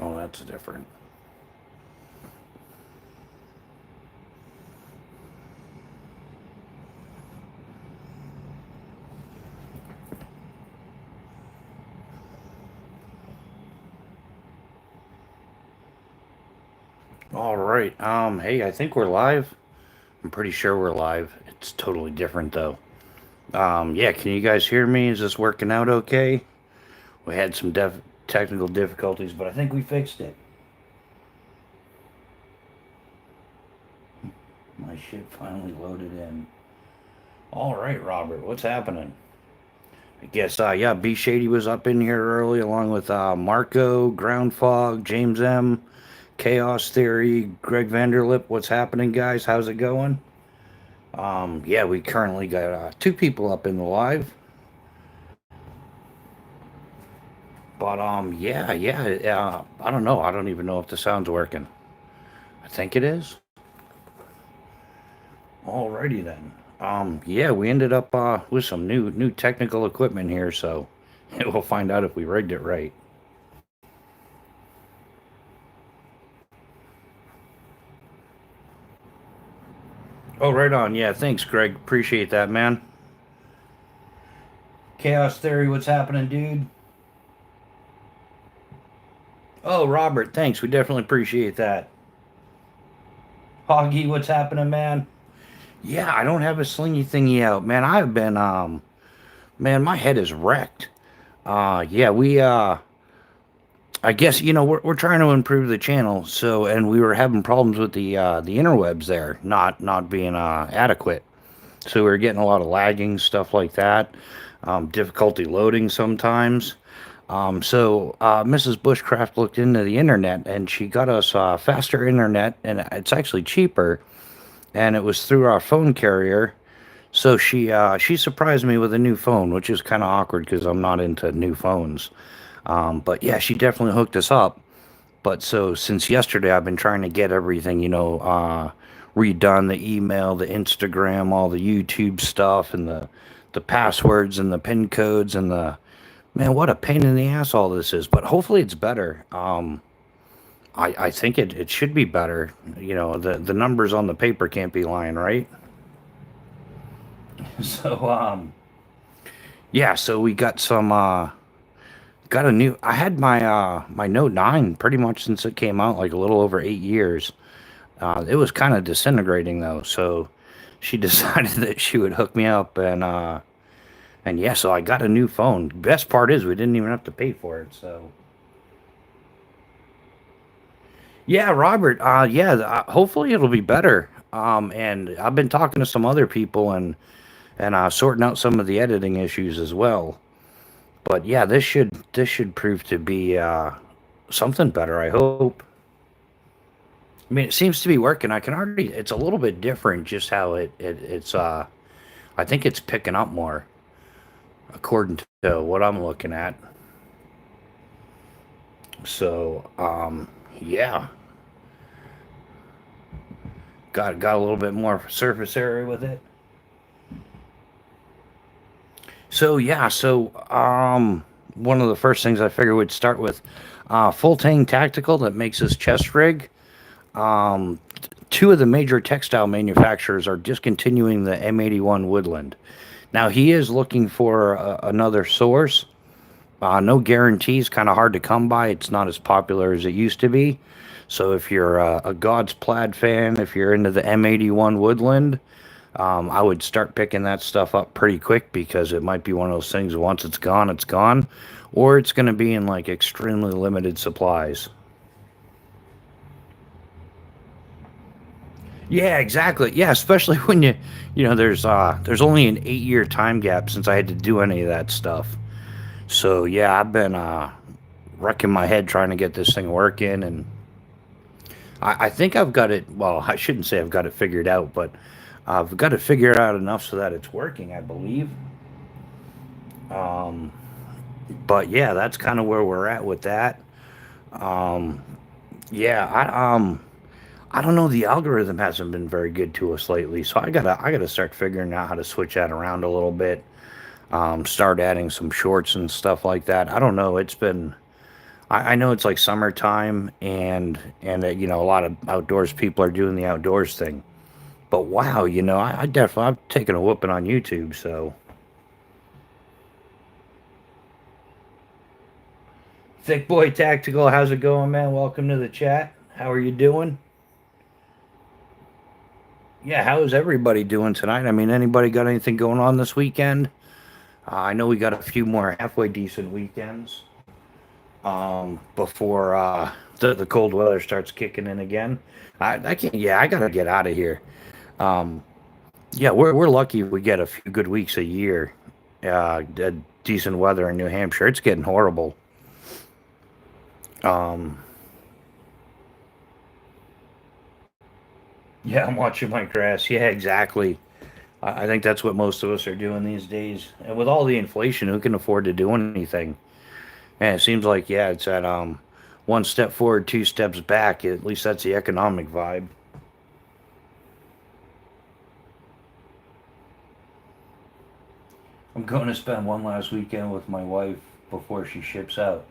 Oh, that's different. All right. Hey, I think we're live. I'm pretty sure we're live. It's totally different though. Yeah, can you guys hear me? Is this working out okay? We had some technical difficulties, but I think we fixed it. My shit finally loaded in. All right, Robert, what's happening? I guess, yeah, B Shady was up in here early along with Marco, Groundfog, James M, Chaos Theory, Greg Vanderlip. What's happening, guys? How's it going? Yeah, we currently got two people up in the live. But, yeah, I don't know. I don't even know if the sound's working. I think it is. Alrighty then. Yeah, we ended up with some new technical equipment here, so we'll find out if we rigged it right. Oh, right on. Yeah, thanks, Greg. Appreciate that, man. Chaos Theory, what's happening, dude? Oh, Robert, thanks. We definitely appreciate that. Hoggy, what's happening, man? Yeah, I don't have a slingy thingy out, man. I've been man, my head is wrecked. Yeah, I guess we're trying to improve the channel, so and we were having problems with the interwebs there, not being adequate. So we were getting a lot of lagging stuff like that, difficulty loading sometimes. So Mrs. Bushcraft looked into the internet and she got us faster internet, and it's actually cheaper, and it was through our phone carrier. So she surprised me with a new phone, which is kind of awkward because I'm not into new phones. But yeah, she definitely hooked us up. But so since yesterday, I've been trying to get everything, redone, the email, the Instagram, all the YouTube stuff, and the passwords and the pin codes and the man, what a pain in the ass all this is. But hopefully it's better. I think it should be better. The numbers on the paper can't be lying, right? So yeah, so we got some got a new. I had my Note 9 pretty much since it came out, like a little over 8 years. It was kind of disintegrating though, so she decided that she would hook me up, and yeah, so I got a new phone. Best part is we didn't even have to pay for it. So yeah, Robert. Yeah, hopefully it'll be better. And I've been talking to some other people and sorting out some of the editing issues as well. But yeah, this should prove to be something better. I hope. I mean, it seems to be working. I can already. It's a little bit different, just how it's. I think it's picking up more, according to what I'm looking at. So, yeah, got a little bit more surface area with it. So yeah, one of the first things I figured we'd start with, full tang tactical that makes this chest rig. Um, Two of the major textile manufacturers are discontinuing the M81 Woodland. Now he is looking for another source. No guarantees, kind of hard to come by. It's not as popular as it used to be. So if you're a God's Plaid fan, if you're into the M81 Woodland, I would start picking that stuff up pretty quick because it might be one of those things. Once it's gone, or it's going to be in like extremely limited supplies. Yeah, exactly. Yeah, especially when there's only an 8 year time gap since I had to do any of that stuff. So yeah, I've been wrecking my head trying to get this thing working, and I think I've got it. Well, I shouldn't say I've got it figured out, but I've got it figured out enough so that it's working, I believe. Um, but yeah, that's kind of where we're at with that. Um, yeah, I don't know. The algorithm hasn't been very good to us lately, so I gotta start figuring out how to switch that around a little bit. Start adding some shorts and stuff like that. I don't know. I know it's like summertime, and you know, a lot of outdoors people are doing the outdoors thing. But wow, you know, I definitely I've taken a whooping on YouTube. So Thick Boy Tactical, how's it going, man? Welcome to the chat. How are you doing? Yeah, how is everybody doing tonight? I mean, anybody got anything going on this weekend? I know we got a few more halfway decent weekends before the cold weather starts kicking in again. I can't. Yeah, I gotta get out of here. Um, yeah, we're lucky if we get a few good weeks a year. Decent weather in New Hampshire. It's getting horrible. Um, yeah, I'm watching my grass. Yeah, exactly. I think that's what most of us are doing these days. And with all the inflation, who can afford to do anything? And it seems like, yeah, it's at one step forward, two steps back. At least that's the economic vibe. I'm going to spend one last weekend with my wife before she ships out.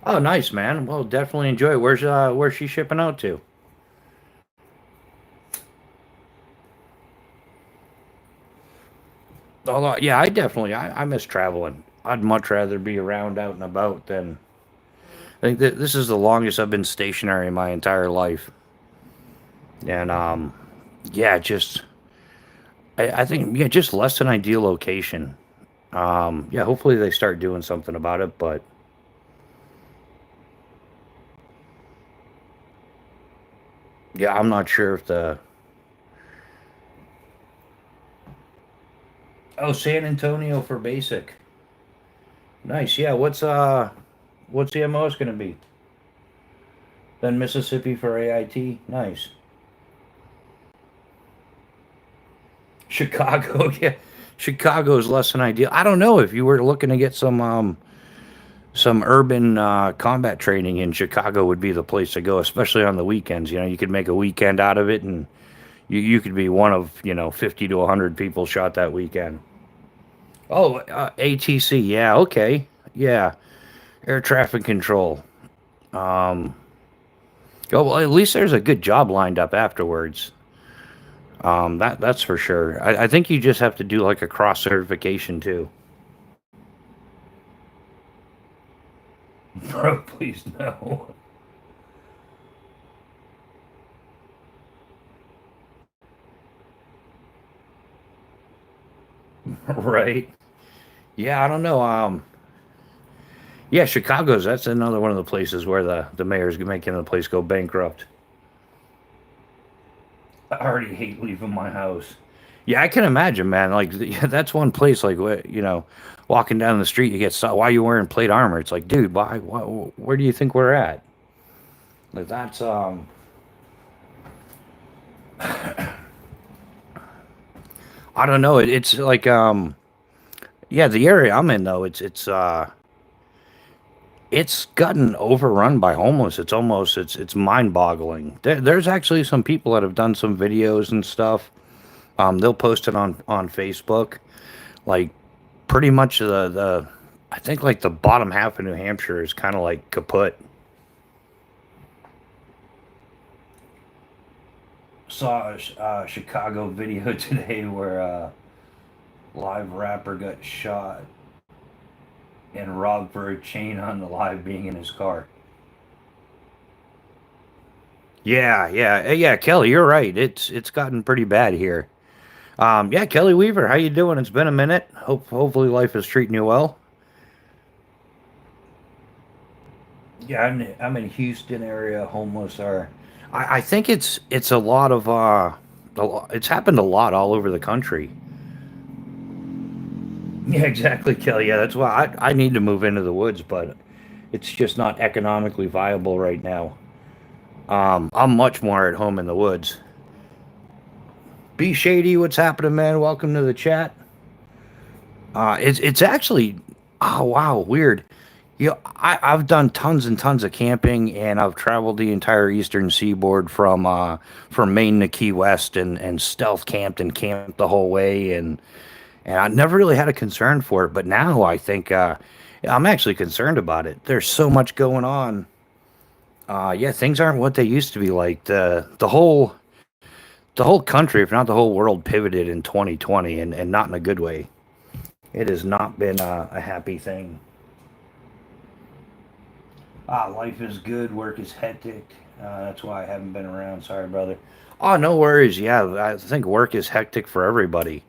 Oh, nice, man. Well, definitely enjoy it. Where's she shipping out to? Although, yeah, I miss traveling. I'd much rather be around out and about than. I think that this is the longest I've been stationary in my entire life, and yeah, just I think yeah, just less than ideal location. Yeah, hopefully they start doing something about it, but yeah, I'm not sure if the. Oh, San Antonio for basic. Nice. Yeah, what's the MOS gonna be? Then Mississippi for AIT. Nice. Chicago, yeah. Chicago's less than ideal. I don't know if you were looking to get some urban combat training in Chicago would be the place to go, especially on the weekends. You know, you could make a weekend out of it, and you could be one of 50 to 100 people shot that weekend. Oh, ATC, yeah, okay, yeah, air traffic control. Um, oh well, at least there's a good job lined up afterwards. That's for sure. I think you just have to do like a cross certification too. Bro, please no. Right? Yeah, I don't know. Yeah, Chicago's that's another one of the places where the mayor's making the place go bankrupt. I already hate leaving my house. Yeah, I can imagine, man. Like yeah, that's one place. Like walking down the street, you get stopped. Why are you wearing plate armor? It's like, dude, why? Where do you think we're at? Like that's I don't know. It's like yeah, the area I'm in though, it's gotten overrun by homeless. It's almost it's mind-boggling. There's actually some people that have done some videos and stuff. They'll post it on Facebook. Like pretty much the I think like the bottom half of New Hampshire is kind of like kaput. Saw a Chicago video today where live rapper got shot and robbed for a chain on the live being in his car. Yeah, Kelly, you're right. It's gotten pretty bad here. Yeah, Kelly Weaver, how you doing? It's been a minute. Hopefully life is treating you well. Yeah, I'm in Houston area. Homeless are. I think it's a lot of it's happened a lot all over the country. Yeah, exactly, Kelly. Yeah, that's why I need to move into the woods, but it's just not economically viable right now. I'm much more at home in the woods. Be Shady, what's happening, man? Welcome to the chat. It's actually, oh wow, weird. I've done tons and tons of camping, and I've traveled the entire eastern seaboard from Maine to Key West, and stealth camped and camped the whole way, and I never really had a concern for it. But now I think I'm actually concerned about it. There's so much going on. Yeah, things aren't what they used to be. Like the whole country, if not the whole world, pivoted in 2020, and not in a good way. It has not been a happy thing. Life is good, work is hectic. That's why I haven't been around. Sorry, brother. Oh, no worries. Yeah, I think work is hectic for everybody.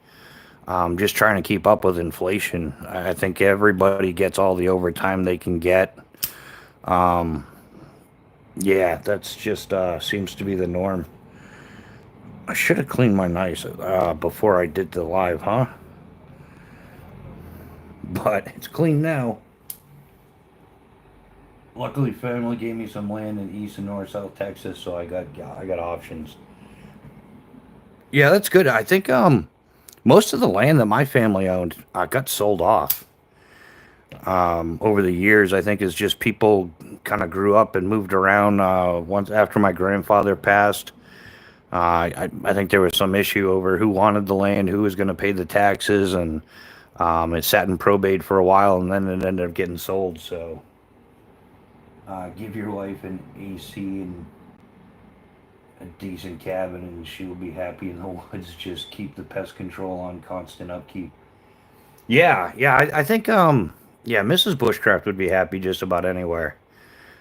Just trying to keep up with inflation. I think everybody gets all the overtime they can get. Um, yeah, that's just seems to be the norm. I should have cleaned my knives before I did the live, huh? But it's clean now. Luckily, family gave me some land in East and North South Texas, so I got options. Yeah, that's good. I think most of the land that my family owned got sold off over the years. I think is just people kind of grew up and moved around. Once after my grandfather passed, I think there was some issue over who wanted the land, who was going to pay the taxes, and it sat in probate for a while, and then it ended up getting sold. So give your wife an AC and a decent cabin, and she will be happy in the woods. Just keep the pest control on constant upkeep. Yeah, yeah, I think yeah, Mrs. Bushcraft would be happy just about anywhere.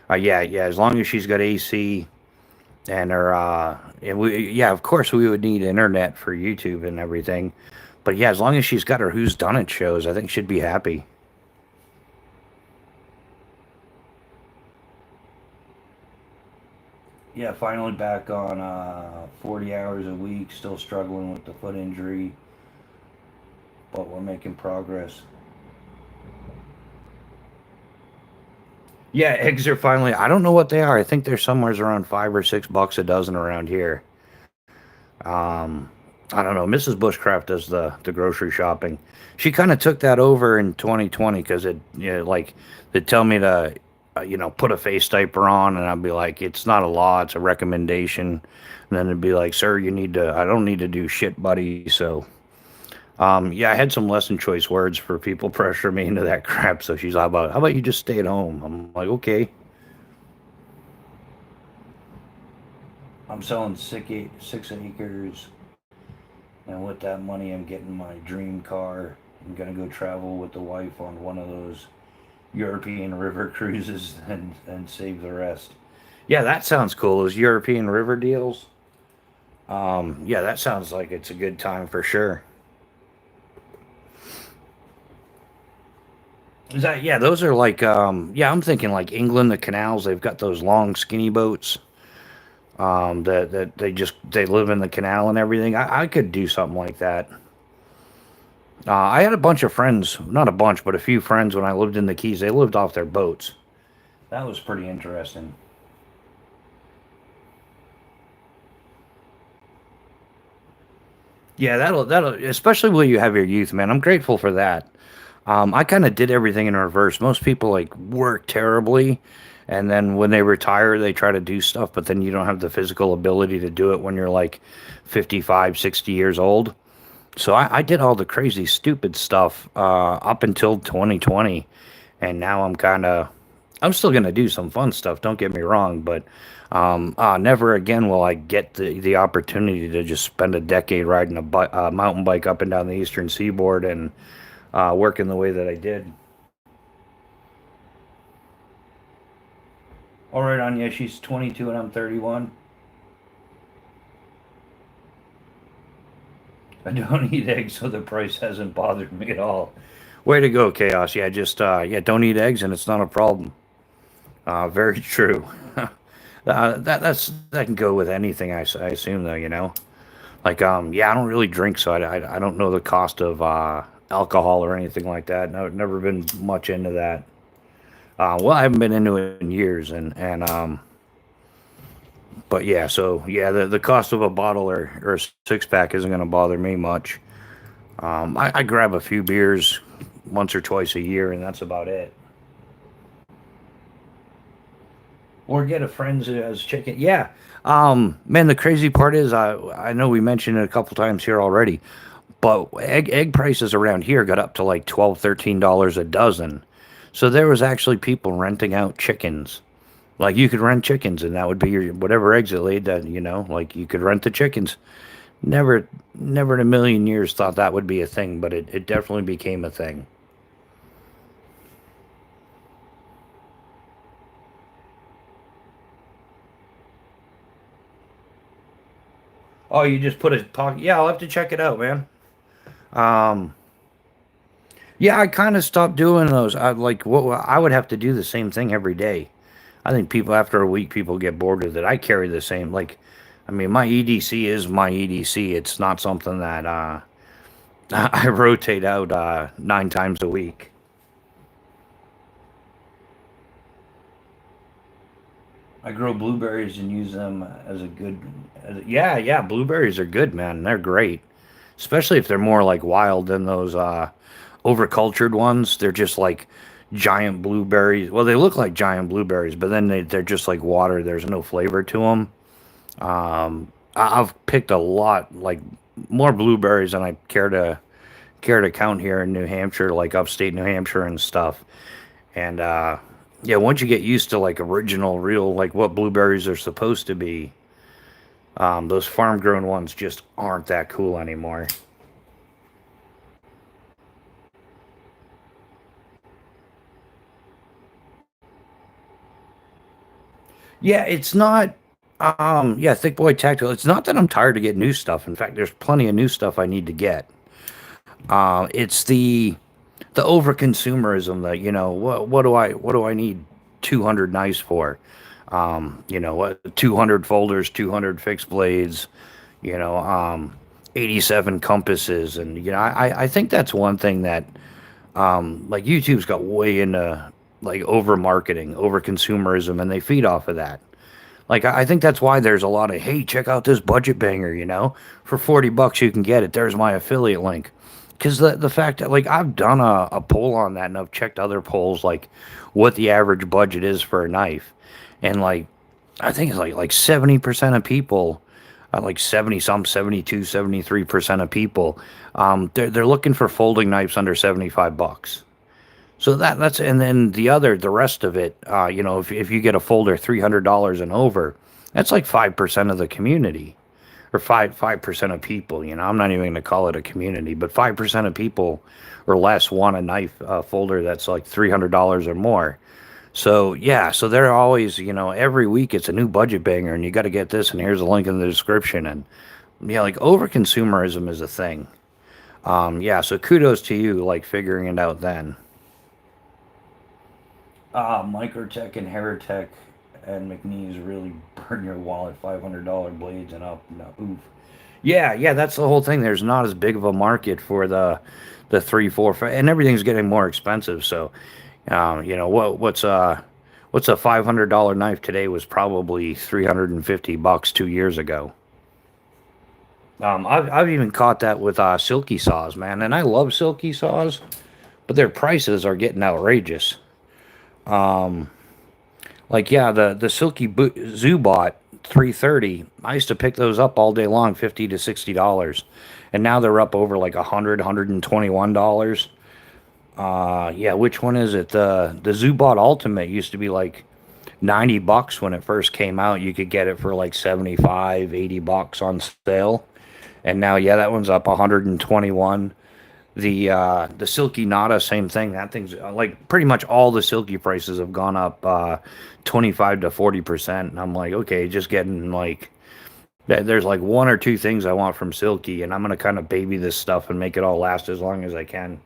Yeah, yeah, as long as she's got AC and her and we yeah, of course we would need internet for YouTube and everything. But yeah, as long as she's got her Who's Done It shows, I think she'd be happy. Yeah, finally back on 40 hours a week, still struggling with the foot injury, but we're making progress. Yeah, eggs are finally. I don't know what they are. I think they're somewhere around $5 or $6 a dozen around here. Um, I don't know. Mrs. Bushcraft does the grocery shopping. She kind of took that over in 2020 because like they tell me to put a face diaper on, and I'd be like, it's not a law, it's a recommendation. And then it'd be like, sir, you need to. I don't need to do shit, buddy. So yeah, I had some lesson choice words for people pressure me into that crap. So she's like, how about you just stay at home? I'm like, okay. I'm selling 6 acres, and with that money, I'm getting my dream car. I'm gonna go travel with the wife on one of those European river cruises and save the rest. Yeah, that sounds cool. Those European river deals. Yeah, that sounds like it's a good time for sure. Is that yeah? Those are like yeah. I'm thinking like England, the canals. They've got those long skinny boats. That they live in the canal and everything. I could do something like that. I had a bunch of friends, not a bunch, but a few friends when I lived in the Keys. They lived off their boats. That was pretty interesting. Yeah, that'll especially when you have your youth, man. I'm grateful for that. I kind of did everything in reverse. Most people like work terribly, and then when they retire, they try to do stuff, but then you don't have the physical ability to do it when you're like 55, 60 years old. So I did all the crazy, stupid stuff up until 2020, and now I'm still gonna do some fun stuff. Don't get me wrong, but never again will I get the opportunity to just spend a decade riding a mountain bike up and down the eastern seaboard and working the way that I did. All right, Anya, she's 22 and I'm 31. I don't eat eggs, so the price hasn't bothered me at all. Way to go, Chaos. Yeah, just yeah, don't eat eggs and it's not a problem. Very true. That can go with anything. I assume though, like yeah, I don't really drink, so I don't know the cost of alcohol or anything like that. No, never been much into that. Well, I haven't been into it in years, and but yeah, so yeah, the cost of a bottle or a six pack isn't going to bother me much. I grab a few beers once or twice a year, and that's about it. Or get a friend who has chicken. Yeah. Man, the crazy part is I know we mentioned it a couple times here already, but egg prices around here got up to like 12, $13 a dozen. So there was actually people renting out chickens Like you could rent chickens, and that would be your whatever eggs it laid. That like you could rent the chickens. Never, never in a million years thought that would be a thing, but it definitely became a thing. Oh, you just put a pocket. Yeah, I'll have to check it out, man. Um, yeah, I kind of stopped doing those. I like what I would have to do the same thing every day. I think people after a week, people get bored with it. I carry the same. Like, I mean, my EDC is my EDC. It's not something that I rotate out 9 times a week. I grow blueberries and use them as a good. Yeah, yeah, blueberries are good, man. They're great, especially if they're more like wild than those overcultured ones. They're just like giant blueberries. Well, they look like giant blueberries, but then they're just like water. There's no flavor to them. I've picked a lot, like more blueberries than I care to count here in New Hampshire, like upstate New Hampshire and stuff. And yeah, once you get used to like original, real, like what blueberries are supposed to be, those farm grown ones just aren't that cool anymore. Yeah, it's not. Yeah, Thick Boy Tactical. It's not that I'm tired to get new stuff. In fact, there's plenty of new stuff I need to get. It's the over consumerism that what do I need 200 knives for? What 200 folders, 200 fixed blades, you know, 87 compasses, and I think that's one thing that like YouTube's got way into like over marketing, over consumerism, and they feed off of that. Like I think that's why there's a lot of hey, check out this budget banger, for $40 you can get it. There's my affiliate link. Because the fact that like I've done a poll on that and I've checked other polls like what the average budget is for a knife, and like I think it's like 70% of people, like 70 some 72 73% of people, they're looking for folding knives under $75. So that's and then the rest of it, if you get a folder $300 and over, that's like 5% of the community, or 5% of people. I'm not even going to call it a community, but 5% of people or less want a knife folder that's like $300 or more. So yeah, so they're always, every week it's a new budget banger, and you got to get this, and here's a link in the description, and yeah, like over consumerism is a thing. Yeah, so kudos to you, like figuring it out then. Microtech and Heritech and McNeese really burn your wallet. $500 blades and up. No, oof. Yeah, yeah, that's the whole thing. There's not as big of a market for the three, four, five, and everything's getting more expensive. So, what's a $500 knife today was probably $350 2 years ago. I've even caught that with silky saws, man, and I love silky saws, but their prices are getting outrageous. Like yeah, the silky Zubot 330. I used to pick those up all day long, $50 to $60, and now they're up over like 121 dollars. Yeah, which one is it? The Zubot Ultimate used to be like $90 when it first came out. You could get it for like 75, $80 on sale, and now yeah, that one's up 121. The silky nada, same thing. That thing's like pretty much all the silky prices have gone up 25 to 40%. And I'm like, okay, just getting like there's like one or two things I want from silky, and I'm gonna kind of baby this stuff and make it all last as long as I can.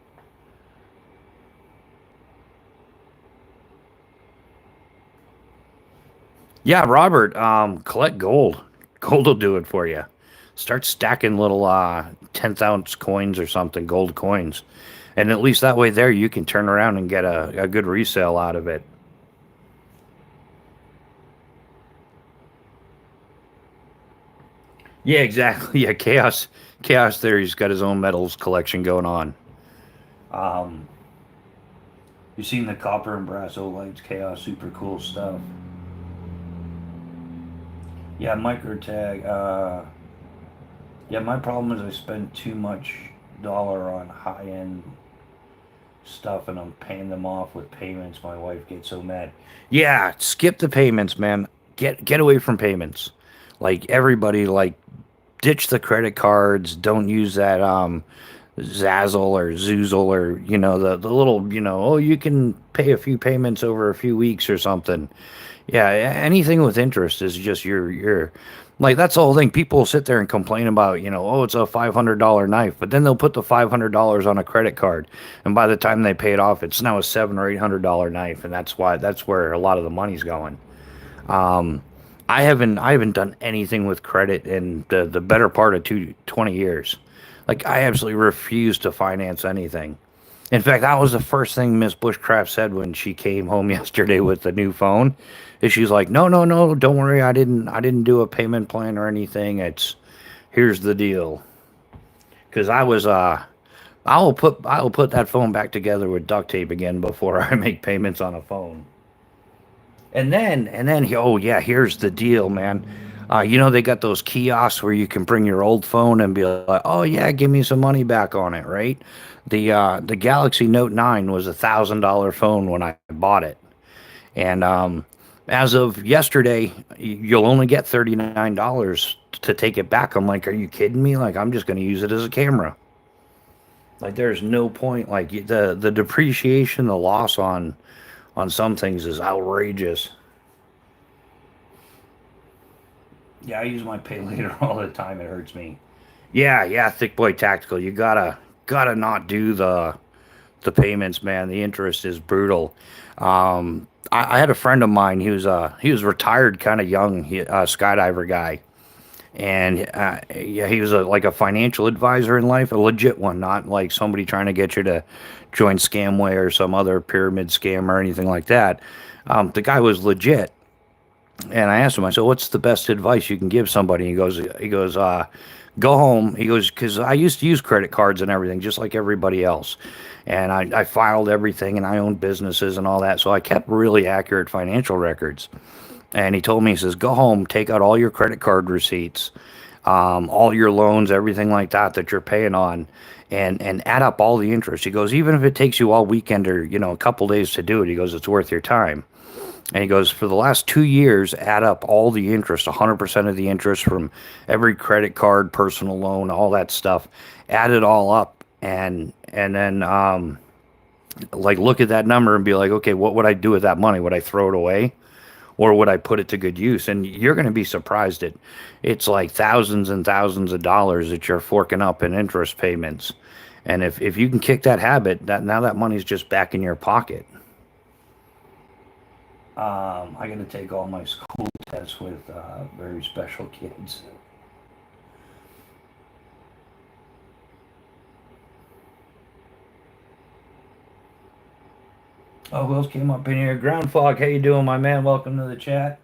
Yeah, Robert, collect gold. Gold will do it for you. Start stacking little 10th ounce coins or something, gold coins. And at least that way there you can turn around and get a good resale out of it. Yeah, exactly. Yeah, Chaos Theory's got his own metals collection going on. Um, you've seen the copper and brass olites, Chaos, super cool stuff. Yeah, microtag. Yeah, my problem is I spend too much dollar on high end stuff, and I'm paying them off with payments. My wife gets so mad. Yeah, skip the payments, man. Get away from payments. Like everybody, like ditch the credit cards. Don't use that Zazzle or Zoozle or the little oh, you can pay a few payments over a few weeks or something. Yeah, anything with interest is just your like that's the whole thing. People sit there and complain about, oh, it's a $500 knife, but then they'll put the $500 on a credit card, and by the time they pay it off, it's now a $700 or $800 knife, and that's where a lot of the money's going. Um, I haven't done anything with credit in the better part of 20 years. Like I absolutely refuse to finance anything. In fact, that was the first thing Miss Bushcraft said when she came home yesterday with the new phone. Is she's like, no, no, no, don't worry, I didn't do a payment plan or anything. It's here's the deal. Because I will put that phone back together with duct tape again before I make payments on a phone. And then, oh yeah, here's the deal, man. They got those kiosks where you can bring your old phone and be like, oh yeah, give me some money back on it, right? The Galaxy Note 9 was $1,000 phone when I bought it, and as of yesterday, you'll only get $39 to take it back. I'm like, are you kidding me? Like, I'm just going to use it as a camera. Like, there's no point. Like the depreciation, the loss on some things is outrageous. Yeah, I use my pay later all the time. It hurts me. Yeah, yeah, thick boy tactical. You gotta not do the payments, man. The interest is brutal. I had a friend of mine. He was retired, kind of young, skydiver guy, and yeah, he was like a financial advisor in life, a legit one, not like somebody trying to get you to join Scamway or some other pyramid scam or anything like that. The guy was legit, and I asked him, I said, "What's the best advice you can give somebody?" He goes, "Go home." He goes, "Because I used to use credit cards and everything, just like everybody else, and I filed everything, and I owned businesses and all that, so I kept really accurate financial records." And he told me, he says, "Go home, take out all your credit card receipts, all your loans, everything like that you're paying on, and add up all the interest." He goes, "Even if it takes you all weekend or a couple days to do it," he goes, "it's worth your time." And he goes, "For the last 2 years, add up all the interest, 100% of the interest from every credit card, personal loan, all that stuff. Add it all up, and then like look at that number and be like, okay, what would I do with that money? Would I throw it away, or would I put it to good use?" And you're going to be surprised at it's like thousands and thousands of dollars that you're forking up in interest payments. And if you can kick that habit, that now that money's just back in your pocket. I got to take all my school tests with very special kids. Oh, who else came up in here? Ground Fog, how you doing, my man? Welcome to the chat.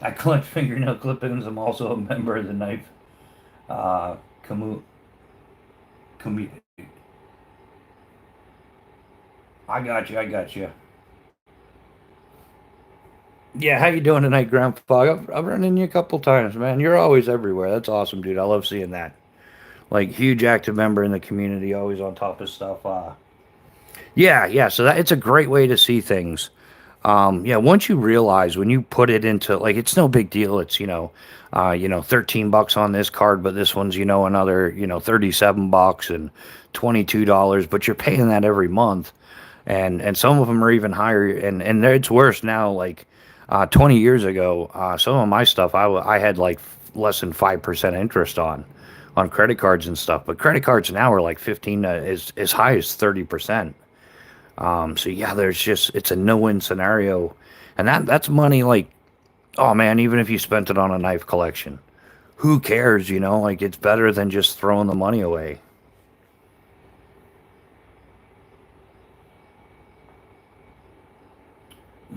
I collect fingernail clippings. I'm also a member of the knife. Uh, commu- commu- I got you. I got you. Yeah, how you doing tonight, Ground Fog? I've run into you a couple times, man. You're always everywhere. That's awesome, dude. I love seeing that. Like huge active member in the community, always on top of stuff. Yeah, yeah. So that it's a great way to see things. Yeah, once you realize when you put it into like it's no big deal. It's 13 bucks on this card, but this one's another 37 bucks and $22, but you're paying that every month, and some of them are even higher, and it's worse now. Like 20 years ago, some of my stuff I had like less than 5% interest on credit cards and stuff, but credit cards now are like 15 as high as 30%. So yeah, it's a no-win scenario, and that's money. Like, oh man, even if you spent it on a knife collection, who cares? Like it's better than just throwing the money away.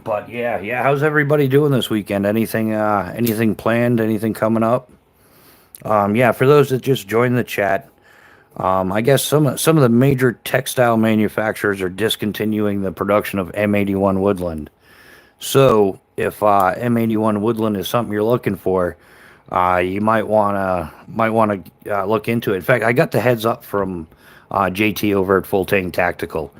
But yeah, yeah. How's everybody doing this weekend? Anything planned? Anything coming up? Yeah, for those that just joined the chat, I guess some of the major textile manufacturers are discontinuing the production of M81 Woodland. So if M81 Woodland is something you're looking for, you might wanna look into it. In fact, I got the heads up from JT over at Full Tank Tactical.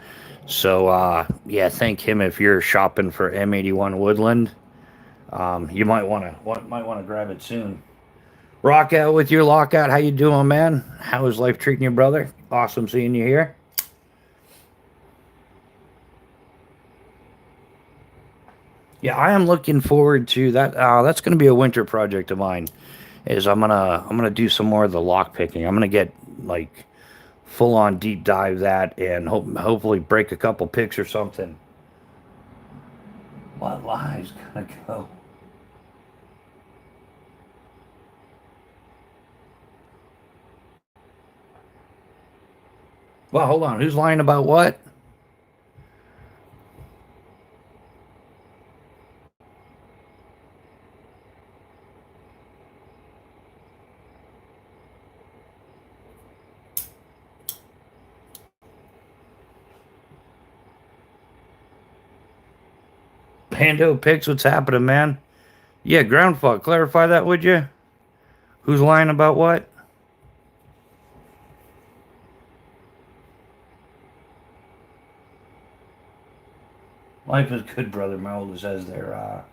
So yeah, thank him if you're shopping for M81 Woodland. You might want to grab it soon. Rock out with your lockout. How you doing, man? How is life treating you, brother? Awesome seeing you here. Yeah, I am looking forward to that. That's going to be a winter project of mine. Is I'm gonna do some more of the lock picking. I'm gonna get like full on deep dive that and hopefully break a couple picks or something. What live's gonna go? Well, hold on. Who's lying about what? Pando picks. What's happening, man? Yeah, ground fuck. Clarify that, would you? Who's lying about what? Life is good, brother. My oldest has their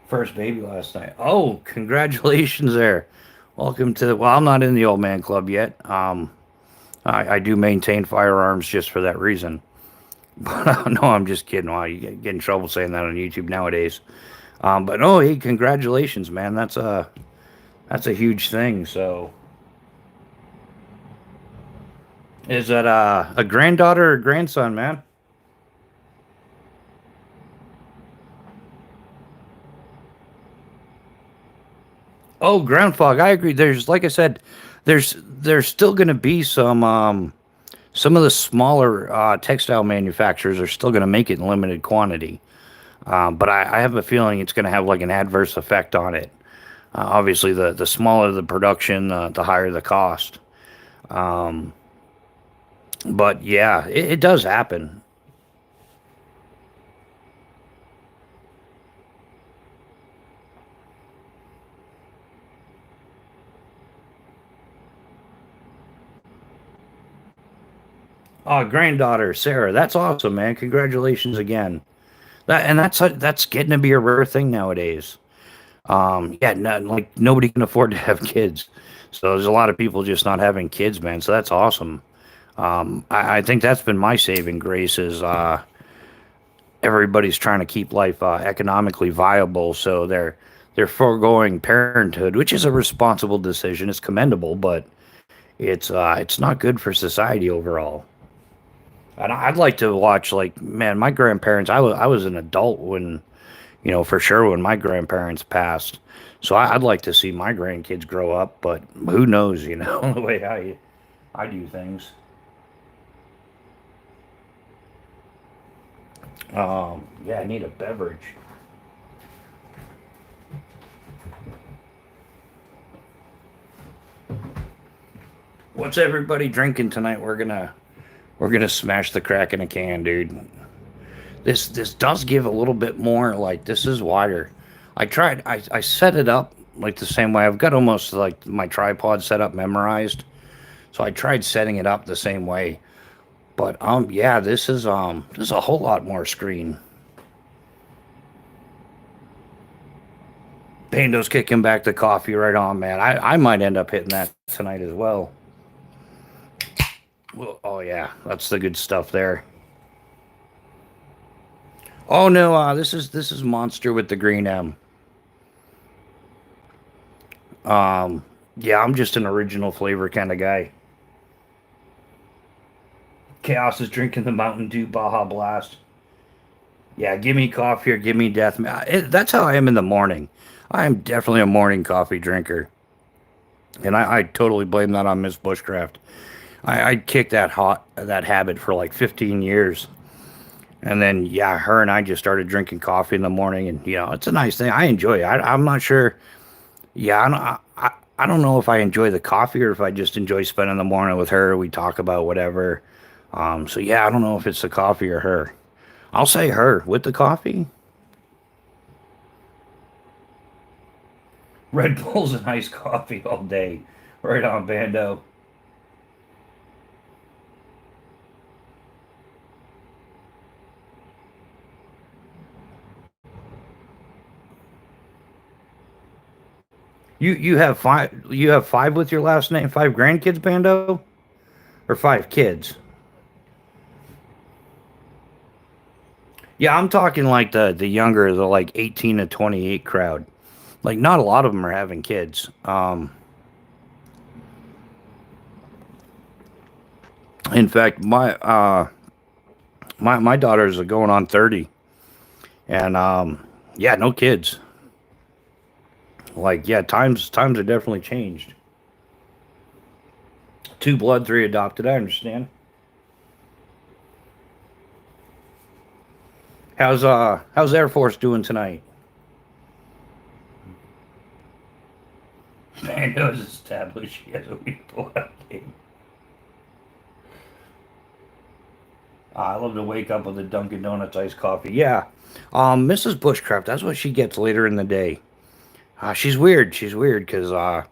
first baby last night. Oh, congratulations there. Welcome to the. Well, I'm not in the old man club yet. I do maintain firearms just for that reason. But no, I'm just kidding. Wow, you get in trouble saying that on YouTube nowadays. But no, hey, congratulations, man. That's a huge thing. So, is that a granddaughter or grandson, man? Oh, ground fog. I agree. There's, like I said, there's still going to be some of the smaller textile manufacturers are still going to make it in limited quantity. But I have a feeling it's going to have like an adverse effect on it. Obviously, the smaller the production, the higher the cost. Um, but yeah, it does happen. Oh, granddaughter Sarah, that's awesome, man. Congratulations again. That's getting to be a rare thing nowadays. Yeah, like nobody can afford to have kids, so there's a lot of people just not having kids, man. So that's awesome. I think that's been my saving grace is everybody's trying to keep life economically viable, so they're foregoing parenthood, which is a responsible decision. It's commendable, but it's not good for society overall. And I'd like to watch like man, my grandparents. I was an adult when for sure when my grandparents passed. So I'd like to see my grandkids grow up, but who knows? The way I do things. Yeah, I need a beverage. What's everybody drinking tonight? We're gonna smash the crack in a can, dude. This does give a little bit more. Like this is wider. I set it up like the same way. I've got almost like my tripod set up memorized. So I tried setting it up the same way. But yeah, this is a whole lot more screen. Pando's kicking back the coffee right on, man. I might end up hitting that tonight as well. Well, oh yeah, that's the good stuff there. Oh no, this is Monster with the green M. Yeah, I'm just an original flavor kind of guy. Chaos is drinking the Mountain Dew Baja Blast. Yeah, give me coffee or give me death. That's how I am in the morning. I am definitely a morning coffee drinker, and I totally blame that on Miss Bushcraft. I kicked that habit for like 15 years, and then yeah, her and I just started drinking coffee in the morning, and it's a nice thing. I enjoy it. I'm not sure. Yeah, I don't know if I enjoy the coffee or if I just enjoy spending the morning with her. We talk about whatever. So yeah, I don't know if it's the coffee or her. I'll say her with the coffee. Red Bulls and iced coffee all day. Right on, Bando. You have five. You have five with your last name. Five grandkids, Bando, or five kids. Yeah, I'm talking like the younger, the like 18 to 28 crowd. Like not a lot of them are having kids. In fact, my daughters are going on 30, and yeah, no kids. Like yeah, times are definitely changed. Two blood, three adopted. I understand. How's Air Force doing tonight? Bando's established. He has a weak pullout game. I love to wake up with a Dunkin' Donuts iced coffee. Yeah, Mrs. Bushcraft. That's what she gets later in the day. She's weird. She's weird because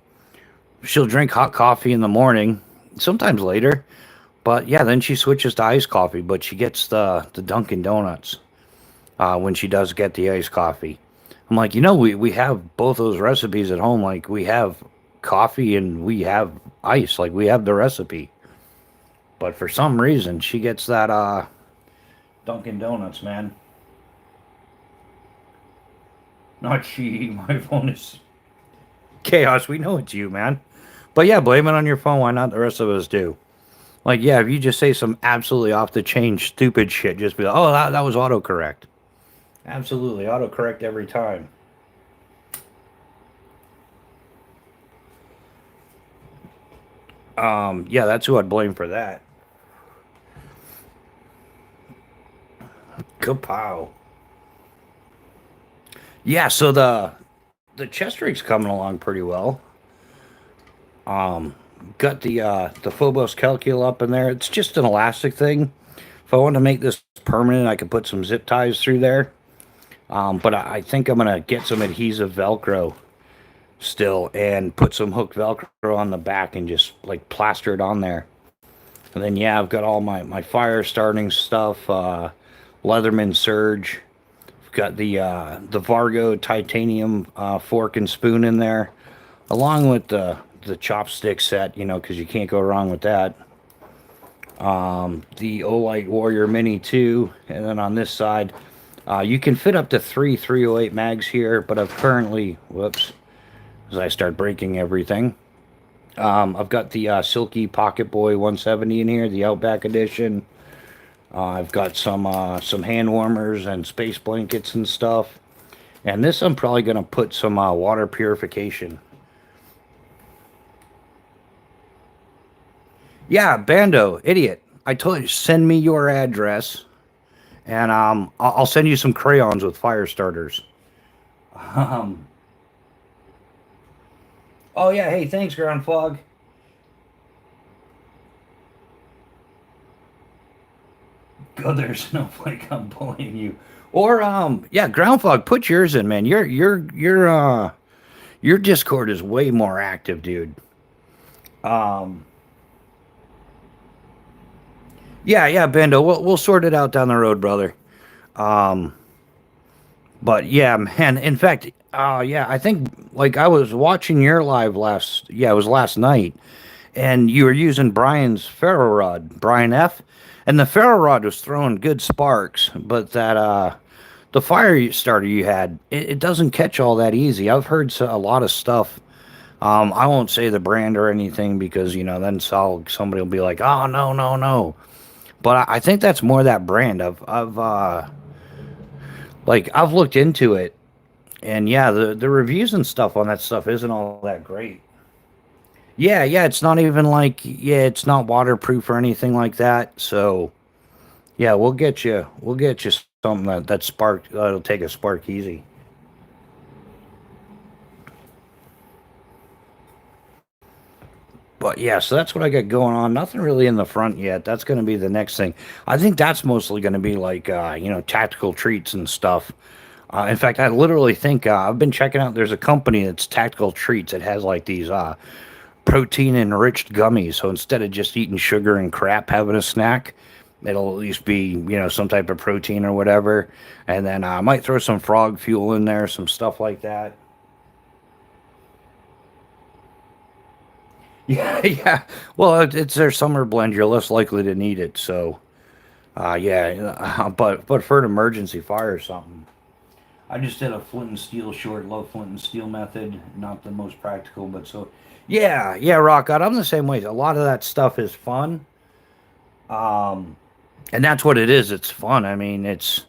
she'll drink hot coffee in the morning, sometimes later. But yeah, then she switches to iced coffee. But she gets the Dunkin' Donuts when she does get the iced coffee. I'm like, we have both those recipes at home. Like we have coffee and we have ice. Like we have the recipe. But for some reason, she gets that Dunkin' Donuts, man. Not she. My phone is chaos. We know it's you, man. But yeah, blame it on your phone. Why not? The rest of us do. Like, yeah, if you just say some absolutely off the chain stupid shit, just be like, oh, that was autocorrect. Absolutely, autocorrect every time. Yeah, that's who I'd blame for that. Kapow. Yeah, so the chest rig's coming along pretty well. Got the Phobos calcul up in there. It's just an elastic thing. If I want to make this permanent, I could put some zip ties through there. But I think I'm gonna get some adhesive Velcro still and put some hook Velcro on the back and just like plaster it on there. And then yeah, I've got all my fire starting stuff. Leatherman Surge. I've got the Vargo titanium fork and spoon in there, along with the chopstick set. Because you can't go wrong with that. The Olight Warrior Mini 2, and then on this side, you can fit up to three 308 mags here, but I've currently, whoops, as I start breaking everything, I've got the Silky Pocket Boy 170 in here, the Outback Edition. I've got some hand warmers and space blankets and stuff. And this I'm probably going to put some water purification. Yeah, Bando, idiot. I told you, send me your address, and I'll send you some crayons with fire starters. Um, oh yeah, hey, thanks, Ground Fog. Go there, Snowflake. I'm bullying you. Or yeah, Ground Fog, put yours in, man. Your Discord is way more active, dude. Um, yeah, yeah, Bando. We'll sort it out down the road, brother. Um, but yeah, man. In fact, yeah, I think like I was watching your live last. Yeah, it was last night, and you were using Brian's ferro rod, Brian F, and the ferro rod was throwing good sparks, but that the fire starter you had, it doesn't catch all that easy. I've heard a lot of stuff. I won't say the brand or anything because then somebody will be like, oh no no no. But I think that's more that brand. I've looked into it, and yeah, the reviews and stuff on that stuff isn't all that great. Yeah, yeah, it's not even like yeah, it's not waterproof or anything like that. So yeah, we'll get you something that spark that'll take a spark easy. But yeah, so that's what I got going on. Nothing really in the front yet. That's going to be the next thing. I think that's mostly going to be like tactical treats and stuff. In fact, I literally think I've been checking out. There's a company that's Tactical Treats. It has like these protein enriched gummies. So instead of just eating sugar and crap, having a snack, it'll at least be some type of protein or whatever. And then I might throw some frog fuel in there, some stuff like that. Yeah, yeah. Well, it's their summer blend. You're less likely to need it. So, yeah. But for an emergency fire or something, I just did a flint and steel short, low flint and steel method. Not the most practical, but so. Yeah, yeah. Rock out. I'm the same way. A lot of that stuff is fun, and that's what it is. It's fun. I mean, it's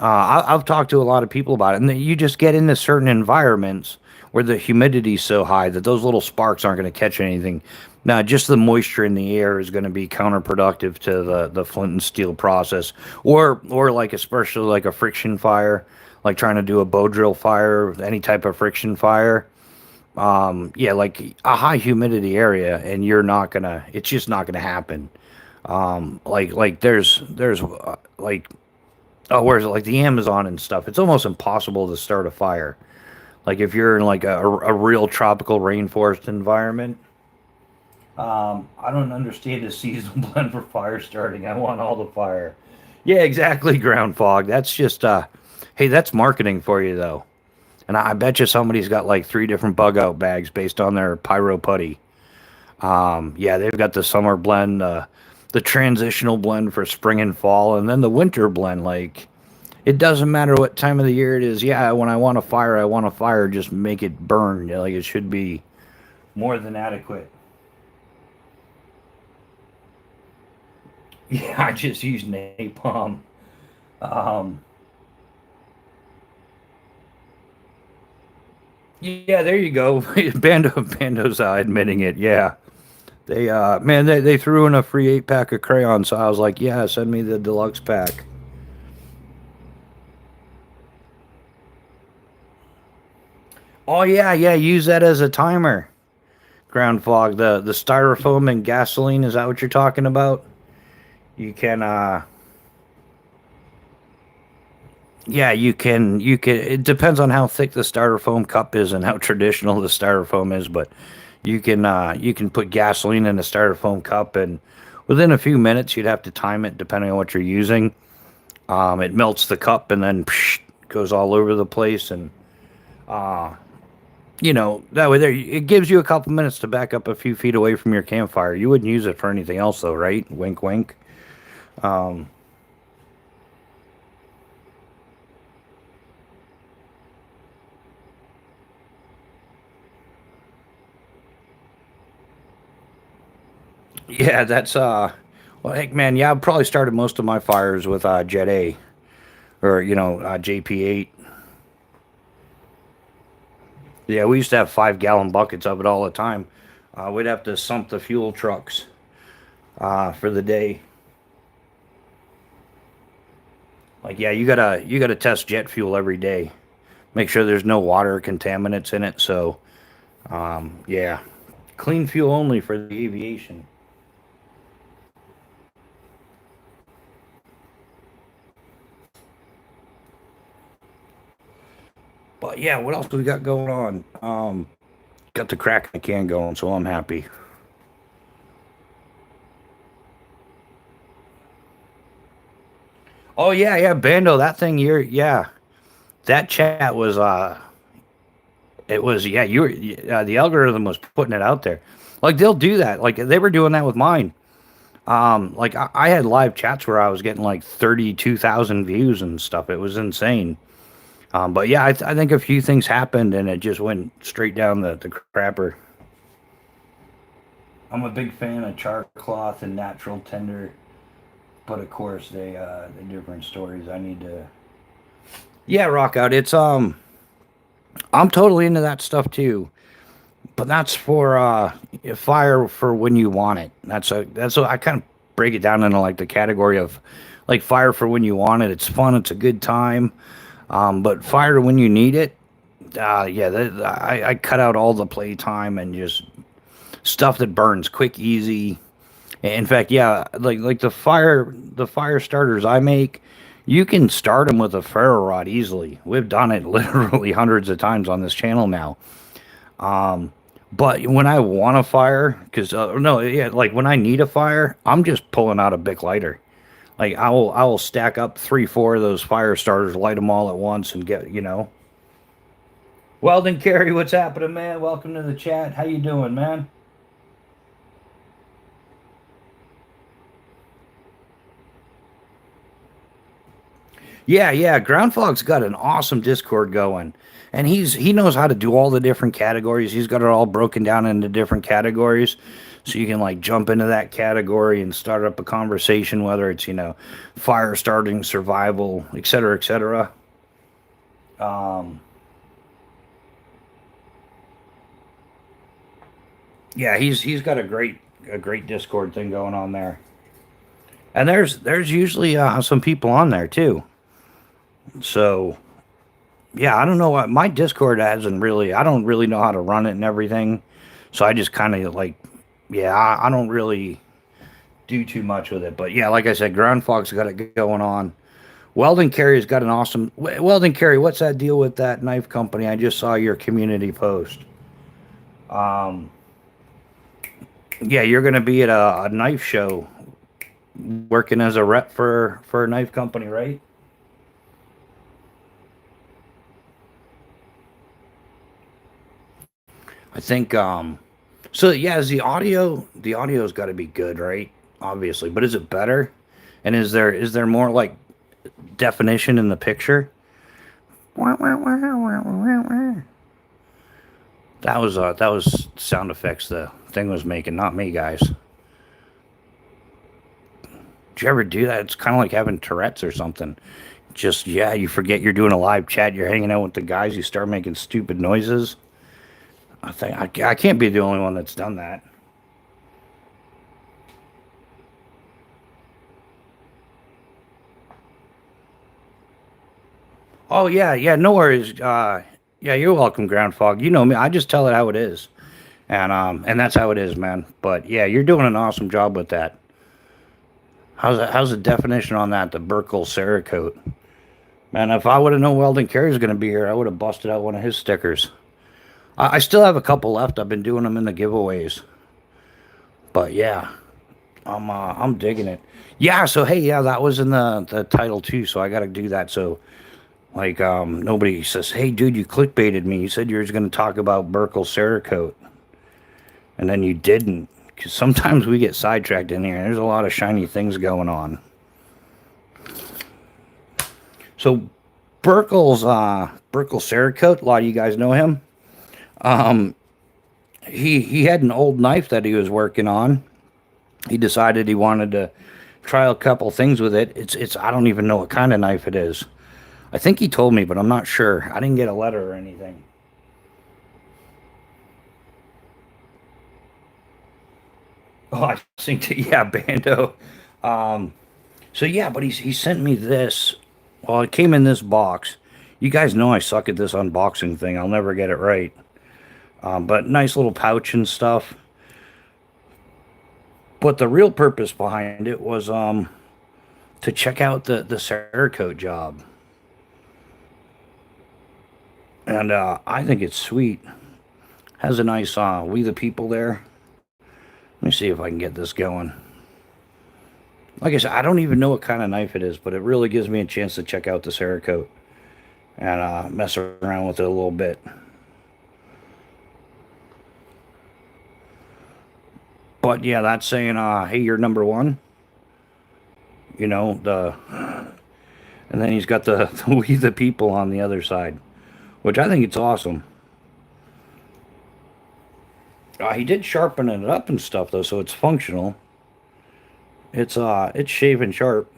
I've talked to a lot of people about it, and you just get into certain environments where the humidity's so high that those little sparks aren't going to catch anything. Now, just the moisture in the air is going to be counterproductive to the flint and steel process, or like especially like a friction fire, like trying to do a bow drill fire, any type of friction fire. Yeah, like a high humidity area, and you're not gonna. It's just not gonna happen. Like there's like oh, where's it like the Amazon and stuff? It's almost impossible to start a fire. Like if you're in like a real tropical rainforest environment. I don't understand the seasonal blend for fire starting. I want all the fire. Yeah, exactly, ground fog. That's just hey, that's marketing for you though. And I bet you somebody's got like three different bug out bags based on their pyro putty. Yeah, they've got the summer blend, the transitional blend for spring and fall, and then the winter blend. Like it doesn't matter what time of the year it is. Yeah, when I want a fire, I want a fire. Just make it burn. Like it should be more than adequate. Yeah, I just use napalm. Um, yeah, there you go. Bando's admitting it. Yeah, they man, they threw in a free 8 pack of crayons. So I was like, yeah, send me the deluxe pack. Oh yeah, yeah, use that as a timer. Ground fog, the styrofoam and gasoline. Is that what you're talking about? You can yeah, you can it depends on how thick the styrofoam cup is and how traditional the styrofoam is, but you can put gasoline in a styrofoam cup and within a few minutes you'd have to time it depending on what you're using. It melts the cup and then psh, goes all over the place and that way there it gives you a couple minutes to back up a few feet away from your campfire. You wouldn't use it for anything else though, right? Wink wink. Um Yeah, that's well, heck, man, yeah, I probably started most of my fires with Jet A or JP8. Yeah, we used to have 5 gallon buckets of it all the time. We'd have to sump the fuel trucks for the day. Like, yeah, you gotta test jet fuel every day. Make sure there's no water contaminants in it. So, yeah, clean fuel only for the aviation. But yeah, what else do we got going on? Got the crack in the can going, so I'm happy. Oh yeah, yeah, Bando, that thing you're yeah. That chat was it was yeah, you were the algorithm was putting it out there. Like they'll do that. Like they were doing that with mine. Like I had live chats where I was getting like 32,000 views and stuff. It was insane. But yeah, I think a few things happened and it just went straight down the crapper. I'm a big fan of char cloth and natural tender, but of course they're different stories. I need to yeah, rock out. It's I'm totally into that stuff too. But that's for fire for when you want it. That's what I kind of break it down into like the category of like fire for when you want it. It's fun. It's a good time. But fire when you need it. Yeah, I cut out all the playtime and just stuff that burns quick, easy. In fact, yeah, like the fire starters I make, you can start them with a ferro rod easily. We've done it literally hundreds of times on this channel now. Um, but when I want a fire, because no, yeah, like when I need a fire, I'm just pulling out a Bic lighter. Like I will stack up 3, 4 of those fire starters, light them all at once, and get. Weldon Carey, what's happening, man? Welcome to the chat. How you doing, man? Yeah, yeah. Groundfog's got an awesome Discord going, and he knows how to do all the different categories. He's got it all broken down into different categories, so you can like jump into that category and start up a conversation, whether it's fire starting, survival, etc., etc. Um, yeah, he's got a great Discord thing going on there, and there's usually some people on there too. So yeah, I don't know what my Discord hasn't really. I don't really know how to run it and everything, so I just kind of like, yeah, I don't really do too much with it. But yeah, like I said, Ground Fog's got it going on. Weldon Carry's got an awesome. Weldon Carry, what's that deal with that knife company? I just saw your community post. Um, yeah, you're gonna be at a knife show, working as a rep for a knife company, right? I think. So yeah, is the audio's got to be good, right? Obviously, but is it better? And is there more like definition in the picture? That was sound effects the thing was making, not me, guys. Did you ever do that? It's kind of like having Tourette's or something. Just yeah, you forget you're doing a live chat. You're hanging out with the guys. You start making stupid noises. I can't be the only one that's done that. Oh yeah, yeah, no worries. Yeah, you're welcome, Ground Fog. You know me. I just tell it how it is, and that's how it is, man. But yeah, you're doing an awesome job with that. How's the definition on that? The Buerkles Cerakote. Man, if I would have known Weldon Carey was going to be here, I would have busted out one of his stickers. I still have a couple left. I've been doing them in the giveaways. But yeah, I'm digging it. Yeah, so hey, yeah, that was in the title too. So I got to do that. So like, nobody says, "Hey, dude, you clickbaited me. You said you were going to talk about Buerkles Cerakote, and then you didn't." Because sometimes we get sidetracked in here. There's a lot of shiny things going on. So Buerkles Cerakote, a lot of you guys know him. Um, he had an old knife that he was working on. He decided he wanted to try a couple things with it. It's I don't even know what kind of knife it is. I think he told me, but I'm not sure. I didn't get a letter or anything. Oh, I think yeah, Bando. Um, so yeah, but he sent me this. Well, it came in this box. You guys know I suck at this unboxing thing. I'll never get it right. But nice little pouch and stuff. But the real purpose behind it was to check out the Cerakote job, and I think it's sweet. Has a nice We the People there. Let me see if I can get this going. Like I said, I don't even know what kind of knife it is, but it really gives me a chance to check out the Cerakote and mess around with it a little bit. But yeah, that's saying, hey, you're number one. You know, and then he's got the We the People on the other side, which I think it's awesome. He did sharpen it up and stuff though, so it's functional. It's shaving sharp.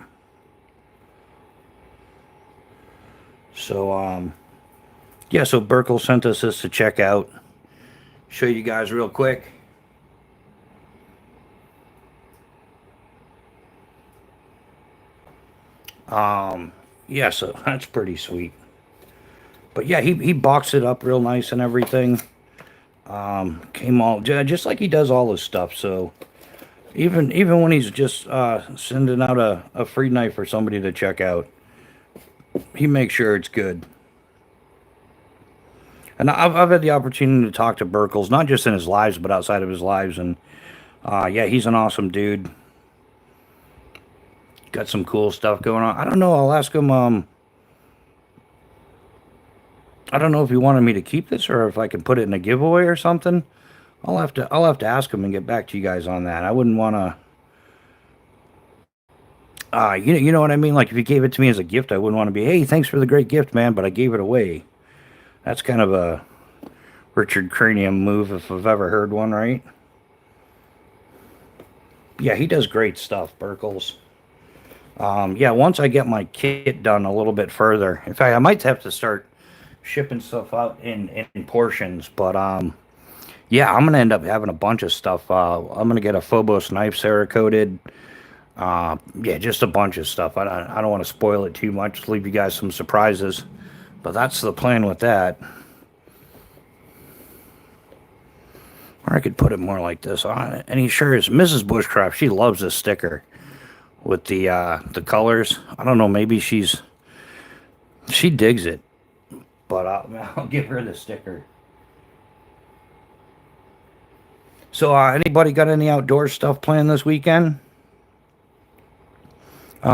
So yeah, so Buerkle sent us this to check out. Show you guys real quick. Um yeah, so that's pretty sweet. But yeah, he boxed it up real nice and everything. Came all just like he does all his stuff. So even when he's just sending out a free knife for somebody to check out, he makes sure it's good. And I've had the opportunity to talk to Buerkles, not just in his lives, but outside of his lives. And yeah, he's an awesome dude. Got some cool stuff going on. I don't know. I'll ask him. I don't know if he wanted me to keep this or if I can put it in a giveaway or something. I'll have to ask him and get back to you guys on that. I wouldn't want to You know what I mean? Like if you gave it to me as a gift, I wouldn't want to be, hey, thanks for the great gift, man, but I gave it away. That's kind of a Richard Cranium move if I've ever heard one, right? Yeah, he does great stuff, Buerkles. Yeah, once I get my kit done a little bit further, in fact, I might have to start shipping stuff out in portions, but yeah, I'm gonna end up having a bunch of stuff. I'm gonna get a Phobos knife Cerakoted. Yeah, just a bunch of stuff. I don't want to spoil it too much. Leave you guys some surprises, but that's the plan with that. Or I could put it more like this on it. And he sure is. Mrs. Bushcraft, she loves this sticker with the colors. I don't know. Maybe she digs it, but I'll give her the sticker. So, anybody got any outdoor stuff planned this weekend?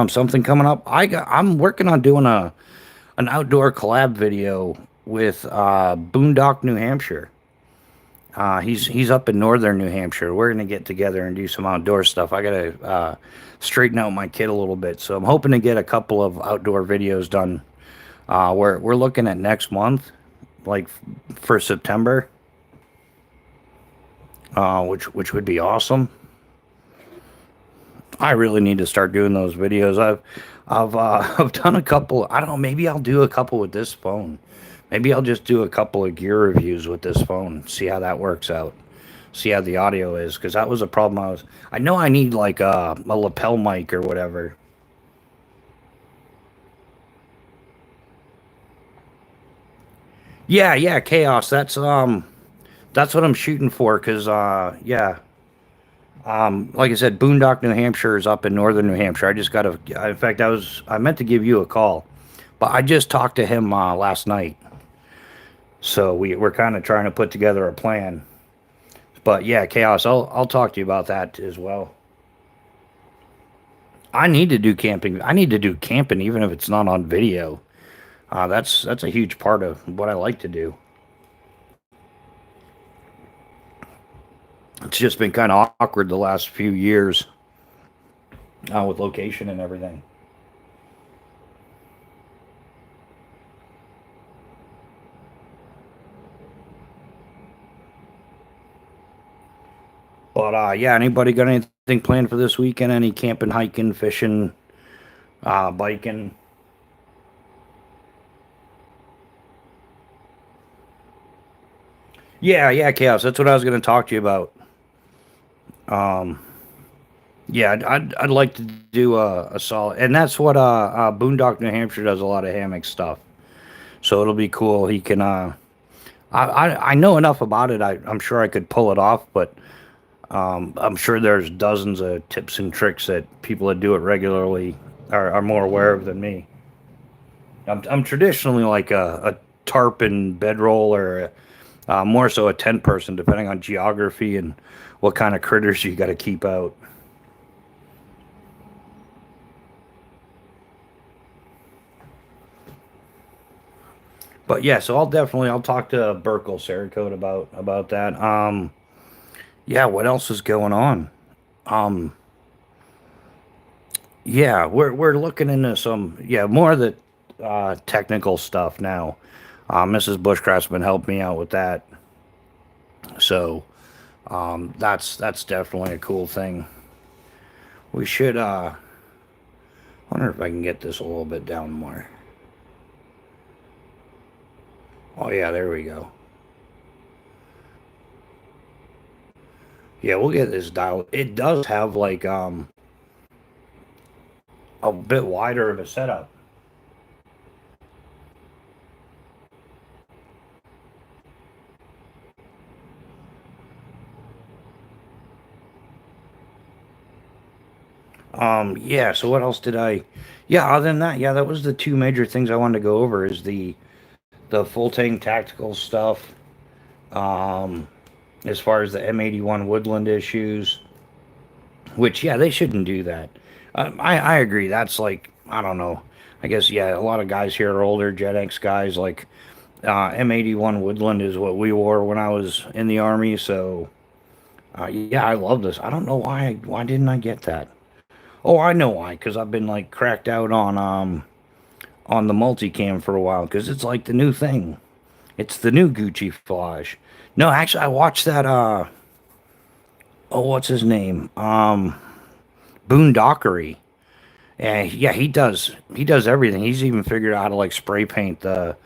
Something coming up? I'm working on doing an outdoor collab video with Boondock, New Hampshire. He's up in northern New Hampshire. We're gonna get together and do some outdoor stuff. I gotta straighten out my kit a little bit, so I'm hoping to get a couple of outdoor videos done. We're looking at next month, like for September, which would be awesome. I really need to start doing those videos. I've done a couple. I don't know. Maybe I'll do a couple with this phone. Maybe I'll just do a couple of gear reviews with this phone. See how that works out. See how the audio is, because that was a problem. I know I need like a lapel mic or whatever. Yeah, yeah, chaos. That's what I'm shooting for. Cause yeah, like I said, Boondock, New Hampshire is up in northern New Hampshire. I just got to. In fact, I meant to give you a call, but I just talked to him last night. So we're kind of trying to put together a plan. But yeah, chaos. I'll talk to you about that as well. I need to do camping. I need to do camping, even if it's not on video. That's a huge part of what I like to do. It's just been kind of awkward the last few years with location and everything. But yeah, anybody got anything planned for this weekend? Any camping, hiking, fishing, biking? Yeah, yeah, chaos. That's what I was going to talk to you about. Um, yeah, I'd like to do a solid, and that's what Boondock, New Hampshire does a lot of hammock stuff. So it'll be cool. He can. I know enough about it. I'm sure I could pull it off, but I'm sure there's dozens of tips and tricks that people that do it regularly are more aware of than me. I'm traditionally like a tarp and bedroll, or more so a tent person, depending on geography and what kind of critters you got to keep out. But yeah, so I'll talk to Buerkles, Cerakote about that. Yeah, what else is going on? Um, yeah, we're looking into some more of the technical stuff now. Mrs. Bushcraft's been helping me out with that, so that's definitely a cool thing. We should wonder if I can get this a little bit down more. Oh yeah, there we go. Yeah, we'll get this dial. It does have like a bit wider of a setup. Yeah, so what else did I Yeah, other than that, yeah, that was the two major things I wanted to go over is the full tank tactical stuff, um as far as the M81 woodland issues, which yeah, they shouldn't do that. I agree. That's like, I don't know. I guess yeah, a lot of guys here are older Gen X guys. Like M81 Woodland is what we wore when I was in the army. So yeah, I love this. I don't know why didn't I get that? Oh, I know why, because I've been like cracked out on the multicam for a while, because it's like the new thing. It's the new Gucci Flage. No, actually, I watched that. Oh, what's his name? Boondockery. And yeah, he does everything. He's even figured out how to like spray paint the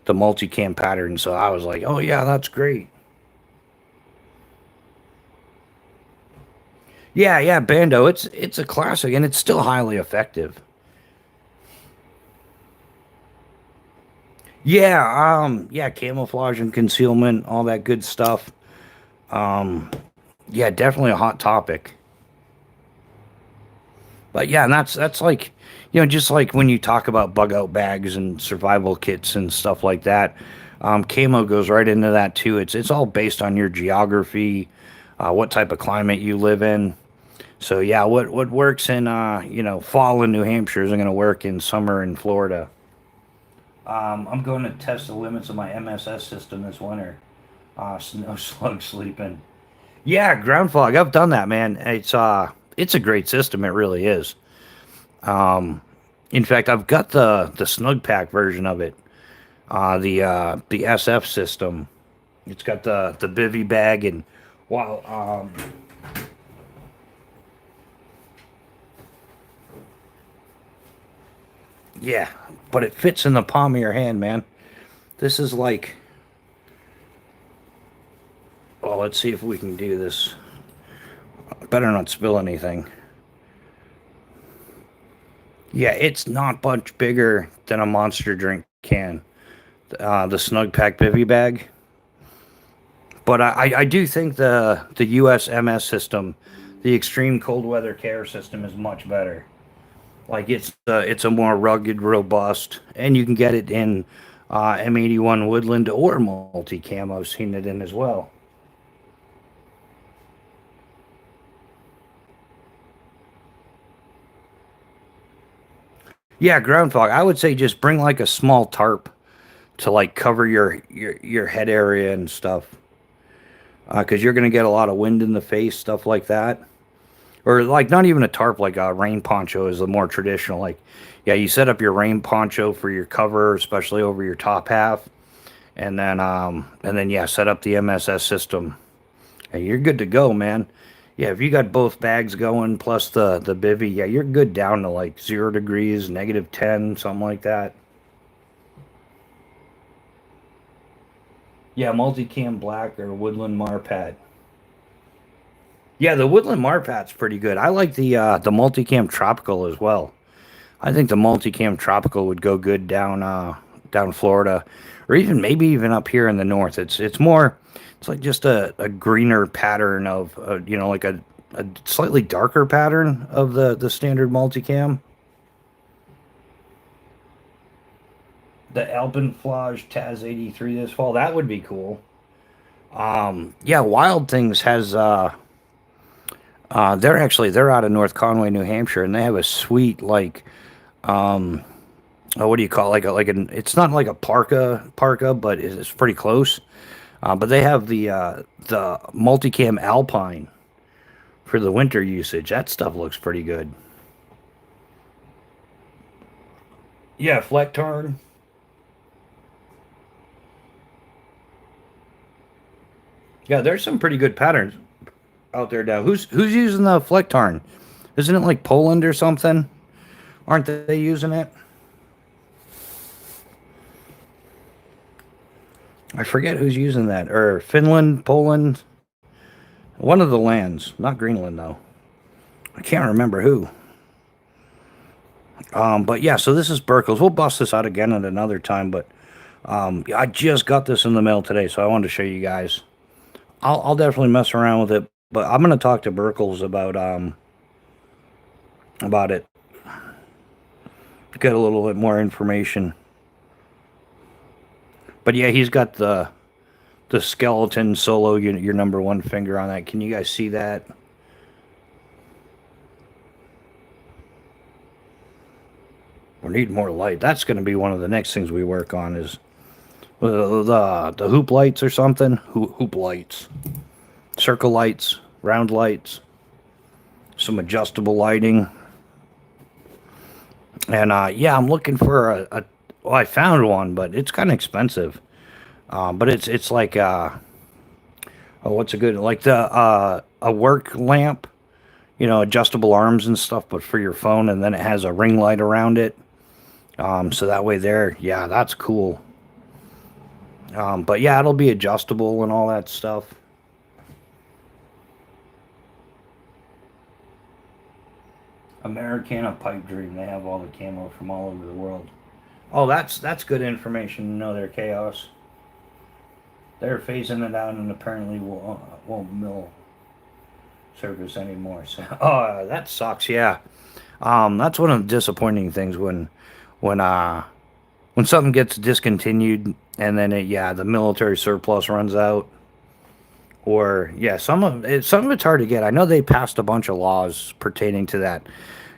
multicam pattern. So I was like, oh yeah, that's great. Yeah, yeah, Bando. It's a classic, and it's still highly effective. Yeah, yeah, camouflage and concealment, all that good stuff. Um, yeah, definitely a hot topic. But yeah, and that's like, just like when you talk about bug out bags and survival kits and stuff like that, camo goes right into that too. It's all based on your geography, what type of climate you live in. So yeah, what works in fall in New Hampshire isn't going to work in summer in Florida. I'm going to test the limits of my MSS system this winter. Snow slug sleeping. Yeah, ground fog. I've done that, man. It's a great system. It really is. Um, in fact, I've got the snug pack version of it. The SF system. It's got the bivy bag and wow. Yeah, but it fits in the palm of your hand, man. This is like. Oh, let's see if we can do this. Better not spill anything. Yeah, it's not much bigger than a monster drink can. The Snug Pack Bivy bag. But I do think the USMS system, the Extreme Cold Weather Care system, is much better. Like it's a more rugged, robust, and you can get it in M81 Woodland or multi camo. I've seen it in as well. Yeah, ground fog. I would say just bring like a small tarp to like cover your head area and stuff, because you're gonna get a lot of wind in the face, stuff like that. Or like not even a tarp, like a rain poncho is the more traditional. Like, yeah, you set up your rain poncho for your cover, especially over your top half, and then yeah, set up the MSS system, and you're good to go, man. Yeah, if you got both bags going plus the bivy, yeah, you're good down to like 0 degrees, -10, something like that. Yeah, multicam black or woodland marpat. Yeah, the woodland marpat's pretty good. I like the multicam tropical as well. I think the multicam tropical would go good down Florida, or even maybe even up here in the north. It's more, it's like just a greener pattern of like a slightly darker pattern of the standard multicam. The Alpenflage Taz 83 this fall, that would be cool. Yeah, Wild Things has they're out of North Conway, New Hampshire, and they have a sweet like what do you call it? It's not like a parka, but it's pretty close. But they have the multicam Alpine for the winter usage. That stuff looks pretty good. Yeah, Flectarn. Yeah, there's some pretty good patterns out there now. Who's using the Flectarn? Isn't it like Poland or something? Aren't they using it? I forget who's using that. Or Finland, Poland, one of the lands, not Greenland though. I can't remember who. But yeah, so this is Buerkles. We'll bust this out again at another time. But I just got this in the mail today, so I wanted to show you guys. I'll definitely mess around with it, but I'm gonna talk to Buerkles about it. Get a little bit more information. But yeah, he's got the skeleton solo, your number one finger on that. Can you guys see that? We need more light. That's going to be one of the next things we work on is the hoop lights or something. Hoop lights, circle lights, round lights, some adjustable lighting. And yeah, I'm looking for well, I found one, but it's kind of expensive. But it's like oh, what's a good like the a work lamp, adjustable arms and stuff, but for your phone, and then it has a ring light around it. So that way there, yeah, that's cool. But yeah, it'll be adjustable and all that stuff. Americana Pipe Dream, they have all the camo from all over the world. Oh, that's good information to know their chaos. They're phasing it out and apparently won't mill service anymore. So, oh, that sucks. Yeah, that's one of the disappointing things when something gets discontinued and then yeah, the military surplus runs out. Or yeah, some of it's hard to get. I know they passed a bunch of laws pertaining to that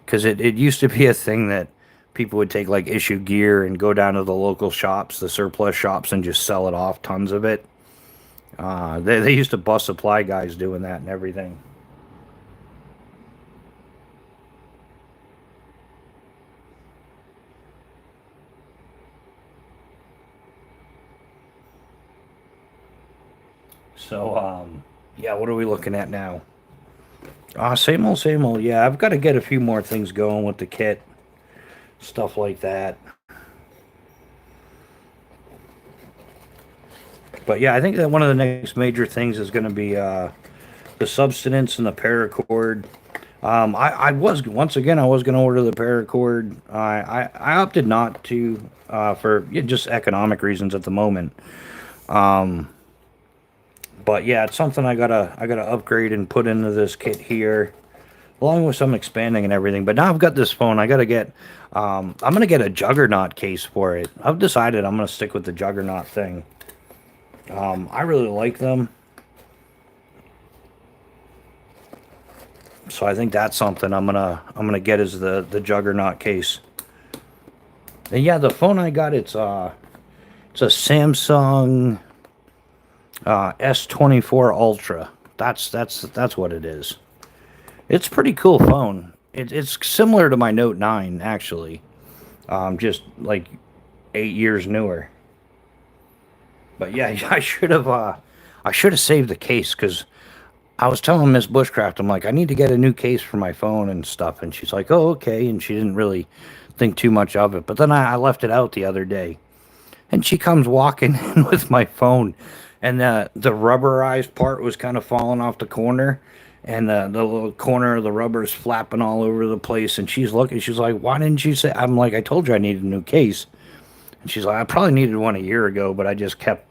because it used to be a thing that people would take like issue gear and go down to the local shops, the surplus shops, and just sell it off, tons of it. They used to bust supply guys doing that and everything. So yeah, what are we looking at now? Same old, same old. Yeah, I've got to get a few more things going with the kit, stuff like that. But yeah, I think that one of the next major things is going to be the substance and the paracord. I was once again I was going to order the paracord. I opted not to for yeah, just economic reasons at the moment. Um, but yeah, it's something I gotta upgrade and put into this kit here, along with some expanding and everything. But now I've got this phone. I gotta get. I'm gonna get a Juggernaut case for it. I've decided I'm gonna stick with the Juggernaut thing. I really like them, so I think that's something I'm gonna get is the Juggernaut case. And yeah, the phone I got it's a Samsung S24 Ultra. That's what it is. It's a pretty cool phone. It's similar to my Note 9 actually, just like 8 years newer. But yeah, I should have saved the case because I was telling Miss Bushcraft, I'm like, I need to get a new case for my phone and stuff, and she's like, oh okay, and she didn't really think too much of it. But then I left it out the other day, and she comes walking in with my phone, and the rubberized part was kind of falling off the corner, and the little corner of the rubber is flapping all over the place. And she's looking, she's like, "Why didn't you say?" I'm like, "I told you I needed a new case." And she's like, "I probably needed one a year ago, but I just kept."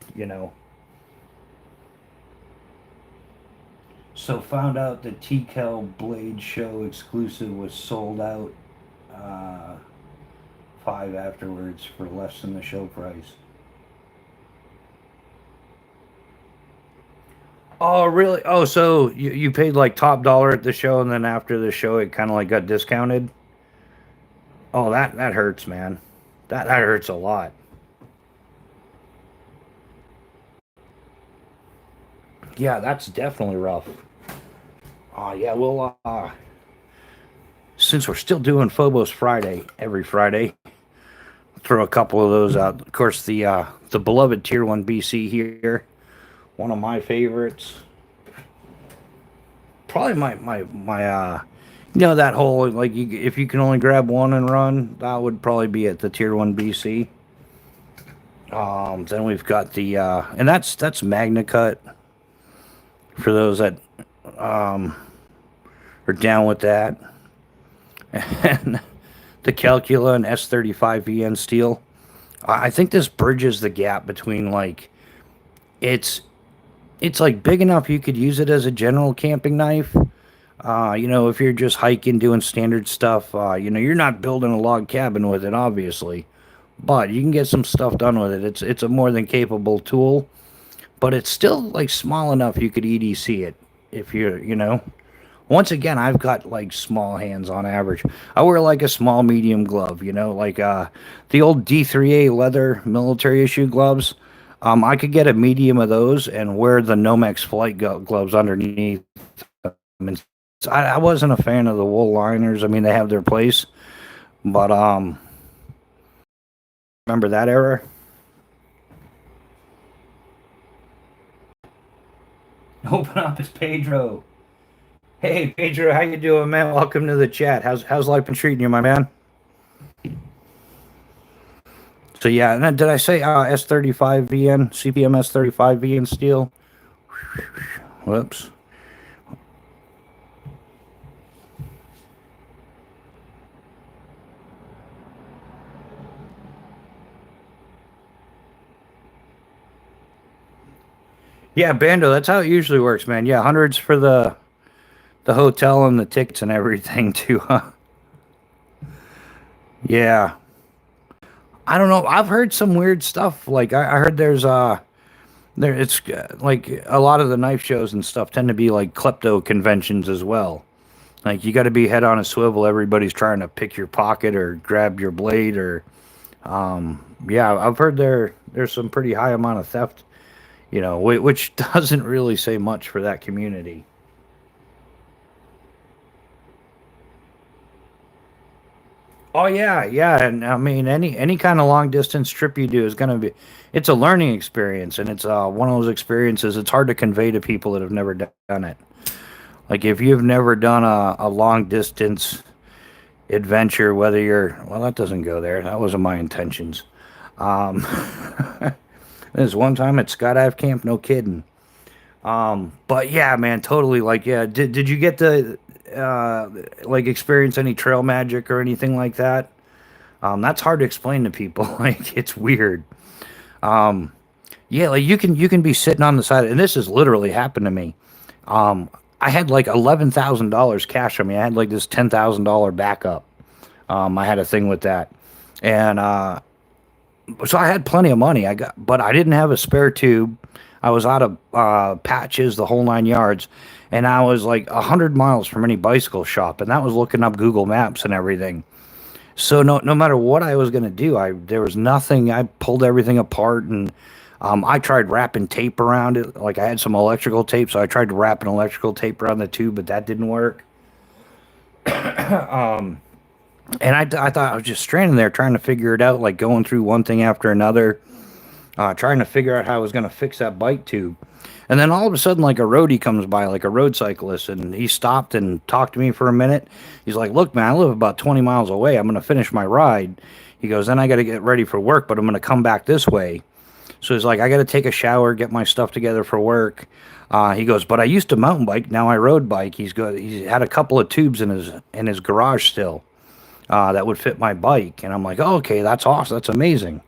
So found out the TCal Blade Show exclusive was sold out. Uh, 5 afterwards for less than the show price. Oh, really? Oh, so you paid like top dollar at the show, and then after the show, it kind of like got discounted. Oh, that hurts, man. That hurts a lot. Yeah, that's definitely rough. Oh, yeah. Well, since we're still doing Phobos Friday every Friday, throw a couple of those out. Of course, the beloved Tier One BC here, one of my favorites. Probably my that whole like if you can only grab one and run, that would probably be at the Tier One BC. Then we've got the and that's Magna Cut for those that um, are down with that, and the Calcula and S35 VN steel. I think this bridges the gap between like it's it's like big enough you could use it as a general camping knife. If you're just hiking, doing standard stuff, you're not building a log cabin with it, obviously, but you can get some stuff done with it. It's a more than capable tool, but it's still like small enough you could EDC it if you're. Once again, I've got like small hands on average. I wear like a small medium glove, like the old D3A leather military issue gloves. I could get a medium of those and wear the Nomex flight gloves underneath. I wasn't a fan of the wool liners. I mean, they have their place, But remember that era? Open up, it's Pedro. Hey Pedro, how you doing, man? Welcome to the chat. How's life been treating you, my man? So yeah, and then did I say S35 VN, CPM S35 VN steel? Whoops. Yeah, Bando, that's how it usually works, man. Yeah, hundreds for the hotel and the tickets and everything too, huh? Yeah. I don't know. I've heard some weird stuff. Like I heard there's there it's like a lot of the knife shows and stuff tend to be like klepto conventions as well. Like you got to be head on a swivel. Everybody's trying to pick your pocket or grab your blade or yeah, I've heard there's some pretty high amount of theft, which doesn't really say much for that community. Oh yeah, yeah, and I mean any kind of long distance trip you do is gonna be, it's a learning experience, and it's one of those experiences it's hard to convey to people that have never done it. Like if you've never done a long distance adventure, whether you're, well, that doesn't go there. That wasn't my intentions. Um, there's one time at skydive camp, no kidding. But yeah, man, totally. Like, yeah, did you get to like experience any trail magic or anything like that? That's hard to explain to people. Like, it's weird. Yeah, like you can be sitting on the side, and this has literally happened to me. Um, I had like $11,000 cash on me. I had like this $10,000 backup. I had a thing with that, and so I had plenty of money. But I didn't have a spare tube. I was out of patches, the whole 9 yards, and I was like 100 miles from any bicycle shop, and that was looking up Google Maps and everything. So no matter what I was gonna do, I there was nothing. I pulled everything apart, and I tried wrapping tape around it. Like I had some electrical tape, so I tried to wrap an electrical tape around the tube, but that didn't work. And I thought I was just stranding there trying to figure it out, like going through one thing after another, trying to figure out how I was going to fix that bike tube. And then all of a sudden, like a roadie comes by, like a road cyclist, and he stopped and talked to me for a minute. He's like, "Look, man, I live about 20 miles away. I'm going to finish my ride." He goes, "Then I got to get ready for work, but I'm going to come back this way." So he's like, "I got to take a shower, get my stuff together for work." He goes, "But I used to mountain bike. Now I road bike." He's good. He had a couple of tubes in his garage still that would fit my bike. And I'm like, "Oh, okay, that's awesome. That's amazing."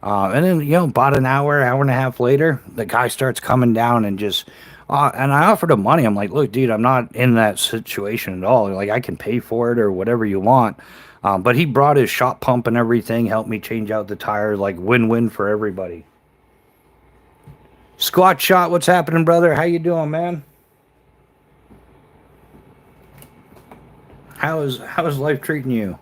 And then, about an hour and a half later, the guy starts coming down and just, and I offered him money. I'm like, "Look, dude, I'm not in that situation at all. Like, I can pay for it or whatever you want." But he brought his shop pump and everything, helped me change out the tire, like win-win for everybody. Squat shot, what's happening, brother? How you doing, man? How is life treating you?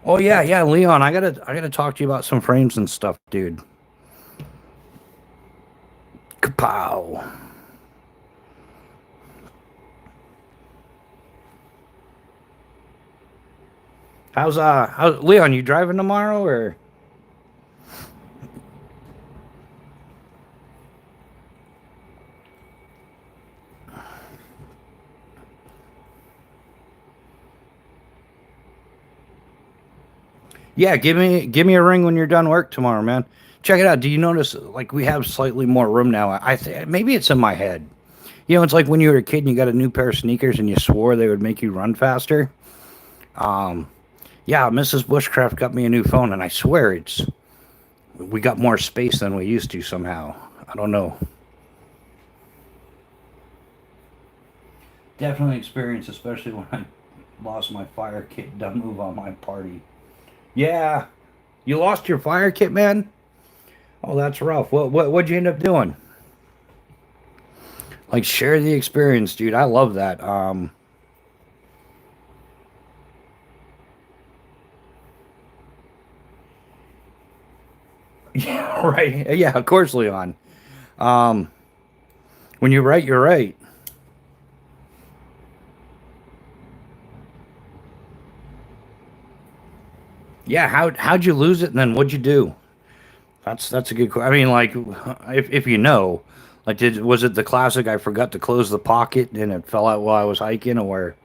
Oh yeah, yeah, Leon. I gotta talk to you about some frames and stuff, dude. Kapow. How's Leon? You driving tomorrow or? Yeah, give me a ring when you're done work tomorrow, man. Check it out. Do you notice like we have slightly more room now? I think maybe it's in my head. It's like when you were a kid and you got a new pair of sneakers and you swore they would make you run faster. Um, yeah, Mrs. Bushcraft got me a new phone, and I swear we got more space than we used to somehow. I don't know. Definitely experience, especially when I lost my fire kit. Dumb move on my party. Yeah, you lost your fire kit, man. Oh, that's rough. What'd you end up doing? Like share the experience, dude. I love that. Yeah, right. Yeah, of course, Leon. Um, when you're right, you're right. Yeah, how'd you lose it, and then what'd you do? That's a good question. I mean, like, if you know, like, was it the classic? I forgot to close the pocket and it fell out while I was hiking, or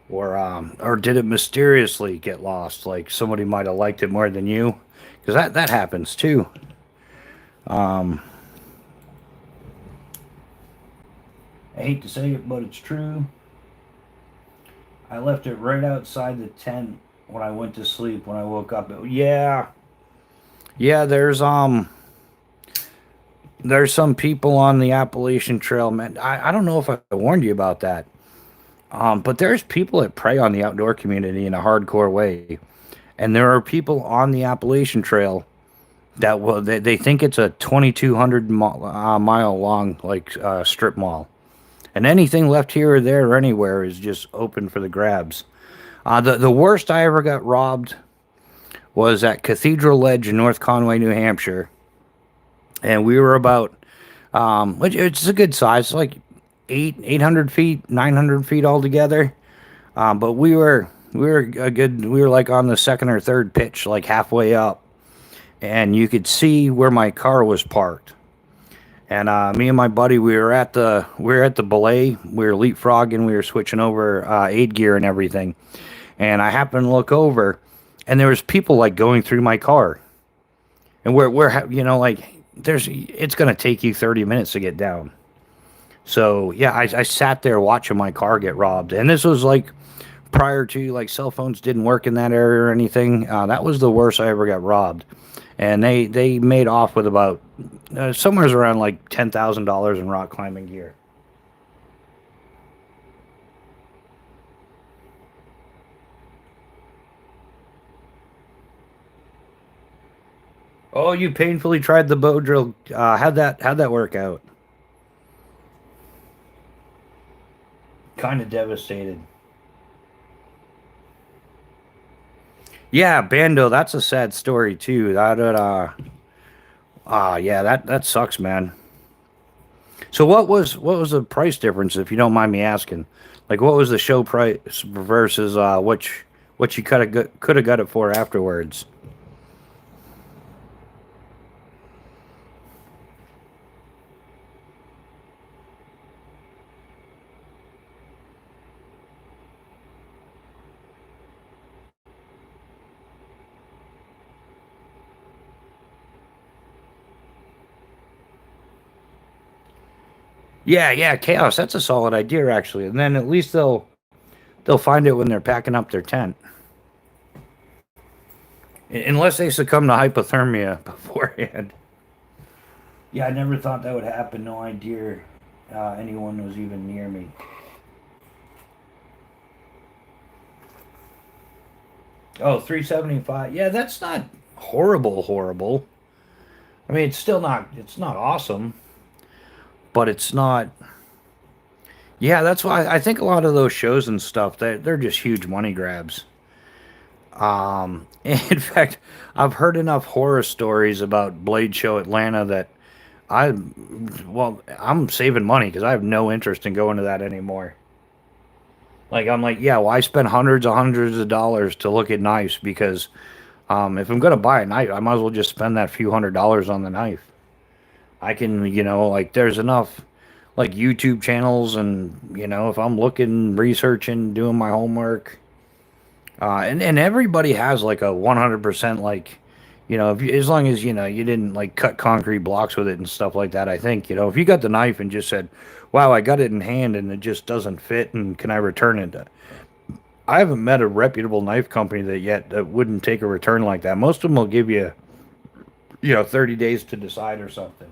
did it mysteriously get lost? Like somebody might have liked it more than you, because that happens too. I hate to say it, but it's true. I left it right outside the tent when I went to sleep. When I woke up, yeah, yeah. There's some people on the Appalachian Trail, man. I don't know if I warned you about that. But there's people that prey on the outdoor community in a hardcore way. And there are people on the Appalachian Trail that will they think it's a 2,200 mile long strip mall, and anything left here or there or anywhere is just open for the grabs. The worst I ever got robbed was at Cathedral Ledge in North Conway, New Hampshire, and we were about which it's a good size, like 800 feet, 900 feet altogether. But we were a good we were like on the second or third pitch, like halfway up, and you could see where my car was parked. And me and my buddy, we were at the belay. We were leapfrogging. We were switching over aid gear and everything. And I happened to look over, and there was people like going through my car. And like there's it's gonna take you 30 minutes to get down. So yeah, I sat there watching my car get robbed, and this was like prior to like cell phones didn't work in that area or anything. That was the worst I ever got robbed, and they made off with about somewhere around like $10,000 in rock climbing gear. Oh, you painfully tried the bow drill. How'd that work out? Kind of devastated. Yeah, Bando. That's a sad story too. Yeah, that sucks, man. So what was the price difference, if you don't mind me asking? Like, what was the show price versus what you could have got it for afterwards? Yeah, yeah, chaos. That's a solid idea actually, and then at least they'll find it when they're packing up their tent, unless they succumb to hypothermia beforehand. Yeah, I never thought that would happen. No idea anyone was even near me. Oh, 375. Yeah, that's not horrible, horrible. I mean, it's not awesome, but it's not. Yeah, that's why I think a lot of those shows and stuff they're just huge money grabs. In fact, I've heard enough horror stories about Blade Show Atlanta that I, well, I'm saving money because I have no interest in going to that anymore. Like I'm like, yeah, well, I spent hundreds of dollars to look at knives because if I'm gonna buy a knife, I might as well just spend that few $100s on the knife. I can, like there's enough like YouTube channels, and if I'm looking, researching, doing my homework, and everybody has like a 100% like, if you, as long as you didn't like cut concrete blocks with it and stuff like that. I think if you got the knife and just said, "Wow, I got it in hand and it just doesn't fit, and can I return it?" I haven't met a reputable knife company that wouldn't take a return like that. Most of them will give you 30 days to decide or something.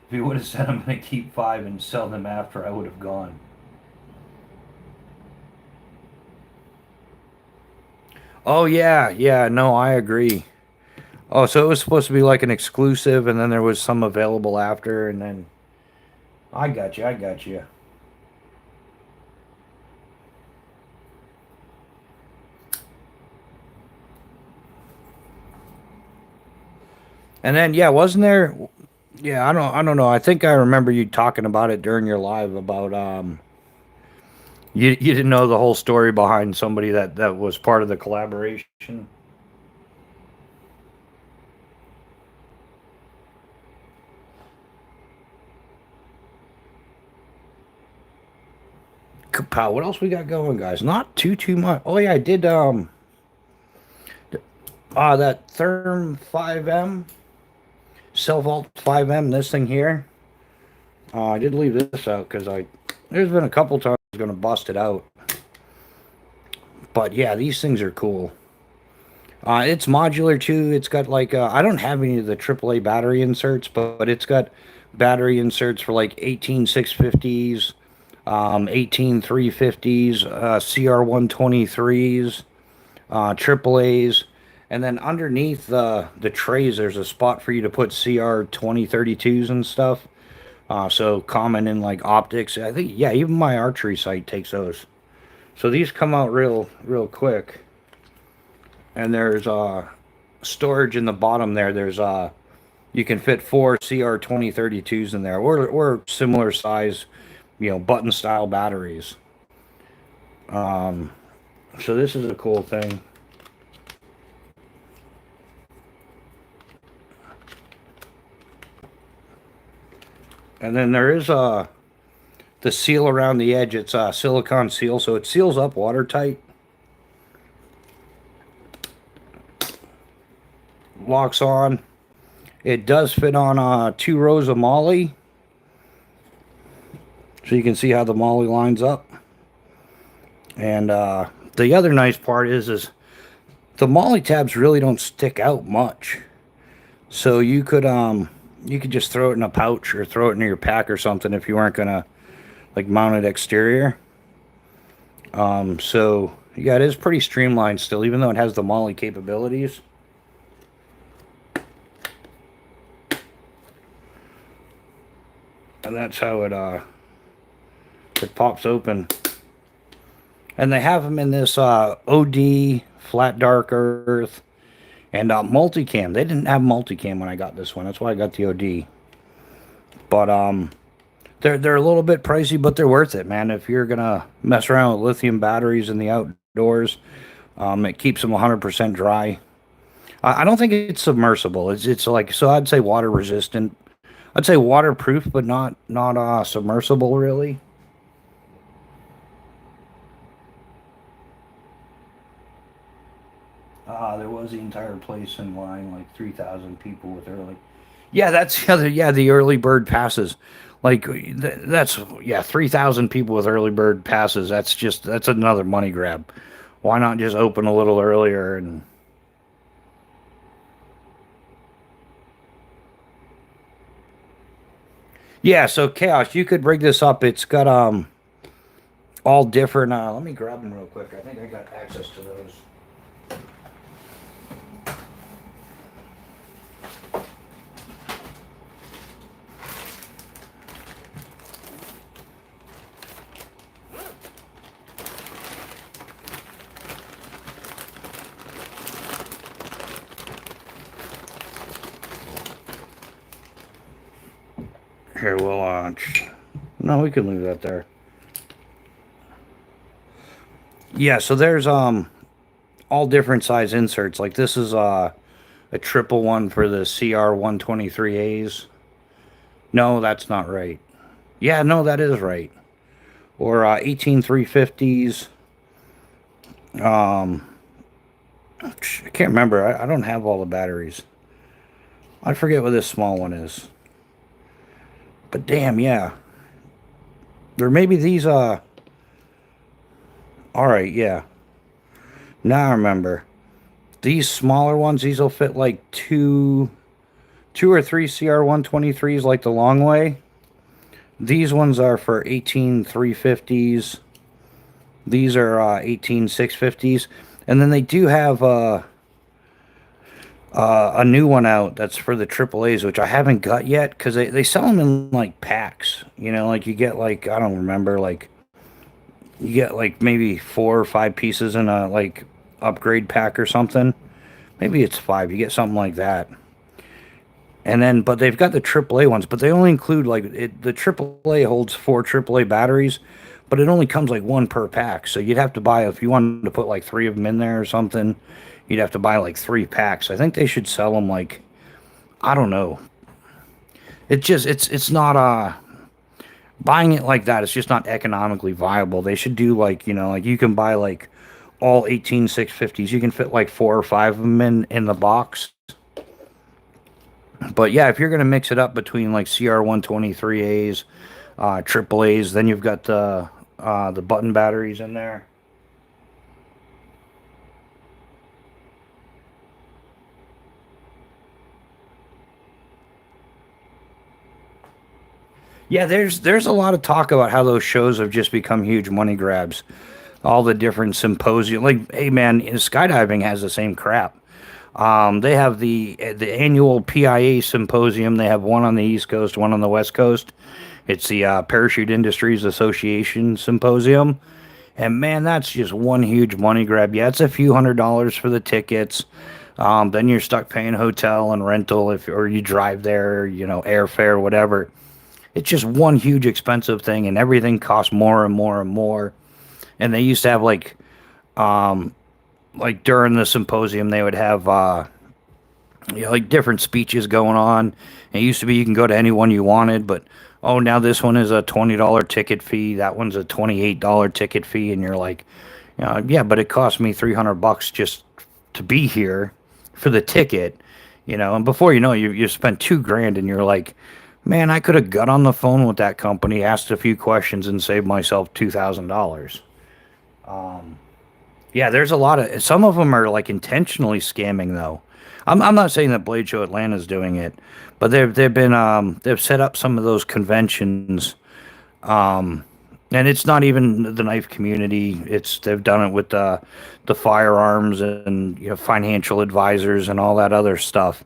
If you would have said I'm going to keep five and sell them after, I would have gone. Oh yeah, yeah, no, I agree. Oh, so it was supposed to be like an exclusive, and then there was some available after, and then I got you, I got you. And then yeah, wasn't there? Yeah, I don't know. I think I remember you talking about it during your live about you didn't know the whole story behind somebody that was part of the collaboration. Kapow. What else we got going, guys? Not too much. Oh yeah, I did that Therm 5M, Cell Vault 5M, this thing here. I did leave this out because there's been a couple times I was gonna bust it out. But yeah, these things are cool. It's modular too. It's got like I don't have any of the AAA battery inserts, but it's got battery inserts for like 18 650s, 18 350s, CR123s, AAAs, and then underneath the trays, there's a spot for you to put CR2032s and stuff. So common in like optics. I think yeah, even my archery site takes those. So these come out real quick. And there's storage in the bottom there. There's you can fit 4 CR2032s in there, or similar size, button style batteries. So this is a cool thing. And then there is the seal around the edge. It's a silicone seal, so it seals up watertight. Locks on. It does fit on 2 rows of molly, so you can see how the molly lines up. And the other nice part is the molly tabs really don't stick out much, so you could just throw it in a pouch or throw it in your pack or something if you weren't gonna like mount it exterior. So yeah, it is pretty streamlined still, even though it has the molly capabilities. And that's how it pops open. And they have them in this OD, flat dark earth, and multicam. They didn't have multicam when I got this one. That's why I got the OD. But they're a little bit pricey, but they're worth it, man. If you're gonna mess around with lithium batteries in the outdoors, it keeps them 100% dry. I don't think it's submersible. It's like, so I'd say water resistant. I'd say waterproof, but not submersible, really. There was the entire place in line, like 3,000 people with early. Yeah, that's the other. Yeah, the early bird passes. Like that's 3,000 people with early bird passes. That's another money grab. Why not just open a little earlier and? Yeah, so Chaos, you could rig this up. It's got all different. Let me grab them real quick. I think I got access to those. Here, we'll launch. No, we can leave that there. Yeah, so there's all different size inserts. Like this is a triple one for the CR123As. No, that's not right. Yeah, no, that is right. Or 18 350s. I can't remember. I don't have all the batteries. I forget what this small one is. But damn, yeah. There may be these, alright, yeah. Now I remember. These smaller ones, these will fit like two or three CR123s, like the long way. These ones are for 18 350s. These are 18 650s. And then they do have a new one out that's for the AAAs, which I haven't got yet, because they sell them in like packs. Like you get like, I don't remember, like you get like maybe 4 or 5 pieces in a like upgrade pack or something. Maybe it's 5. You get something like that. And then, but they've got the AAA ones, but they only include like the AAA holds 4 AAA batteries, but it only comes like 1 per pack. So you'd have to buy, if you wanted to put like 3 of them in there or something, you'd have to buy like 3 packs. I think they should sell them like, I don't know. It's not buying it like that, it's just not economically viable. They should do like, like you can buy like all 18650s. You can fit like four or five of them in the box. But yeah, if you're gonna mix it up between like CR123As, triple A's, then you've got the button batteries in there. Yeah, there's a lot of talk about how those shows have just become huge money grabs. All the different symposium, like, hey man, skydiving has the same crap. They have the annual PIA symposium. They have one on the East Coast, one on the West Coast. It's the Parachute Industries Association symposium, and man, that's just one huge money grab. Yeah, it's a few $100s for the tickets. Then you're stuck paying hotel and rental if or you drive there, airfare, whatever. It's just one huge expensive thing, and everything costs more and more and more. And they used to have like during the symposium, they would have like different speeches going on. It used to be you can go to any one you wanted, but oh, now this one is a $20 ticket fee. That one's a $28 ticket fee, and you're like, yeah, but it cost me $300 just to be here for the ticket, And before you know, you spent 2 grand, and you're like, man, I could have got on the phone with that company, asked a few questions, and saved myself $2,000. Yeah, there's a lot of some of them are like intentionally scamming though. I'm not saying that Blade Show Atlanta's doing it, but they've set up some of those conventions, and it's not even the knife community. It's they've done it with the firearms and financial advisors and all that other stuff.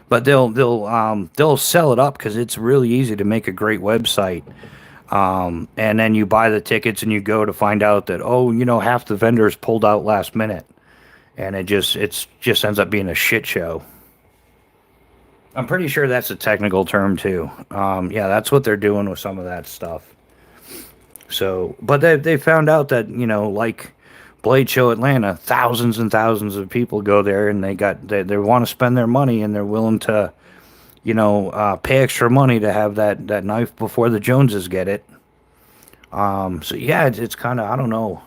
But they'll sell it up because it's really easy to make a great website. And then you buy the tickets and you go to find out that, oh, half the vendors pulled out last minute, and it's just ends up being a shit show. I'm pretty sure that's a technical term too. Yeah, that's what they're doing with some of that stuff. So, but they found out that like Blade Show Atlanta, thousands and thousands of people go there, and they want to spend their money, and they're willing to pay extra money to have that knife before the Joneses get it. So yeah, it's kind of I don't know.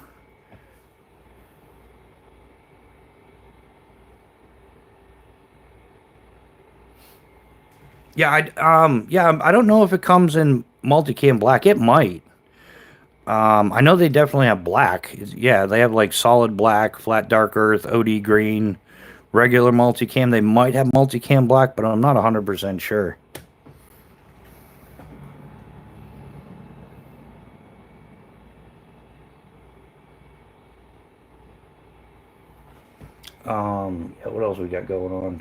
Yeah, I don't know if it comes in multicam black. It might. I know they definitely have black. Yeah, they have like solid black, flat dark earth, OD green, regular multicam. They might have multicam black, but I'm not 100% sure. Yeah, what else we got going on?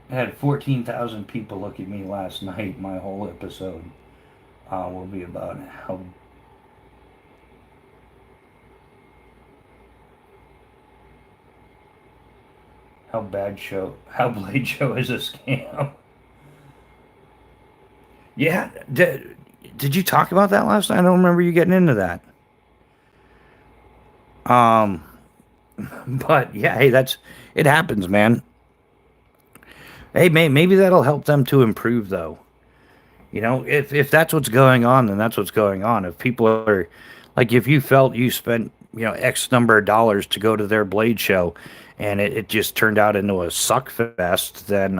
I had 14,000 people look at me last night. My whole episode will be about how Blade Show is a scam. Yeah, did you talk about that last night? I don't remember you getting into that. Um, but yeah, hey, it happens, man. Hey, maybe that'll help them to improve, though. If that's what's going on, then that's what's going on. If people are like, if you felt you spent X number of dollars to go to their Blade show, and it just turned out into a suck fest, then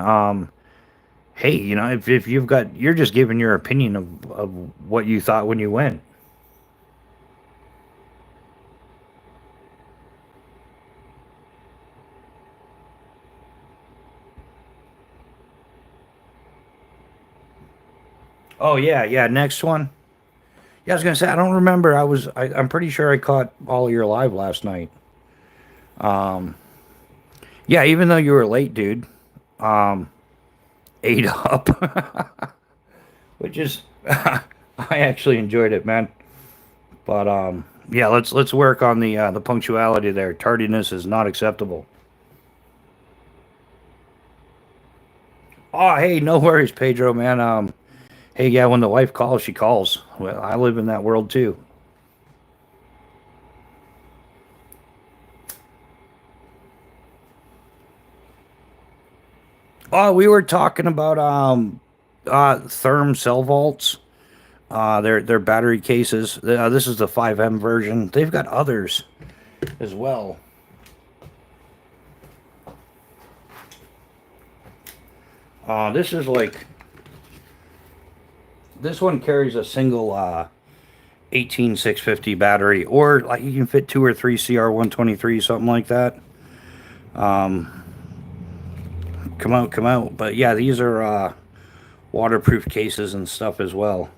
hey, if you're just giving your opinion of what you thought when you went. Oh yeah, next one. Yeah, I was gonna say I don't remember. I'm pretty sure I caught all of your live last night. Um, yeah, even though you were late, dude. Um, ate up, which is I actually enjoyed it, man. But yeah, let's work on the punctuality there. Tardiness is not acceptable. Oh, hey, no worries, Pedro, man. Hey, yeah, when the wife calls, she calls. Well, I live in that world too. Oh, we were talking about therm cell vaults. Their battery cases. This is the 5M version. They've got others as well. This is like this one carries a single 18650 battery, or like you can fit two or three CR123, something like that. Come out, come out. But yeah, these are waterproof cases and stuff as well.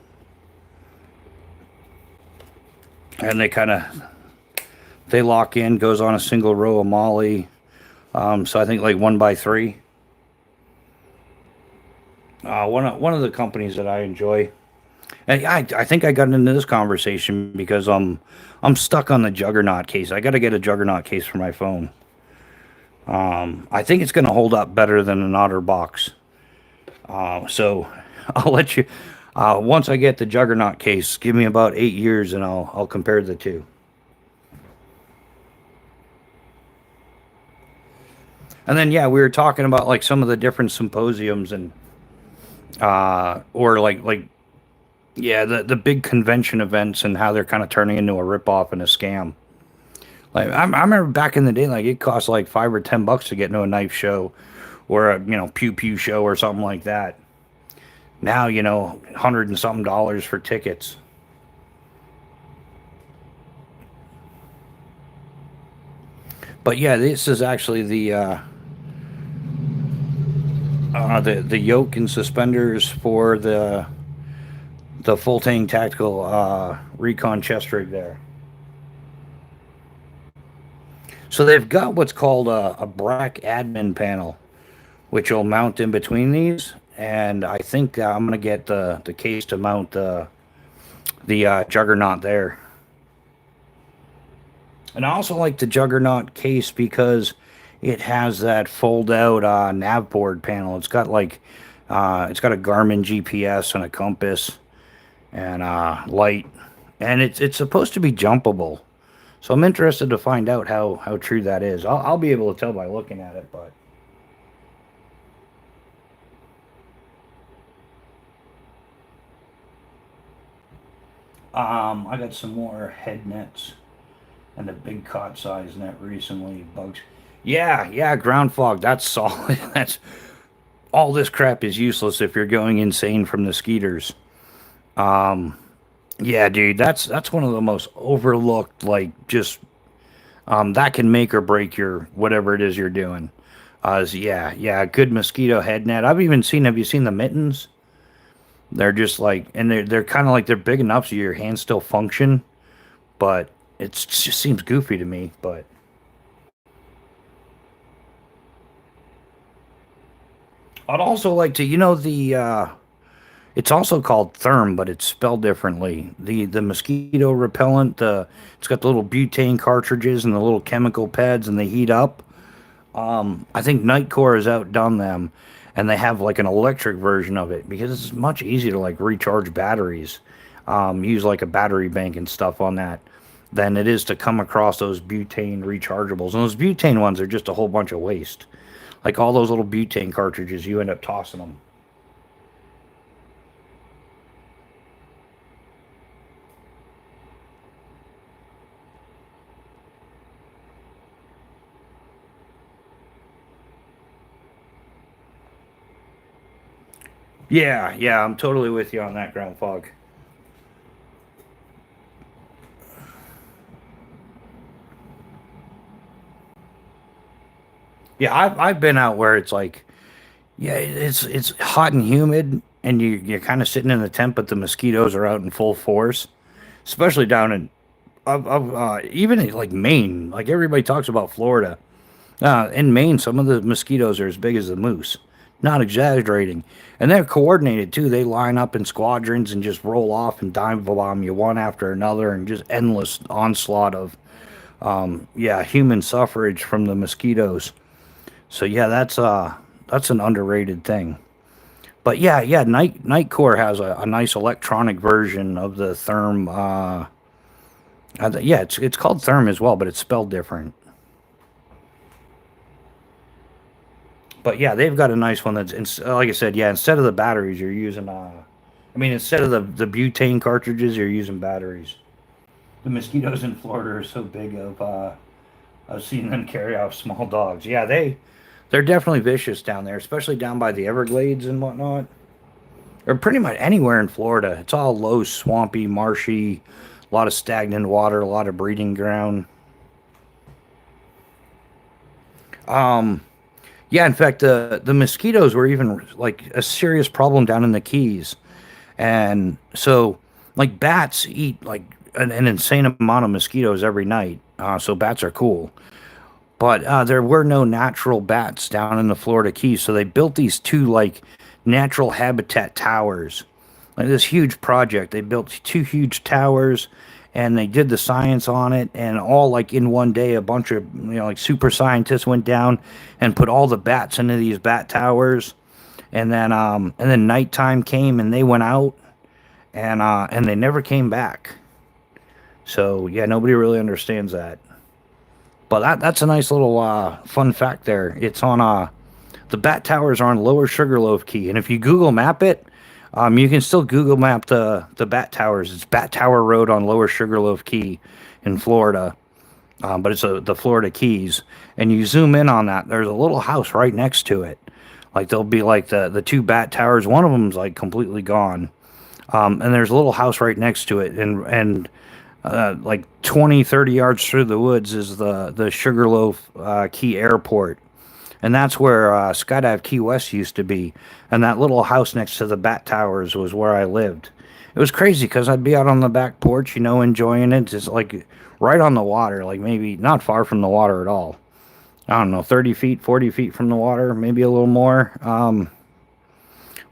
And they lock in, goes on a single row of molly. So I think like 1x3. One of the companies that I enjoy. And I think I got into this conversation because I'm stuck on the Juggernaut case. I got to get a Juggernaut case for my phone. I think it's going to hold up better than an OtterBox. So I'll let you. Once I get the Juggernaut case, give me about 8 years, and I'll compare the two. And then yeah, we were talking about like some of the different symposiums and or like yeah, the big convention events and how they're kind of turning into a ripoff and a scam. Like I remember back in the day, like it cost like $5 or $10 to get into a knife show, or a pew pew show or something like that. Now $100 and something dollars for tickets. But yeah, this is actually the yoke and suspenders for the full tank tactical recon chest rig there. So they've got what's called a BRAC admin panel, which will mount in between these. And I think I'm gonna get the case to mount the Juggernaut there. And I also like the Juggernaut case because it has that fold out nav board panel. It's got it's got a Garmin GPS and a compass and light, and it's supposed to be jumpable. So I'm interested to find out how true that is. I'll be able to tell by looking at it, but I got some more head nets and a big cot size net recently. Bugs. Yeah, ground fog. That's solid. That's all this crap is useless if you're going insane from the skeeters. Yeah, dude, that's one of the most overlooked, like just that can make or break your whatever it is you're doing. Yeah, good mosquito head net. I've even seen. Have you seen the mittens? They're just like, and they're kind of like they're big enough so your hands still function, but it just seems goofy to me. But I'd also like to, it's also called Therm, but it's spelled differently. The mosquito repellent, it's got the little butane cartridges and the little chemical pads, and they heat up. I think Nightcore has outdone them, and they have like an electric version of it because it's much easier to like recharge batteries, use like a battery bank and stuff on that than it is to come across those butane rechargeables. And those butane ones are just a whole bunch of waste. Like all those little butane cartridges, you end up tossing them. Yeah, I'm totally with you on that, ground fog. Yeah, I've been out where it's like, yeah, it's hot and humid, and you're kind of sitting in the tent, but the mosquitoes are out in full force, especially down in even in, like Maine. Like everybody talks about Florida, in Maine, some of the mosquitoes are as big as the moose. Not exaggerating, and they're coordinated too. They line up in squadrons and just roll off and dive bomb you one after another, and just endless onslaught of yeah, human suffrage from the mosquitoes. So yeah, that's an underrated thing. But yeah, Nightcore has a nice electronic version of the Therm. Yeah, it's called Therm as well, but it's spelled different. But yeah, they've got a nice one that's like I said, yeah. Instead of the batteries, you're using I mean, instead of the butane cartridges, you're using batteries. The mosquitoes in Florida are so big of I've seen them carry off small dogs. Yeah, they're definitely vicious down there, especially down by the Everglades and whatnot. Or pretty much anywhere in Florida. It's all low, swampy, marshy, a lot of stagnant water, a lot of breeding ground. Um, yeah, in fact, the mosquitoes were even like a serious problem down in the Keys, and so like bats eat like an insane amount of mosquitoes every night. So bats are cool. But there were no natural bats down in the Florida Keys, so they built these two like natural habitat towers, like this huge project. They built two huge towers, and they did the science on it, and all like in one day, a bunch of like super scientists went down and put all the bats into these bat towers, and then nighttime came and they went out, and they never came back. So yeah, nobody really understands that. But that's a nice little fun fact there. It's on the bat towers are on Lower Sugarloaf Key, and if you Google Map it, you can still Google Map the bat towers. It's Bat Tower Road on Lower Sugarloaf Key in Florida, but it's the Florida Keys. And you zoom in on that. There's a little house right next to it. Like there'll be like the two bat towers. One of them's like completely gone, and there's a little house right next to it, and like 20, 30 yards through the woods is the Sugarloaf Key Airport. And that's where Skydive Key West used to be. And that little house next to the Bat Towers was where I lived. It was crazy because I'd be out on the back porch, enjoying it, just like right on the water, like maybe not far from the water at all. I don't know, 30 feet, 40 feet from the water, maybe a little more.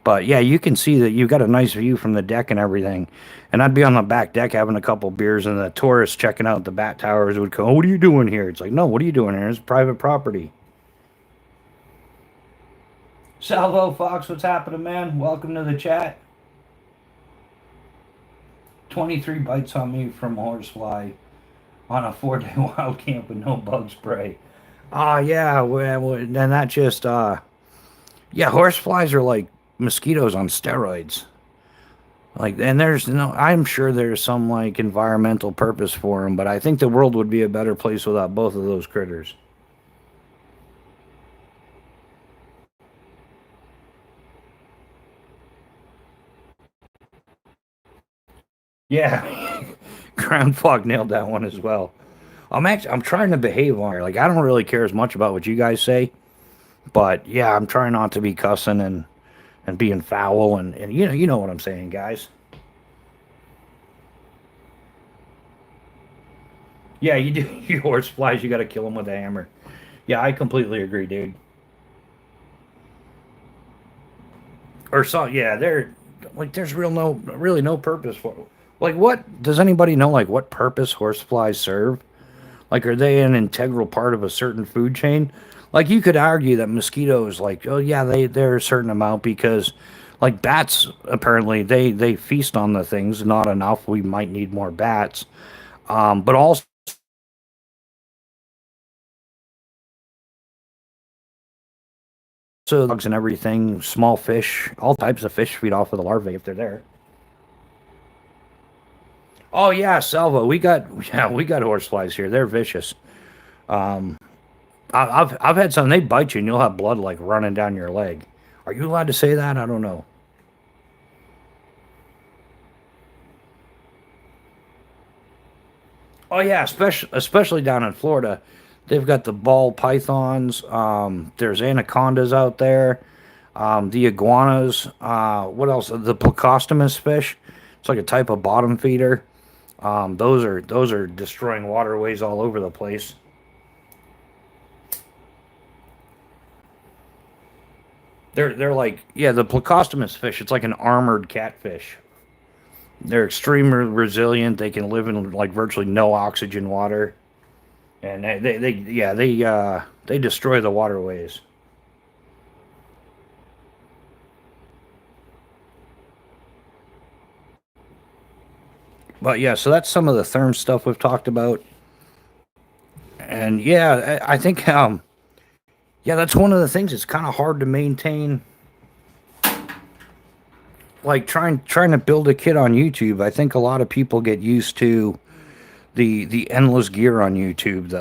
But yeah, you can see that you've got a nice view from the deck and everything. And I'd be on the back deck having a couple beers, and the tourists checking out the bat towers would go, "Oh, what are you doing here?" It's like, "No, what are you doing here? It's private property." Salvo Fox, what's happening, man? Welcome to the chat. 23 bites on me from horsefly on a 4-day wild camp with no bug spray. Yeah, and that just, yeah, horseflies are like mosquitoes on steroids. Like, and there's no, I'm sure there's some like environmental purpose for them, but I think the world would be a better place without both of those critters. Yeah, ground fog nailed that one as well. I'm trying to behave on here. Like I don't really care as much about what you guys say, but yeah, I'm trying not to be cussing and being foul and you know what I'm saying, guys. Yeah, you do. You horse flies, you got to kill them with a hammer. Yeah, I completely agree, dude. Or so yeah, they're like there's really no purpose for like what does anybody know like what purpose horseflies serve? Like are they an integral part of a certain food chain? Like you could argue that mosquitoes like oh yeah, they're a certain amount because like bats apparently they feast on the things, not enough. We might need more bats. But also bugs and everything, small fish, all types of fish feed off of the larvae if they're there. Oh yeah, Salvo. We got horseflies here. They're vicious. Um, I've had some. They bite you, and you'll have blood like running down your leg. Are you allowed to say that? I don't know. Oh yeah, especially down in Florida, they've got the ball pythons. There's anacondas out there. The iguanas. What else? The plecostomus fish. It's like a type of bottom feeder. Those are destroying waterways all over the place. They're like yeah, the plecostomus fish. It's like an armored catfish. They're extremely resilient. They can live in like virtually no oxygen water, and they destroy the waterways. But yeah, so that's some of the therm stuff we've talked about, and yeah, I think Yeah, that's one of the things. It's kind of hard to maintain. Like trying to build a kit on YouTube. I think a lot of people get used to the endless gear on YouTube.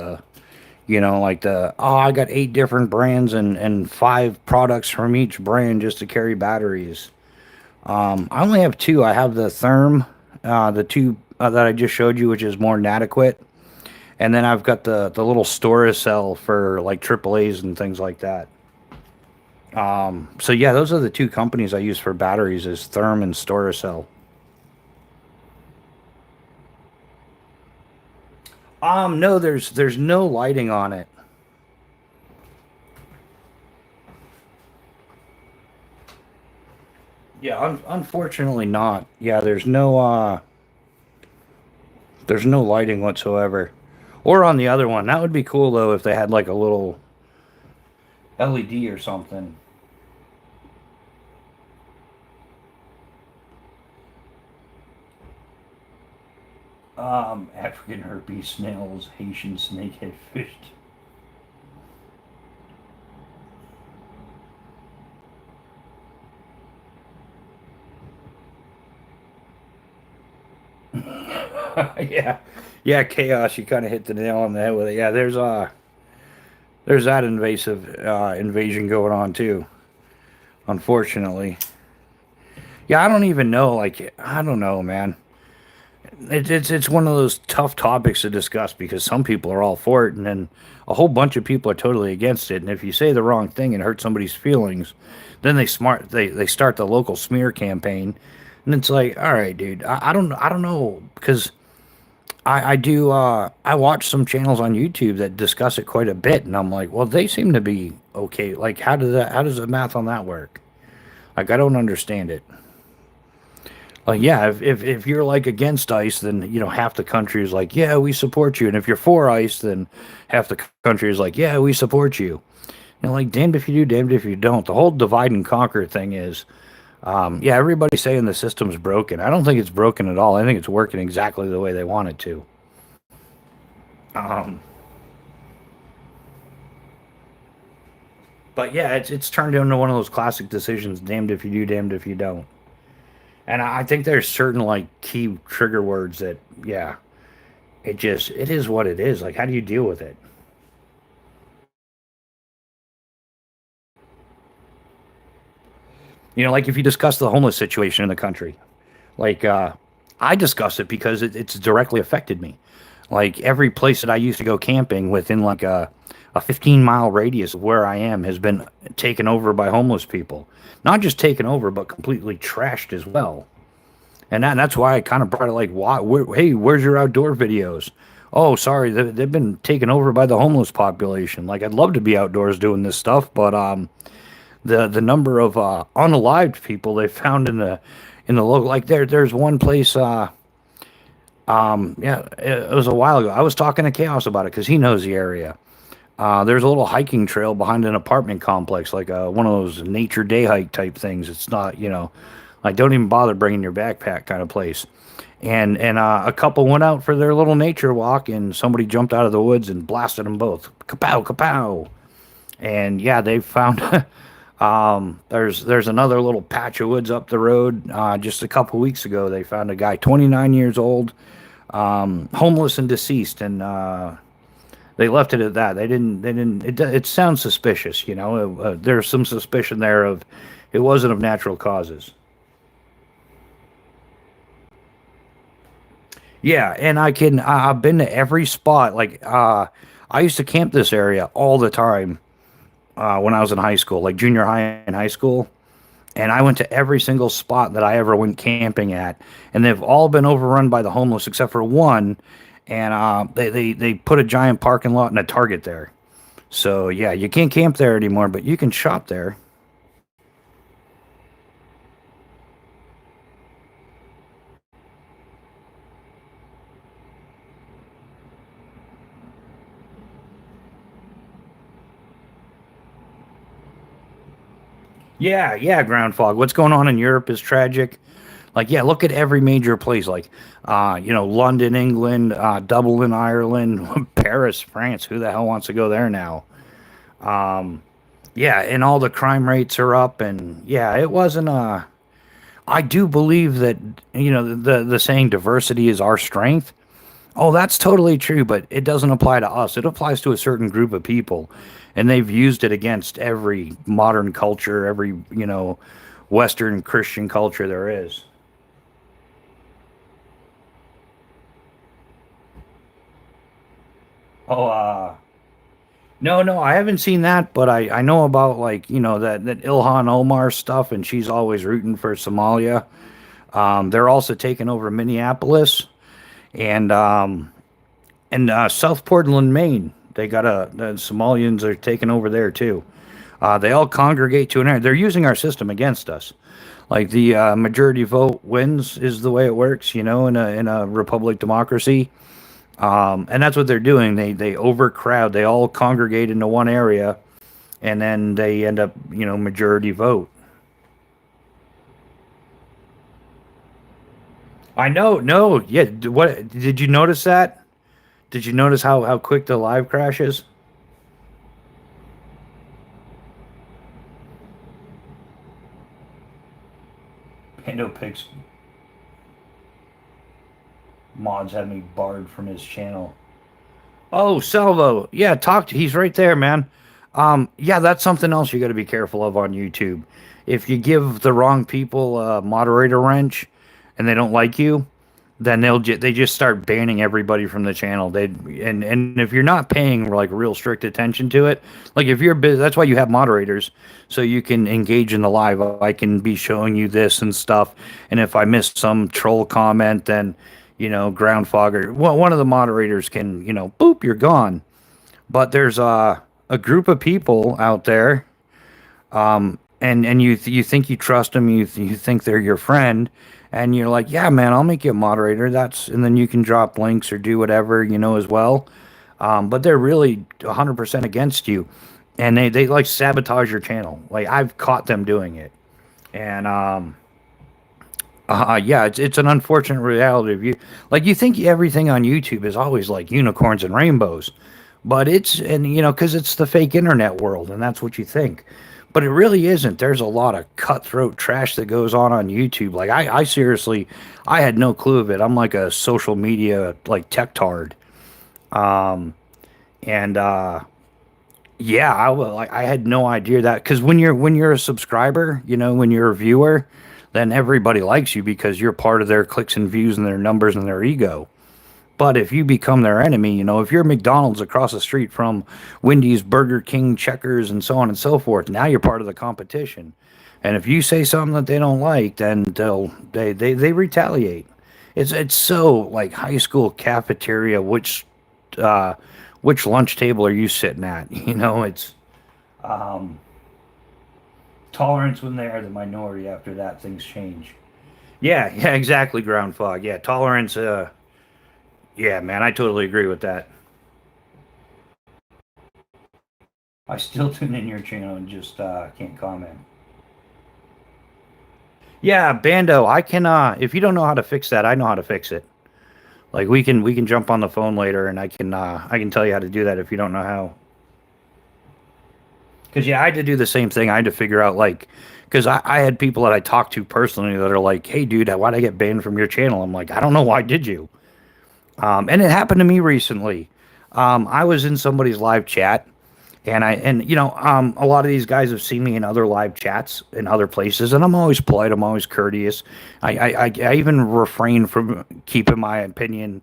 Like I got 8 different brands and 5 products from each brand just to carry batteries. I only have 2. I have the Therm, the 2 that I just showed you, which is more than adequate. And then I've got the little Storacell for like AAAs and things like that. So yeah, those are the 2 companies I use for batteries is Therm and Storacell. No, there's no lighting on it. Yeah, unfortunately not. Yeah, there's no lighting whatsoever. Or on the other one. That would be cool though if they had like a little LED or something. African herpes snails, Haitian snakehead fish. Yeah, yeah, chaos. You kind of hit the nail on the head with it. Yeah, there's that invasive invasion going on too. Unfortunately, yeah, I don't even know. Like, I don't know, man. It's one of those tough topics to discuss because some people are all for it, and then a whole bunch of people are totally against it. And if you say the wrong thing and hurt somebody's feelings, then they start the local smear campaign, and it's like, all right, dude, I don't know because I watch some channels on YouTube that discuss it quite a bit, and I'm like, well, they seem to be okay. Like, how does the math on that work? Like, I don't understand it. Like, yeah, if you're like against ICE, then half the country is like, yeah, we support you, and if you're for ICE, then half the country is like, yeah, we support you. Like, damned if you do, damned if you don't. The whole divide and conquer thing is, yeah, everybody's saying the system's broken. I don't think it's broken at all. I think it's working exactly the way they want it to. Um, but yeah, it's turned into one of those classic decisions: damned if you do, damned if you don't. And I think there's certain like key trigger words that, yeah, it is what it is. Like, how do you deal with it? Like if you discuss the homeless situation in the country, like I discuss it because it's directly affected me. Like every place that I used to go camping within like a 15-mile radius of where I am has been taken over by homeless people. Not just taken over, but completely trashed as well. And that's why I kind of brought it like, hey, where's your outdoor videos? Oh, sorry, they've been taken over by the homeless population. Like, I'd love to be outdoors doing this stuff, but the number of unalived people they found in the local, like there's one place, yeah, it was a while ago. I was talking to Chaos about it because he knows the area. There's a little hiking trail behind an apartment complex, like one of those nature day hike type things. It's not, like don't even bother bringing your backpack kind of place. And a couple went out for their little nature walk, and somebody jumped out of the woods and blasted them both. Kapow, kapow. And yeah, they found there's another little patch of woods up the road. Just a couple weeks ago, they found a guy, 29 years old, homeless and deceased, and they left it at that. They didn't. It sounds suspicious, there's some suspicion there of it wasn't of natural causes. Yeah, and I've been to every spot. Like I used to camp this area all the time when I was in high school, like junior high and high school. And I went to every single spot that I ever went camping at, and they've all been overrun by the homeless except for one. And they put a giant parking lot and a Target there. So yeah, you can't camp there anymore, but you can shop there. Yeah, yeah, ground fog. What's going on in Europe is tragic. Like, yeah, look at every major place, like, London, England, Dublin, Ireland, Paris, France. Who the hell wants to go there now? Yeah, and all the crime rates are up, and yeah, it wasn't I do believe that the saying diversity is our strength. Oh, that's totally true, but it doesn't apply to us. It applies to a certain group of people, and they've used it against every modern culture, every Western Christian culture there is. Oh, no, no, I haven't seen that, but I know about like that Ilhan Omar stuff, and she's always rooting for Somalia. They're also taking over Minneapolis and South Portland, Maine. They got the Somalians are taking over there too. They all congregate to an area. They're using our system against us. Like the majority vote wins is the way it works, in a republic democracy. And that's what they're doing. They overcrowd. They all congregate into one area, and then they end up, majority vote. I know. No, yeah. What did you notice that? Did you notice how quick the live crash is? Pando Pix mods had me barred from his channel. Oh, Salvo. Yeah, he's right there, man. Yeah, that's something else you got to be careful of on YouTube. If you give the wrong people a moderator wrench and they don't like you, then they just start banning everybody from the channel. And if you're not paying like real strict attention to it, like if you're busy, that's why you have moderators so you can engage in the live. I can be showing you this and stuff, and if I miss some troll comment, then ground fogger. Well, one of the moderators can boop, you're gone. But there's a group of people out there, and you think you trust them, you think they're your friend, and you're like, yeah, man, I'll make you a moderator. And then you can drop links or do whatever as well. But they're really 100% against you, and they like sabotage your channel. Like I've caught them doing it, and yeah, it's an unfortunate reality of you. Like you think everything on YouTube is always like unicorns and rainbows, but because it's the fake internet world, and that's what you think. But it really isn't. There's a lot of cutthroat trash that goes on YouTube. Like I seriously, I had no clue of it. I'm like a social media like tech tard, and yeah, I had no idea that because when you're a subscriber, when you're a viewer, then everybody likes you because you're part of their clicks and views and their numbers and their ego. But if you become their enemy, if you're McDonald's across the street from Wendy's, Burger King, Checkers, and so on and so forth, now you're part of the competition. And if you say something that they don't like, then they retaliate. It's so like high school cafeteria. Which lunch table are you sitting at? It's um, tolerance when they are the minority. After that, things change. Yeah, yeah, exactly. Ground fog. Yeah, tolerance. Yeah, man, I totally agree with that. I still tune in your channel and just can't comment. Yeah, Bando, I can if you don't know how to fix that, I know how to fix it. Like we can jump on the phone later and I can tell you how to do that if you don't know how. Cuz yeah, I had to do the same thing. I had to figure out like cuz I had people that I talked to personally that are like, "Hey dude, why'd I get banned from your channel?" I'm like, "I don't know, why did you?" And it happened to me recently. I was in somebody's live chat, and a lot of these guys have seen me in other live chats in other places, and I'm always polite. I'm always courteous. I even refrain from keeping my opinion,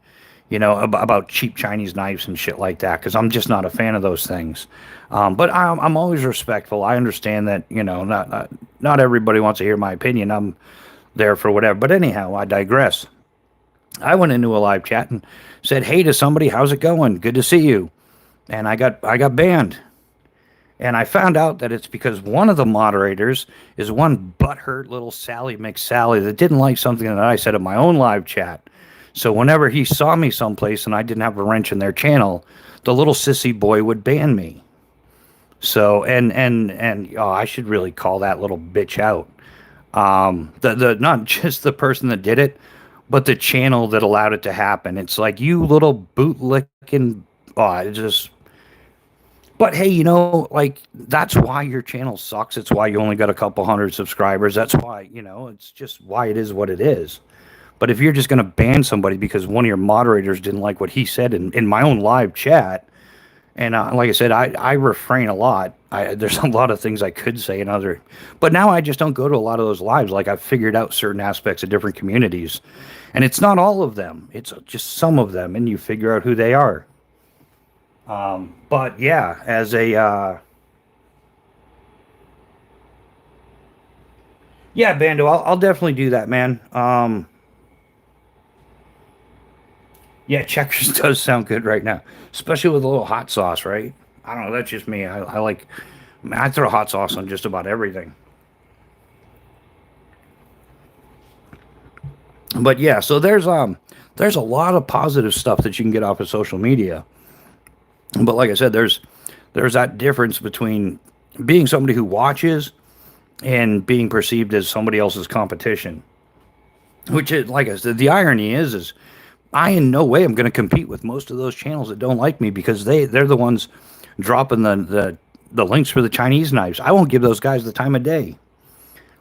about cheap Chinese knives and shit like that, because I'm just not a fan of those things. But I'm always respectful. I understand that not everybody wants to hear my opinion. I'm there for whatever. But anyhow, I digress. I went into a live chat and said, "Hey to somebody, how's it going? Good to see you." And I got banned. And I found out that it's because one of the moderators is one butthurt little Sally McSally that didn't like something that I said in my own live chat. So whenever he saw me someplace and I didn't have a wrench in their channel, the little sissy boy would ban me. So and oh, I should really call that little bitch out. The not just the person that did it, but the channel that allowed it to happen. It's like, you little bootlicking. Oh, it just But hey, like that's why your channel sucks. It's why you only got a couple hundred subscribers. That's why, it's just why it is what it is. But if you're just going to ban somebody because one of your moderators didn't like what he said in my own live chat, and like I said, I refrain a lot. There's a lot of things I could say but now I just don't go to a lot of those lives. Like I've figured out certain aspects of different communities, and it's not all of them. It's just some of them, and you figure out who they are. But yeah, yeah, Bando, I'll definitely do that, man. Yeah, checkers does sound good right now, especially with a little hot sauce, right? I don't know. That's just me. I like. I throw hot sauce on just about everything. But yeah, so there's a lot of positive stuff that you can get off of social media. But like I said, there's that difference between being somebody who watches and being perceived as somebody else's competition. Which is, like I said, the irony is I in no way am going to compete with most of those channels that don't like me because they're the ones dropping the links for the Chinese knives. I won't give those guys the time of day.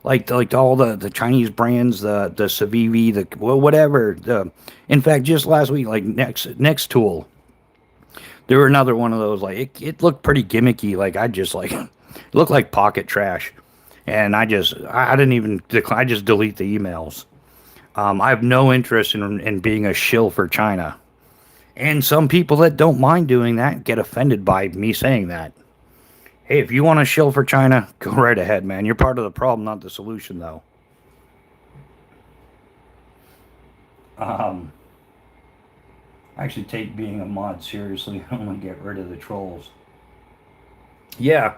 Like all the Chinese brands, the Civivi, the whatever. In fact, just last week, like next tool, there were another one of those. Like it looked pretty gimmicky. Like I just like it looked like pocket trash, and I didn't even decline. I just delete the emails. I have no interest in being a shill for China. And some people that don't mind doing that get offended by me saying that. Hey, if you want to shill for China, go right ahead, man. You're part of the problem, not the solution, though. Um, I actually take being a mod seriously. I want to get rid of the trolls. Yeah,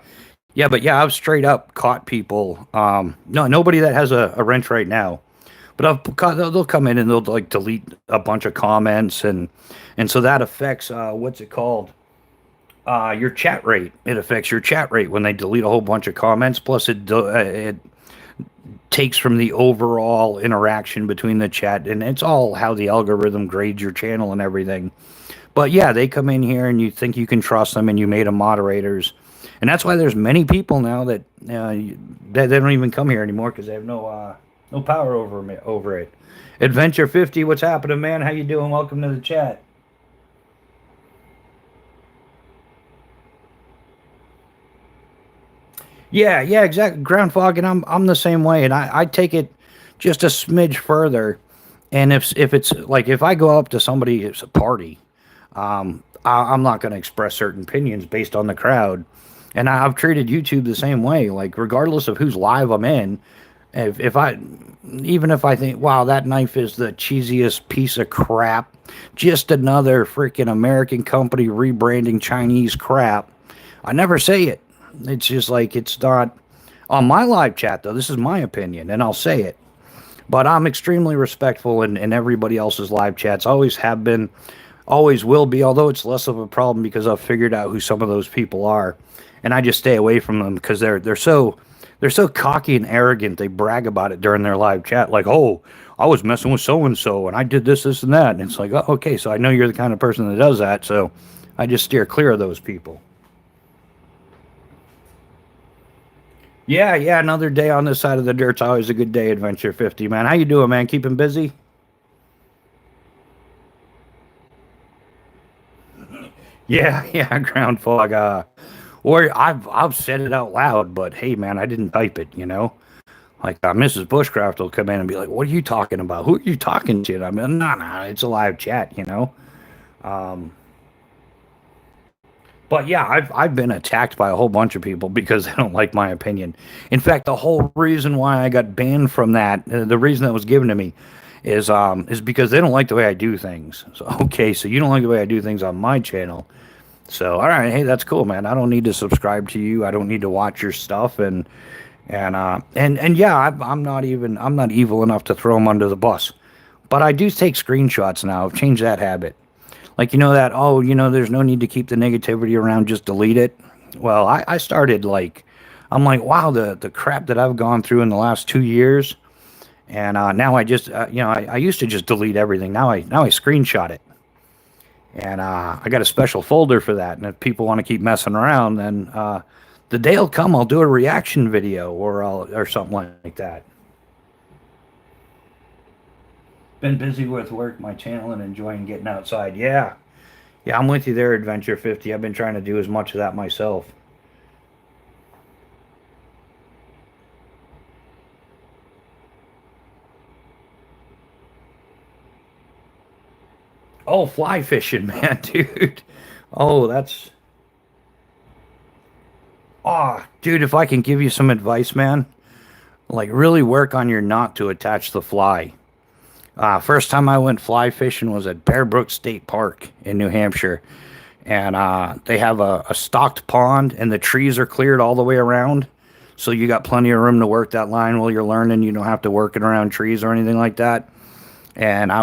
yeah, but yeah, I've straight up caught people. No, nobody that has a wrench right now. But they'll come in and they'll like delete a bunch of comments and so that affects what's it called? Your chat rate. It affects your chat rate when they delete a whole bunch of comments. Plus, it takes from the overall interaction between the chat, and it's all how the algorithm grades your channel and everything. But yeah, they come in here and you think you can trust them, and you made them moderators, and that's why there's many people now that they don't even come here anymore because they have no power over it. Adventure 50, what's happening, man? How you doing? Welcome to the chat. Yeah, exactly. Ground fog, and I'm the same way, and I take it just a smidge further. And if it's like if I go up to somebody, it's a party, I'm not going to express certain opinions based on the crowd. And I've treated YouTube the same way. Like regardless of whose live I'm in, if I even if I think, wow, that knife is the cheesiest piece of crap, just another freaking American company rebranding Chinese crap, I never say it. It's just like it's not on my live chat though. This is my opinion, and I'll say it. But I'm extremely respectful in everybody else's live chats. Always have been, always will be. Although it's less of a problem because I've figured out who some of those people are, and I just stay away from them because they're so cocky and arrogant. They brag about it during their live chat, like, "Oh, I was messing with so and so, and I did this, and that." And it's like, oh, okay, so I know you're the kind of person that does that, so I just steer clear of those people. Yeah, another day on this side of the dirt's always a good day, Adventure 50, man. How you doing, man? Keeping busy? Yeah, ground fog. Or I've said it out loud, but hey, man, I didn't type it. Like Mrs. Bushcraft will come in and be like, "What are you talking about? Who are you talking to?" And I mean, no, it's a live chat. Um, But yeah, I've been attacked by a whole bunch of people because they don't like my opinion. In fact, the whole reason why I got banned from that, the reason that was given to me, is because they don't like the way I do things. So okay, so you don't like the way I do things on my channel. So all right, hey, that's cool, man. I don't need to subscribe to you. I don't need to watch your stuff, and yeah, I'm not evil enough to throw them under the bus. But I do take screenshots now. I've changed that habit. Like, there's no need to keep the negativity around, just delete it. Well, I started like, I'm like, wow, the crap that I've gone through in the last 2 years. And now I just, I used to just delete everything. Now I screenshot it. And I got a special folder for that. And if people want to keep messing around, then the day will come. I'll do a reaction video or something like that. Been busy with work, my channel, and enjoying getting outside. Yeah, yeah, I'm with you there, Adventure 50. I've been trying to do as much of that myself. Oh, fly fishing, man, dude. Oh, that's dude. If I can give you some advice, man, like really work on your knot to attach the fly. First time I went fly fishing was at Bear Brook State Park in New Hampshire, and they have a stocked pond, and the trees are cleared all the way around, so you got plenty of room to work that line while you're learning. You don't have to work it around trees or anything like that. And I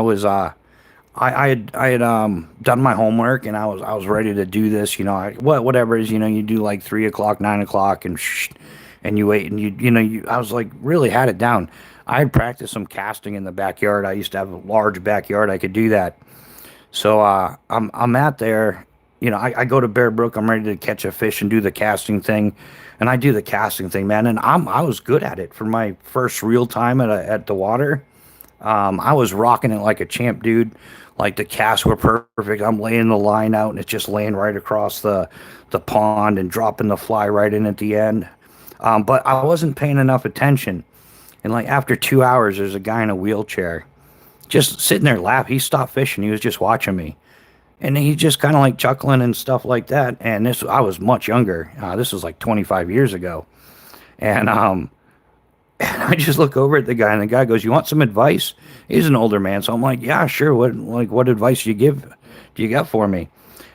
had done my homework, and I was ready to do this. Whatever it is, you do like 3 o'clock, 9 o'clock, and you wait, and I was like really had it down. I had practiced some casting in the backyard. I used to have a large backyard. I could do that. So I'm at there. I go to Bear Brook. I'm ready to catch a fish and do the casting thing, and I do the casting thing, man. And I was good at it for my first real time at the water. I was rocking it like a champ, dude. Like the casts were perfect. I'm laying the line out, and it's just laying right across the pond and dropping the fly right in at the end. But I wasn't paying enough attention. And like after 2 hours, there's a guy in a wheelchair just sitting there laughing. He stopped fishing. He was just watching me, and he just kind of like chuckling and stuff like that. And this, I was much younger. This was like 25 years ago, and and I just look over at the guy, and the guy goes, "You want some advice?" He's an older man, so I'm like, "Yeah, sure. What advice do you got for me?"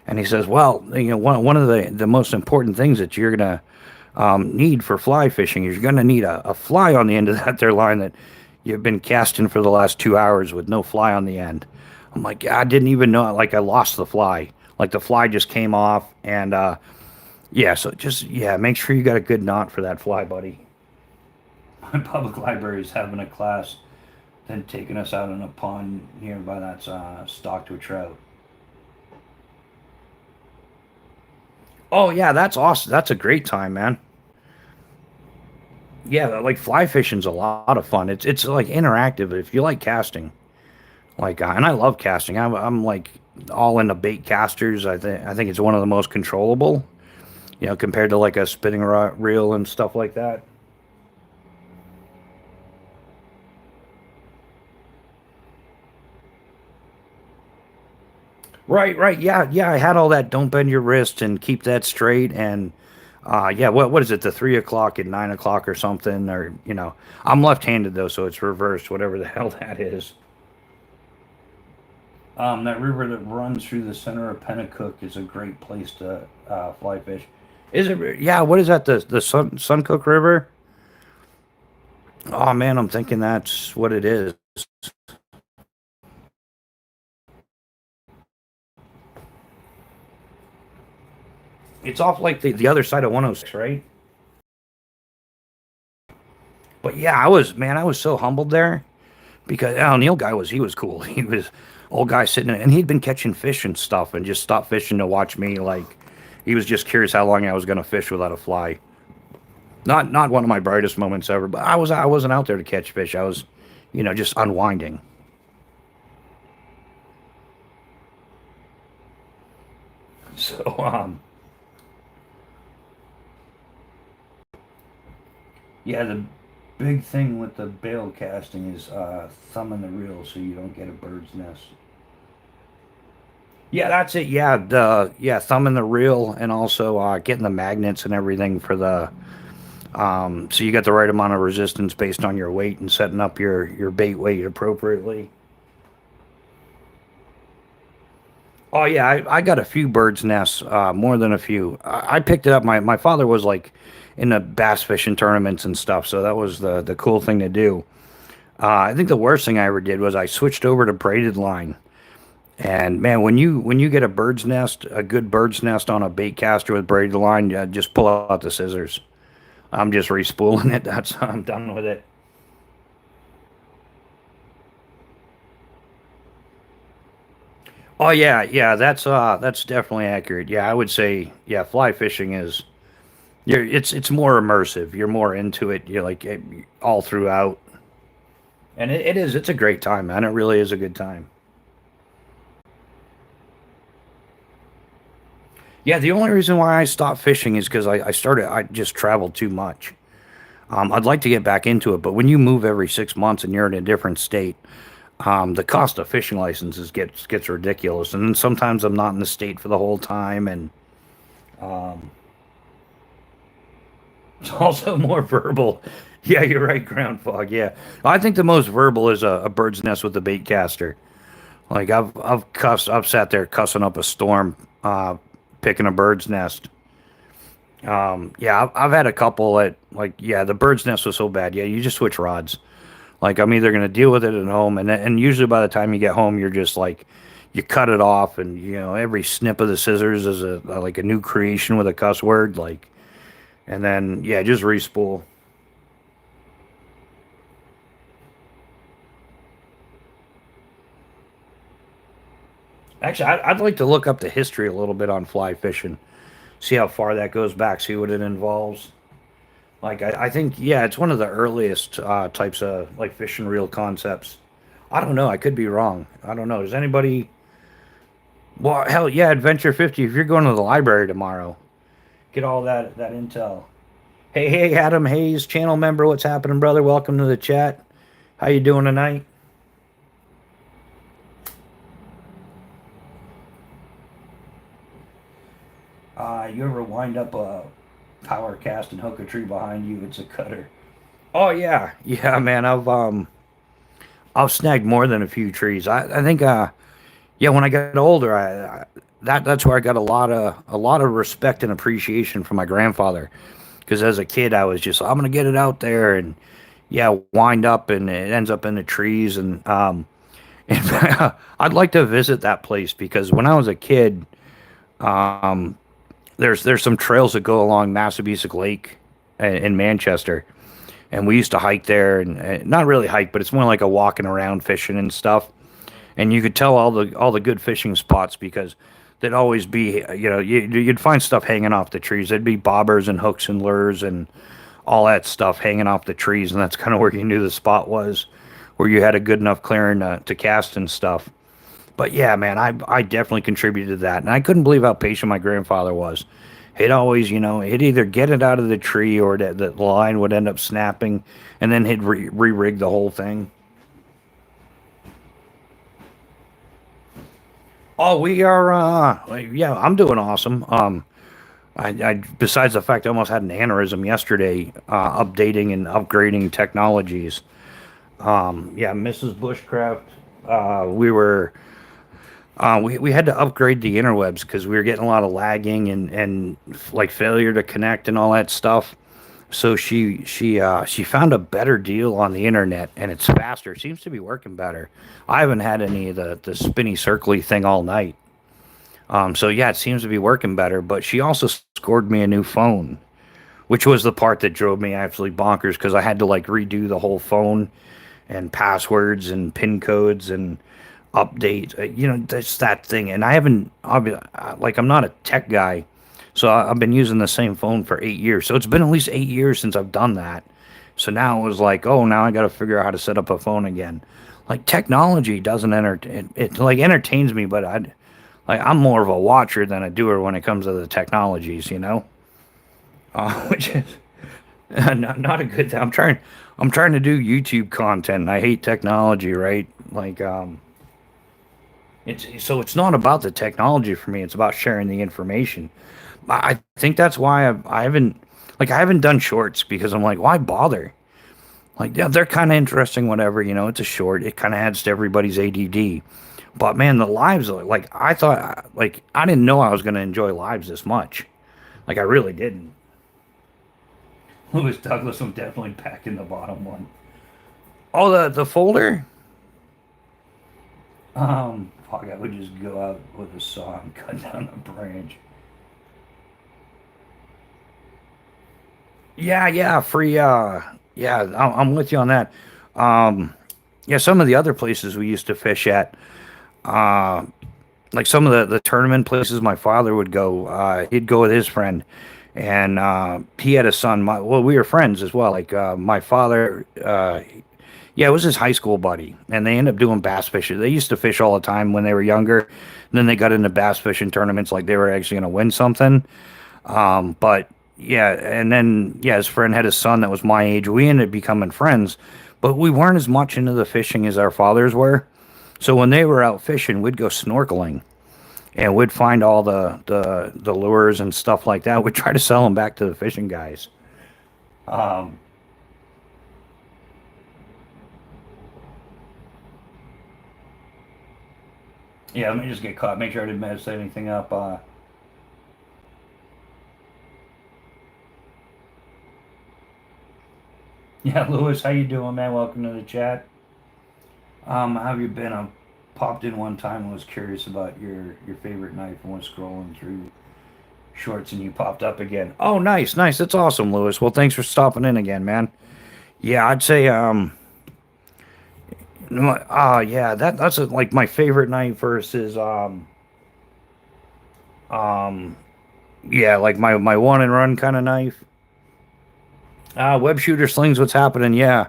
And he says, "Well, one of the most important things that you're gonna need for fly fishing is you're gonna need a fly on the end of that there line that you've been casting for the last 2 hours with no fly on the end." I'm like, "Yeah, I didn't even know. Like I lost the fly. Like the fly just came off, and yeah. So just make sure you got a good knot for that fly, buddy." My public library is having a class, then taking us out in a pond nearby that's stocked with trout. Oh yeah, that's awesome. That's a great time, man. Yeah, like fly fishing's a lot of fun. It's like interactive if you like casting. Like, and I love casting. I'm like all into bait casters. I think it's one of the most controllable. Compared to like a spinning reel and stuff like that. Right, right. Yeah, yeah. I had all that. Don't bend your wrist and keep that straight. And yeah, what is it? The 3 o'clock and 9 o'clock or something? Or I'm left-handed though, so it's reversed. Whatever the hell that is. That river that runs through the center of Pennacook is a great place to fly fish. Is it? Yeah. What is that? The Suncook River? Oh man, I'm thinking that's what it is. It's off like the other side of 106, right? But yeah, I was so humbled there because Al Neil guy he was cool. He was old guy sitting in, and he'd been catching fish and stuff and just stopped fishing to watch me. Like he was just curious how long I was gonna fish without a fly. Not one of my brightest moments ever, but I wasn't out there to catch fish. I was, just unwinding. So yeah, the big thing with the bail casting is thumbing the reel so you don't get a bird's nest. Yeah, that's it. Yeah, thumbing the reel and also getting the magnets and everything for the so you got the right amount of resistance based on your weight and setting up your bait weight appropriately. Oh yeah, I got a few birds nests, more than a few. I picked it up. My father was like in the bass fishing tournaments and stuff, so that was the cool thing to do. I think the worst thing I ever did was I switched over to braided line. And man, when you get a bird's nest, a good bird's nest on a bait caster with braided line, just pull out the scissors. I'm just respooling it. That's I'm done with it. Oh yeah, yeah, that's definitely accurate. Yeah, I would say yeah, fly fishing is it's more immersive. You're more into it. You're like all throughout, and it is. It's a great time, man. It really is a good time. Yeah, the only reason why I stopped fishing is because I just traveled too much. I'd like to get back into it, but when you move every 6 months and you're in a different state, the cost of fishing licenses gets ridiculous. And then sometimes I'm not in the state for the whole time, and it's also more verbal. Yeah, you're right, ground fog. Yeah, I think the most verbal is a bird's nest with a bait caster. Like I've sat there cussing up a storm, picking a bird's nest. Yeah, I've had a couple that like yeah, the bird's nest was so bad. Yeah, you just switch rods. Like I'm either gonna deal with it at home, and usually by the time you get home, you're just like you cut it off, and you know every snip of the scissors is a like a new creation with a cuss word. Like, and then yeah, just respool. Actually, I'd like to look up the history a little bit on fly fishing, see how far that goes back, see what it involves. Like I think yeah, it's one of the earliest types of like fishing reel concepts. I don't know. I could be wrong. I don't know. Does anybody? Well, hell yeah, Adventure 50. If you're going to the library tomorrow, get all that intel. Hey, Adam Hayes, channel member. What's happening, brother? Welcome to the chat. How you doing tonight? You ever wind up a power cast and hook a tree behind you? It's a cutter. Oh yeah, yeah, man. I've snagged more than a few trees. I think yeah, when I got older, that's where I got a lot of respect and appreciation from my grandfather. Because as a kid, I was just I'm gonna get it out there and yeah, wind up and it ends up in the trees and I'd like to visit that place because when I was a kid, there's some trails that go along Massabesic Lake in Manchester, and we used to hike there and not really hike, but it's more like a walking around fishing and stuff. And you could tell all the good fishing spots because there'd always be you'd find stuff hanging off the trees. There'd be bobbers and hooks and lures and all that stuff hanging off the trees, and that's kind of where you knew the spot was, where you had a good enough clearing to cast and stuff. But yeah, man, I definitely contributed to that, and I couldn't believe how patient my grandfather was. He'd always, he'd either get it out of the tree or the line would end up snapping, and then he'd re-rig the whole thing. Oh, we are. Yeah, I'm doing awesome. I besides the fact I almost had an aneurysm yesterday, updating and upgrading technologies. Yeah, Mrs. Bushcraft. We were. We had to upgrade the interwebs because we were getting a lot of lagging and like failure to connect and all that stuff. So she found a better deal on the internet and it's faster. It seems to be working better. I haven't had any of the spinny circly thing all night. So yeah, it seems to be working better. But she also scored me a new phone, which was the part that drove me absolutely bonkers because I had to like redo the whole phone and passwords and pin codes and update. That's that thing. And I haven't, like, I'm not a tech guy, so I've been using the same phone for 8 years. So it's been at least 8 years since I've done that. So now it was like, oh, now I got to figure out how to set up a phone again. Like technology doesn't it like entertains me, but I'm more of a watcher than a doer when it comes to the technologies. Which is not a good thing. I'm trying to do YouTube content. And I hate technology, right? Like it's not about the technology for me. It's about sharing the information. I think that's why I haven't done shorts because I'm like, why bother? Like, yeah, they're kind of interesting, whatever. It's a short. It kind of adds to everybody's ADD. But man, the lives, like I thought, like I didn't know I was gonna enjoy lives this much. Like I really didn't. Lewis Douglas, I'm definitely back in the bottom one. Oh, the folder. Fuck, I would just go out with a saw and cut down a branch. Yeah, yeah, free. Yeah, I'm with you on that. Um, yeah, some of the other places we used to fish at, like some of the tournament places my father would go. He'd go with his friend, and he had a son. Well, we were friends as well. Like my father, yeah, it was his high school buddy, and they ended up doing bass fishing. They used to fish all the time when they were younger. And then they got into bass fishing tournaments, like they were actually going to win something. But yeah, and then yeah, his friend had a son that was my age. We ended up becoming friends, but we weren't as much into the fishing as our fathers were. So when they were out fishing, we'd go snorkeling and we'd find all the lures and stuff like that. We'd try to sell them back to the fishing guys. Um, yeah, let me just get caught. Make sure I didn't mess anything up. Yeah, Lewis, how you doing, man? Welcome to the chat. How have you been? I popped in one time and was curious about your favorite knife and was scrolling through shorts and you popped up again. Oh, nice, nice. That's awesome, Lewis. Well, thanks for stopping in again, man. Yeah, I'd say yeah, that's like my favorite knife versus um yeah, like my one and run kind of knife. Web shooter slings. What's happening? Yeah,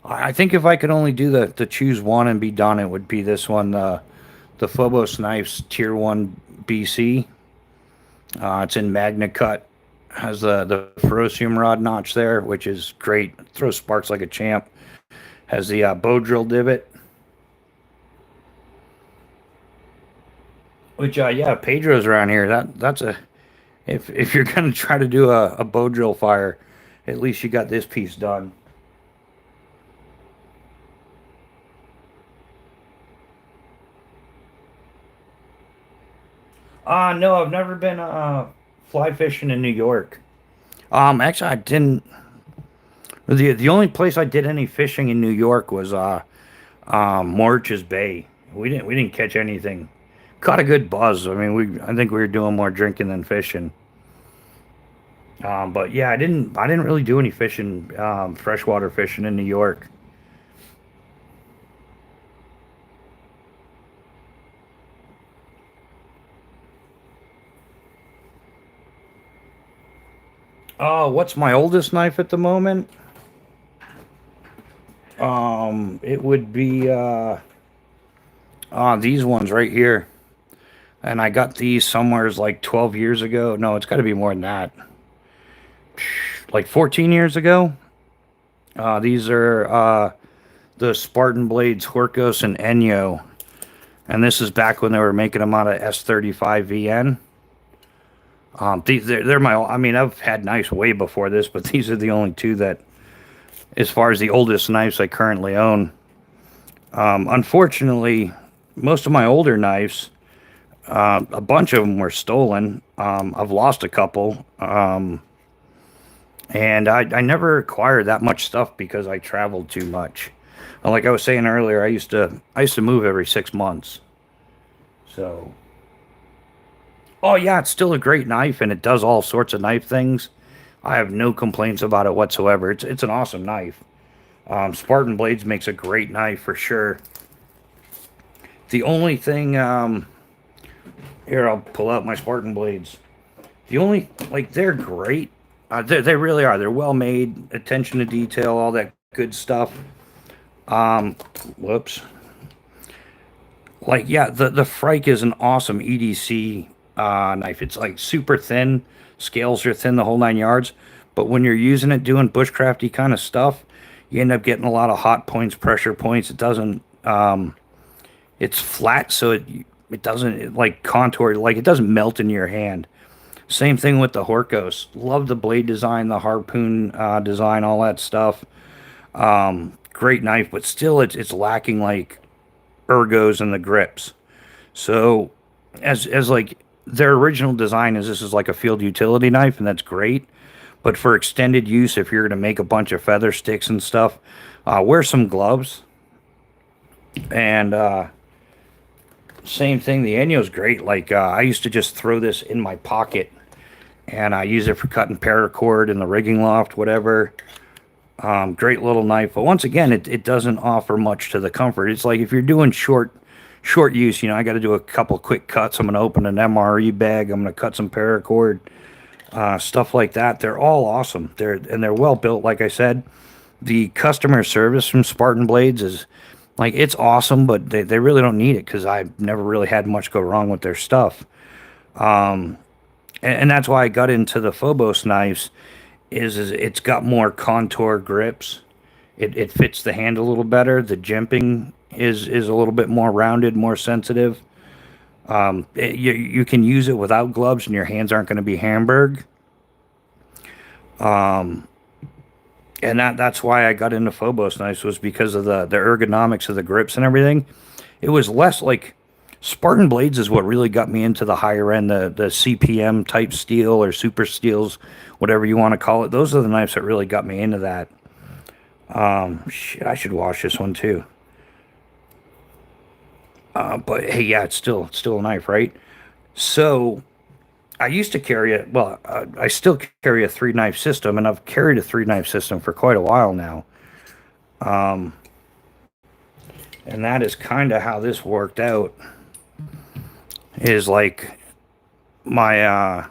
I think if I could only do the choose one and be done, it would be this one. The Phobos knives Tier One BC. It's in Magna Cut. Has the ferrocium rod notch there, which is great. Throws sparks like a champ. Has the bow drill divot, which yeah, Pedro's around here. That's a if you're gonna try to do a bow drill fire, at least you got this piece done. No, I've never been fly fishing in New York. Actually, I didn't. The only place I did any fishing in New York was Morch's Bay. We didn't catch anything. Caught a good buzz. I mean, I think we were doing more drinking than fishing. But yeah, I didn't really do any fishing, freshwater fishing in New York. Oh, what's my oldest knife at the moment? It would be these ones right here. And I got these somewheres like 12 years ago. No, it's got to be more than that. Like 14 years ago. These are the Spartan Blades Horkos and Enyo. And this is back when they were making them out of S35 VN. They're my, I mean, I've had knives way before this, but these are the only two that, as far as the oldest knives I currently own. Unfortunately, most of my older knives, a bunch of them were stolen. I've lost a couple. And I never acquired that much stuff because I traveled too much. Like I was saying earlier, I used to move every 6 months. So, oh yeah, it's still a great knife and it does all sorts of knife things. I have no complaints about it whatsoever. It's an awesome knife. Spartan Blades makes a great knife for sure. The only thing, here I'll pull out my Spartan Blades. The only, like, they're great. They really are. They're well made, attention to detail, all that good stuff. Um, Whoops. Like, yeah, the Frike is an awesome EDC knife. It's like super thin. Scales are thin the whole 9 yards. But when you're using it doing bushcrafty kind of stuff, you end up getting a lot of hot points, pressure points. It doesn't, it's flat, so it doesn't like contour, like it doesn't melt in your hand. Same thing with the Horkos. Love the blade design, the harpoon design, all that stuff. Great knife, but still it's lacking like ergos and the grips. So as like their original design is this is like a field utility knife, and that's great. But for extended use, if you're going to make a bunch of feather sticks and stuff, wear some gloves. And same thing, the Enyo's great. Like I used to just throw this in my pocket, and I use it for cutting paracord in the rigging loft, whatever. Great little knife, but once again, it doesn't offer much to the comfort. It's like if you're doing short use. I got to do a couple quick cuts. I'm going to open an MRE bag. I'm going to cut some paracord, stuff like that. They're all awesome. They're well built. Like I said, the customer service from Spartan Blades is like, it's awesome, but they really don't need it because I've never really had much go wrong with their stuff. And that's why I got into the Phobos knives. Is it's got more contour grips. It fits the hand a little better. The jimping is a little bit more rounded, more sensitive. You can use it without gloves, and your hands aren't going to be Hamburg. And that's why I got into Phobos knives, was because of the ergonomics of the grips and everything. It was less like Spartan Blades is what really got me into the higher end, the CPM type steel or super steels, whatever you want to call it. Those are the knives that really got me into that. Shit, I should wash this one too. But hey, yeah, it's still a knife, right? So I used to carry it. Well, I still carry a 3-knife system, and I've carried a 3-knife system for quite a while now. And that is kind of how this worked out. Is like my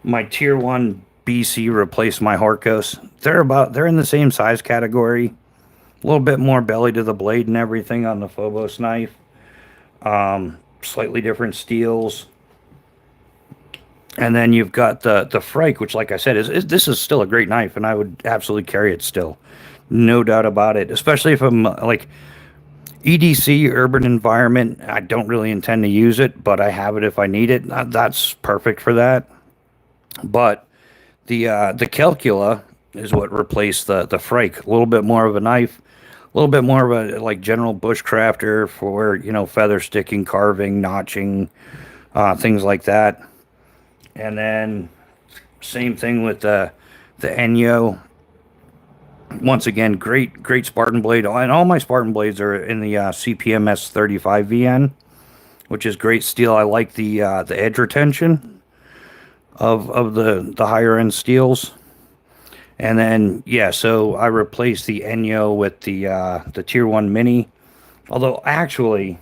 my tier 1 BC replaced my Horkos. They're in the same size category. A little bit more belly to the blade and everything on the Phobos knife. Slightly different steels. And then you've got the Frike, which, like I said, this is still a great knife, and I would absolutely carry it still. No doubt about it. Especially if I'm like EDC, urban environment. I don't really intend to use it, but I have it if I need it. That's perfect for that. But the Calcula is what replaced the Frike. A little bit more of a knife, a little bit more of a like general bushcrafter for feather sticking, carving, notching, things like that. And then same thing with the Enyo. Once again, great Spartan blade, and all my Spartan blades are in the CPMS 35 VN, which is great steel. I like the edge retention of the higher end steels. And then so I replaced the Enyo with the Tier 1 Mini. Although actually,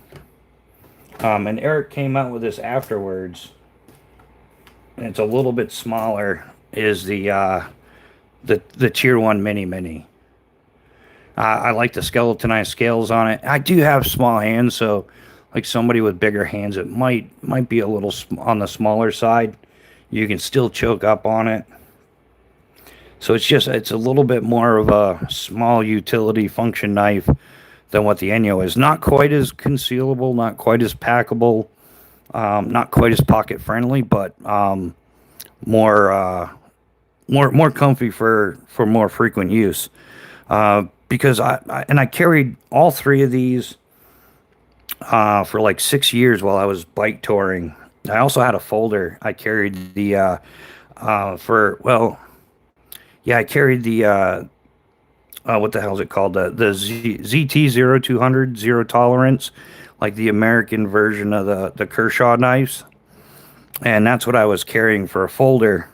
and Eric came out with this afterwards, and it's a little bit smaller. Is the Tier 1 Mini. I like the skeletonized scales on it. I do have small hands, so like somebody with bigger hands, it might be a little on the smaller side. You can still choke up on it. So it's a little bit more of a small utility function knife than what the Enyo is. Not quite as concealable, not quite as packable, not quite as pocket friendly, but more comfy for more frequent use. Because I carried all 3 of these for like 6 years while I was bike touring. I also had a folder. I carried the I carried the what the hell is it called? The ZT-0200 zero tolerance, like the American version of the Kershaw knives. And that's what I was carrying for a folder.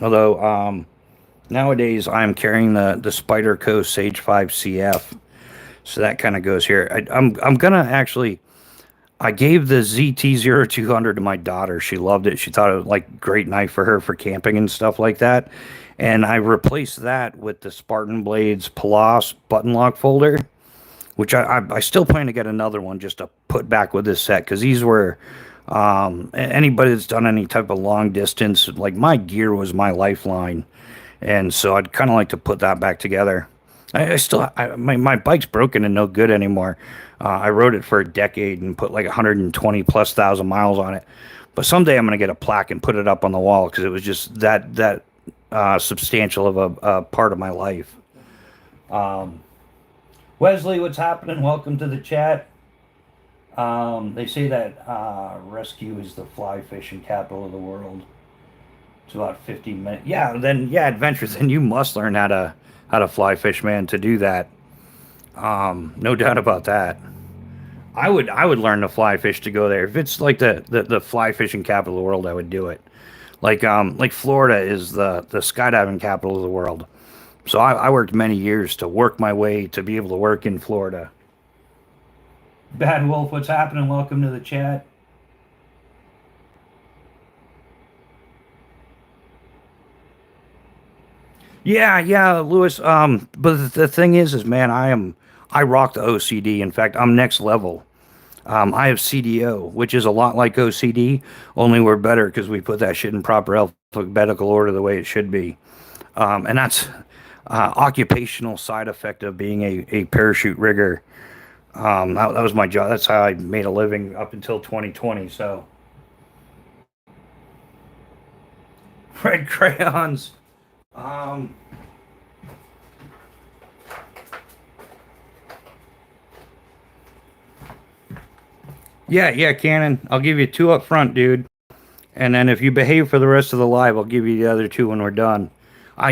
Although nowadays I'm carrying the Spyderco Sage 5 CF. So that kind of goes here. I'm gonna actually, I gave the ZT-0200 to my daughter. She loved it. She thought it was like great knife for her for camping and stuff like that. And I replaced that with the Spartan Blades Palas button lock folder, which I still plan to get another one just to put back with this set, because these were anybody that's done any type of long distance, like my gear was my lifeline, and so I'd kind of like to put that back together. My bike's broken and no good anymore. I rode it for a decade and put like 120 plus thousand miles on it, but someday I'm gonna get a plaque and put it up on the wall because it was just that substantial of a part of my life. Wesley, what's happening? Welcome to the chat. They say that Rescue is the fly fishing capital of the world. It's about 50 minutes. Adventures. And you must learn how to fly fish, man, to do that. No doubt about that. I would learn to fly fish to go there. If it's like the fly fishing capital of the world, I would do it. Like Florida is the skydiving capital of the world. So I worked many years to work my way to be able to work in Florida. Bad Wolf, what's happening? Welcome to the chat. Yeah, yeah, Lewis. But the thing is, man, I rock the OCD. In fact, I'm next level. I have CDO, which is a lot like OCD, only we're better because we put that shit in proper alphabetical order the way it should be. And that's occupational side effect of being a parachute rigger. That was my job. That's how I made a living up until 2020. So, red crayons. Um, yeah, yeah, Cannon. I'll give you two up front, dude. And then if you behave for the rest of the live, I'll give you the other two when we're done.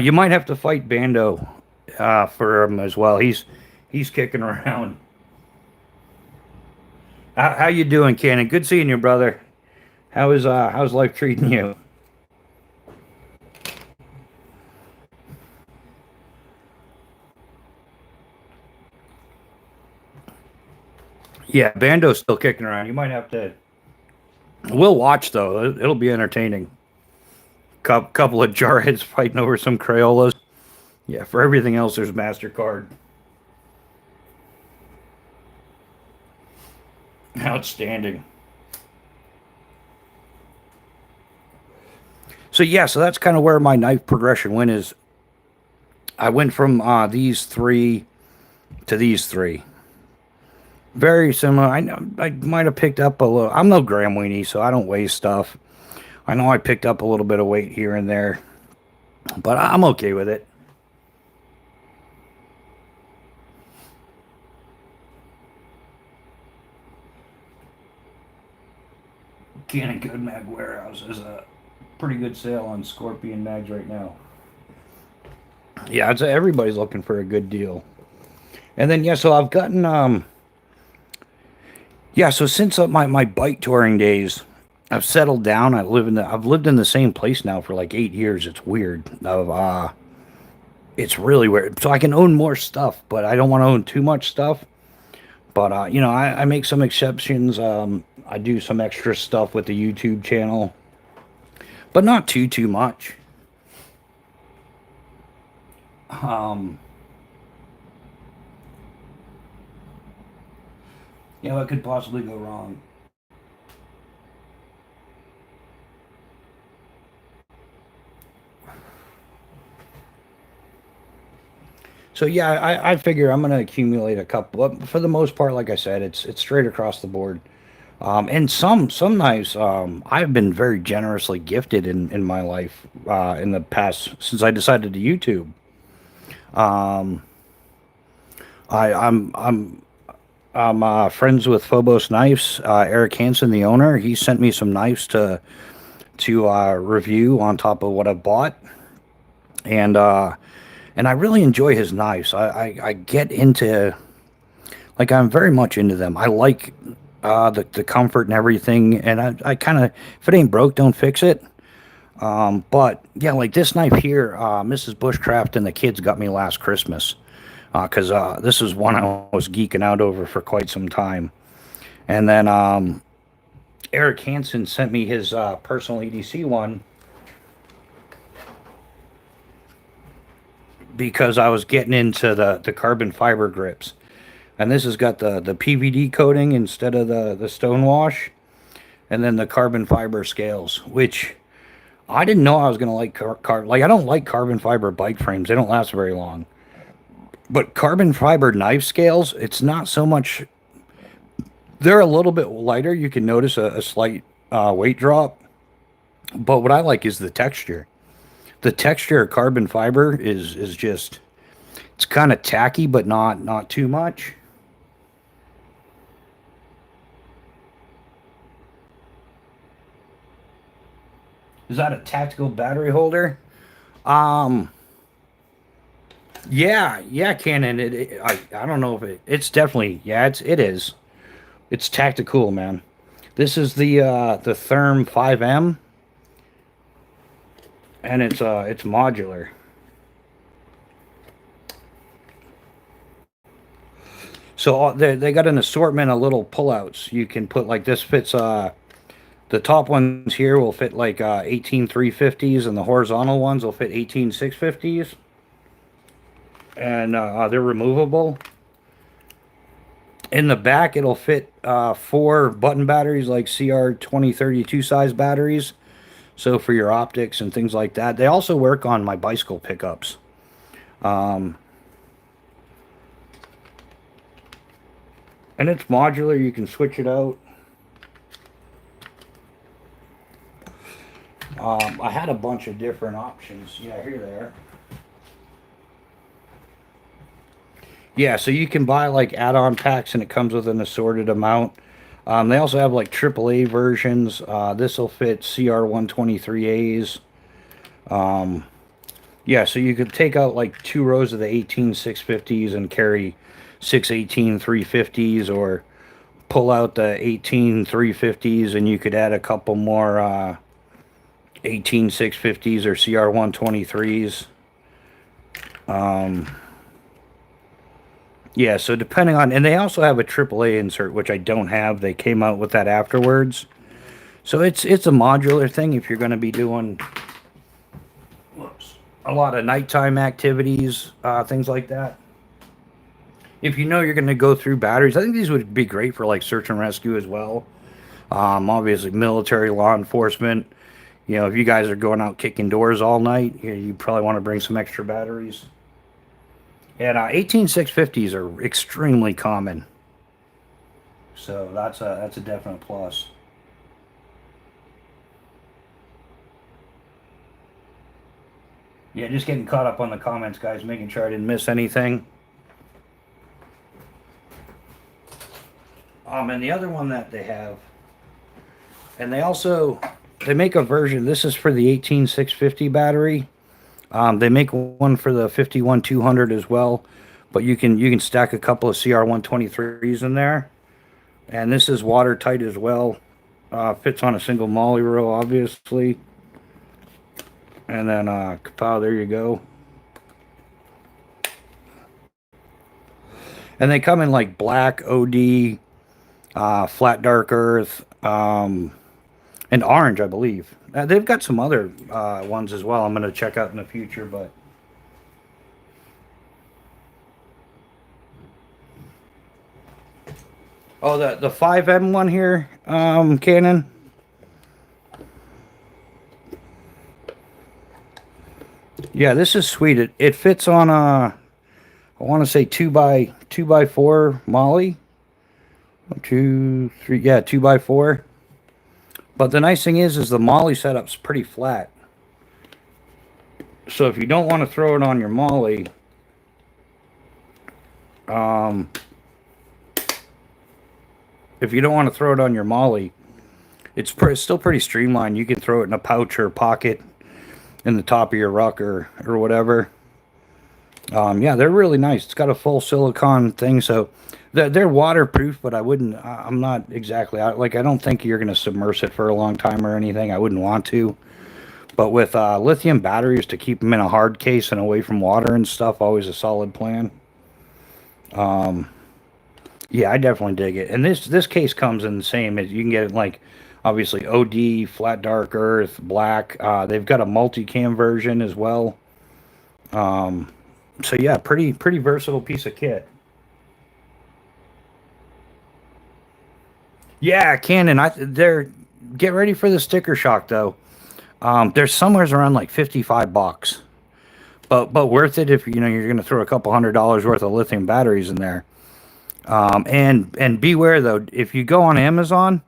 You might have to fight Bando for him as well. He's kicking around. How you doing, Cannon? Good seeing you, brother. How's life treating you? Yeah, Bando's still kicking around. You might have to. We'll watch though. It'll be entertaining. Couple of jarheads fighting over some Crayolas. Yeah, for everything else, there's Mastercard. Outstanding. So yeah, so that's kind of where my knife progression went. Is I went from these three to these three. Very similar. I know I might have picked up a little. I'm no gram weenie, so I don't weigh stuff. I know I picked up a little bit of weight here and there, but I'm okay with it. Canon Good Mag Warehouse is a pretty good sale on Scorpion mags right now. Yeah, everybody's looking for a good deal. And then yeah, so I've gotten yeah, so since my bike touring days, I've settled down. I've lived in the same place now for like 8 years. It's weird. It's really weird. So I can own more stuff, but I don't want to own too much stuff. But I make some exceptions. I do some extra stuff with the YouTube channel, but not too much. Um, what could possibly go wrong? So yeah, I figure I'm gonna accumulate a couple. But for the most part, like I said, it's straight across the board. And some knives I've been very generously gifted in my life in the past since I decided to YouTube. Um, I'm friends with Phobos Knives. Eric Hansen, the owner, he sent me some knives to review on top of what I bought, and and I really enjoy his knives. I get into like I'm very much into them. I like the comfort and everything, and I kind of if it ain't broke, don't fix it. But yeah, like this knife here, Mrs. Bushcraft and the kids got me last Christmas because this is one I was geeking out over for quite some time. And then Eric Hansen sent me his personal EDC one because I was getting into the carbon fiber grips. And this has got the PVD coating instead of the stone wash, and then the carbon fiber scales, which I didn't know I was gonna like. Like I don't like carbon fiber bike frames; they don't last very long. But carbon fiber knife scales, it's not so much. They're a little bit lighter. You can notice a slight weight drop. But what I like is the texture. The texture of carbon fiber is just it's kind of tacky, but not too much. Is that a tactical battery holder? Um, yeah, yeah, Canon. I don't know if it's definitely yeah, it is. It's tactical, man. This is the Therm 5M, and it's modular. So they got an assortment of little pullouts. You can put like this fits. The top ones here will fit like 18 350s, and the horizontal ones will fit 18 650s, and they're removable. In the back, it'll fit 4 button batteries, like CR2032 size batteries. So for your optics and things like that. They also work on my bicycle pickups. Um, and it's modular. You can switch it out. I had a bunch of different options. Yeah, here they are. Yeah, so you can buy like add-on packs, and it comes with an assorted amount. They also have like AAA versions. This will fit CR123As. Yeah, so you could take out like 2 rows of the 18 650s and carry 618 350s, or pull out the 18 350s and you could add a couple more 18 650s or CR123s. Yeah, so depending on, and they also have a AAA insert, which I don't have. They came out with that afterwards. So it's a modular thing if you're going to be doing, whoops, a lot of nighttime activities, things like that. If you know you're going to go through batteries, I think these would be great for like search and rescue as well. Obviously, military, law enforcement. You know, if you guys are going out kicking doors all night, you probably want to bring some extra batteries. And 18 650s are extremely common, so that's a definite plus. Yeah, just getting caught up on the comments, guys, making sure I didn't miss anything. And the other one that they have, and they make a version. This is for the 18 650 battery. They make one for the 51 200 as well, but you can stack a couple of CR123s in there, and this is watertight as well. Fits on a single molly row, obviously, and then kapow, there you go. And they come in like black, OD, flat dark earth, and orange, I believe. They've got some other ones as well I'm going to check out in the future, but oh, the 5M one here, Canon. Yeah, this is sweet. It fits on a, I want to say 2x4 molly. 1, 2, 3, yeah, 2x4. But the nice thing is the molly setup's pretty flat. So if you don't want to throw it on your molly, it's still pretty streamlined. You can throw it in a pouch or pocket in the top of your ruck or whatever. Yeah, they're really nice. It's got a full silicone thing, so they're waterproof, but I'm not exactly, I don't think you're going to submerge it for a long time or anything. I wouldn't want to. But with lithium batteries, to keep them in a hard case and away from water and stuff, always a solid plan. Yeah, I definitely dig it. And this case comes in the same, as you can get it like, obviously OD, flat dark earth, black. They've got a multicam version as well. So yeah, pretty versatile piece of kit. Yeah, Canon. Get ready for the sticker shock though. There's somewhere around like $55, but worth it if you're going to throw a couple $100 worth of lithium batteries in there. And beware though, if you go on Amazon,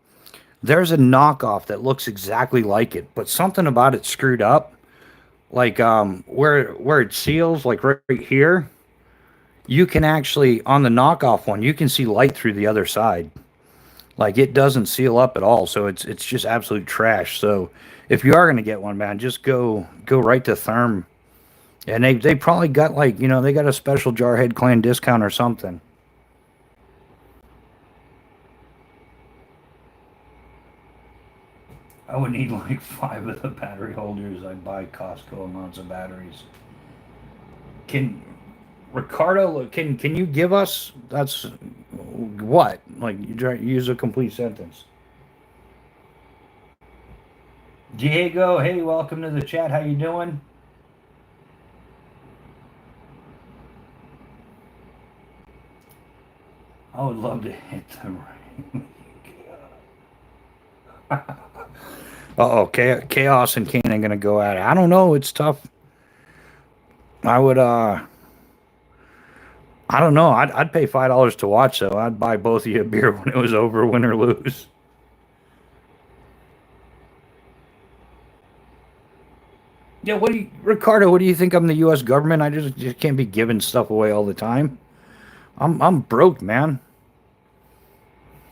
there's a knockoff that looks exactly like it, but something about it screwed up. Like where it seals, like right here, you can actually, on the knockoff one, you can see light through the other side. Like it doesn't seal up at all, so it's just absolute trash. So if you are gonna get one, man, just go right to Therm, and they probably got like they got a special Jarhead Clan discount or something. I would need like 5 of the battery holders. I'd buy Costco amounts of batteries. Can Ricardo, can you give us, that's what? Like you try use a complete sentence. Diego, hey, welcome to the chat. How you doing? I would love to hit them. Uh-oh, Chaos and Kane are gonna go at it. I don't know. It's tough. I would. I don't know. I'd pay $5 to watch. So I'd buy both of you a beer when it was over, win or lose. Yeah. What do you, Ricardo? What do you think? I'm the U.S. government. I just can't be giving stuff away all the time. I'm broke, man.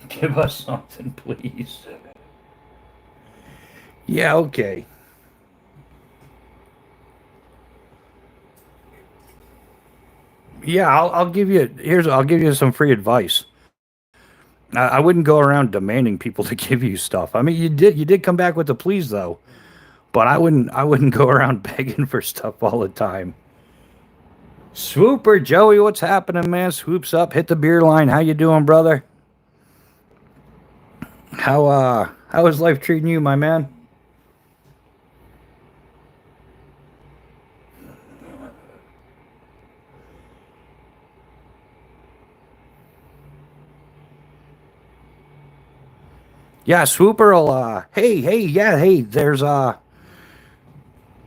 Give us something, please. Yeah. Okay. Yeah. I'll give you. I'll give you some free advice. I wouldn't go around demanding people to give you stuff. I mean, you did come back with the please though, but I wouldn't go around begging for stuff all the time. Swooper Joey, what's happening, man? Swoops up, hit the beer line. How you doing, brother? How is life treating you, my man? Yeah, Swooper will hey, yeah, hey, there's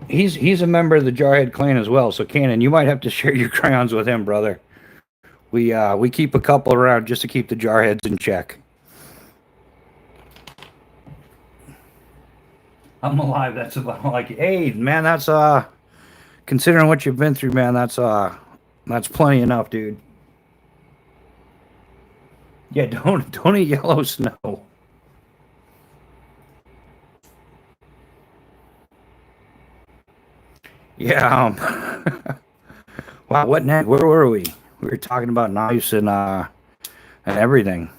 he's a member of the Jarhead clan as well, so Cannon, you might have to share your crayons with him, brother. We keep a couple around just to keep the Jarheads in check. I'm alive, that's about like hey man, that's considering what you've been through, man, that's plenty enough, dude. Yeah, don't eat yellow snow. Yeah, wow, what next? Where were we? We were talking about knives and everything.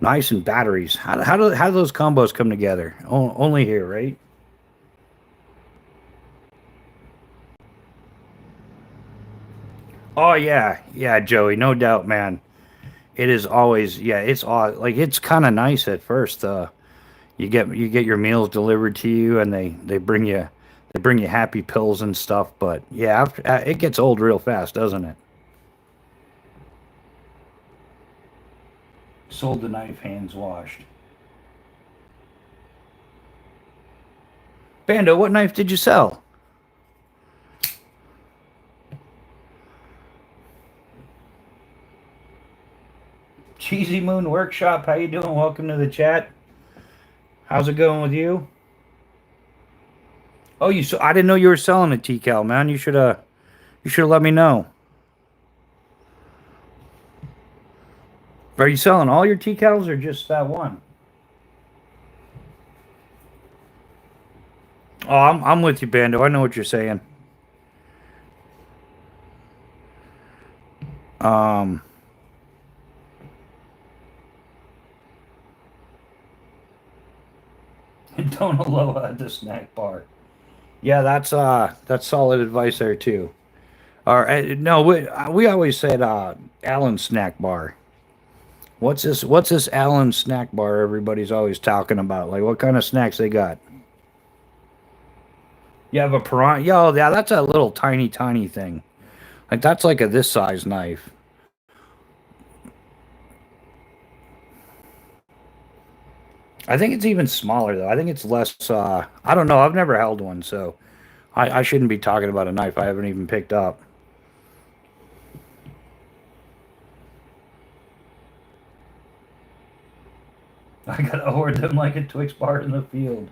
Knives and batteries. How do those combos come together? Only here, right? Oh yeah, yeah, Joey, no doubt, man. It is always yeah. It's all like it's kind of nice at first. You get your meals delivered to you, and they bring you happy pills and stuff. But yeah, it gets old real fast, doesn't it? Sold the knife, hands washed. Bando, what knife did you sell? Cheesy Moon Workshop, how you doing? Welcome to the chat. How's it going with you? Oh, I didn't know you were selling a TCal, man. You should have let me know. Are you selling all your TCals or just that one? Oh, I'm with you, Bando. I know what you're saying. Um, don't aloha at the snack bar. Yeah, that's solid advice there too. Or no, we always said Allen snack bar. What's this Allen snack bar everybody's always talking about? Like what kind of snacks they got? You have a piranha. Yo, yeah, that's a little tiny thing. Like that's like a this size knife. I think it's even smaller though. I think it's less. I don't know. I've never held one, so I shouldn't be talking about a knife I haven't even picked up. I gotta hoard them like a Twix bar in the field.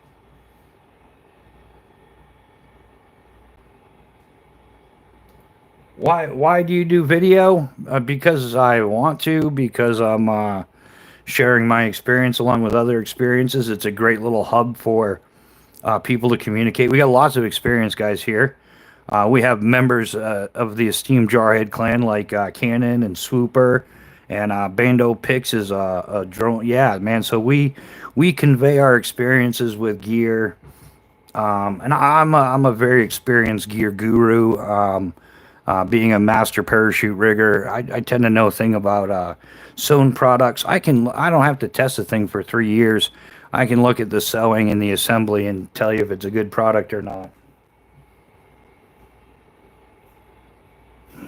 Why do you do video? Because I want to. Because I'm sharing my experience along with other experiences. It's a great little hub for people to communicate. We got lots of experienced guys here. We have members of the esteemed Jarhead clan like Cannon and Swooper, and Bando Pix is a drone. Yeah, man. So we convey our experiences with gear, and I'm a very experienced gear guru. Being a master parachute rigger, I tend to know a thing about sewn products. I don't have to test a thing for 3 years. I can look at the sewing and the assembly and tell you if it's a good product or not.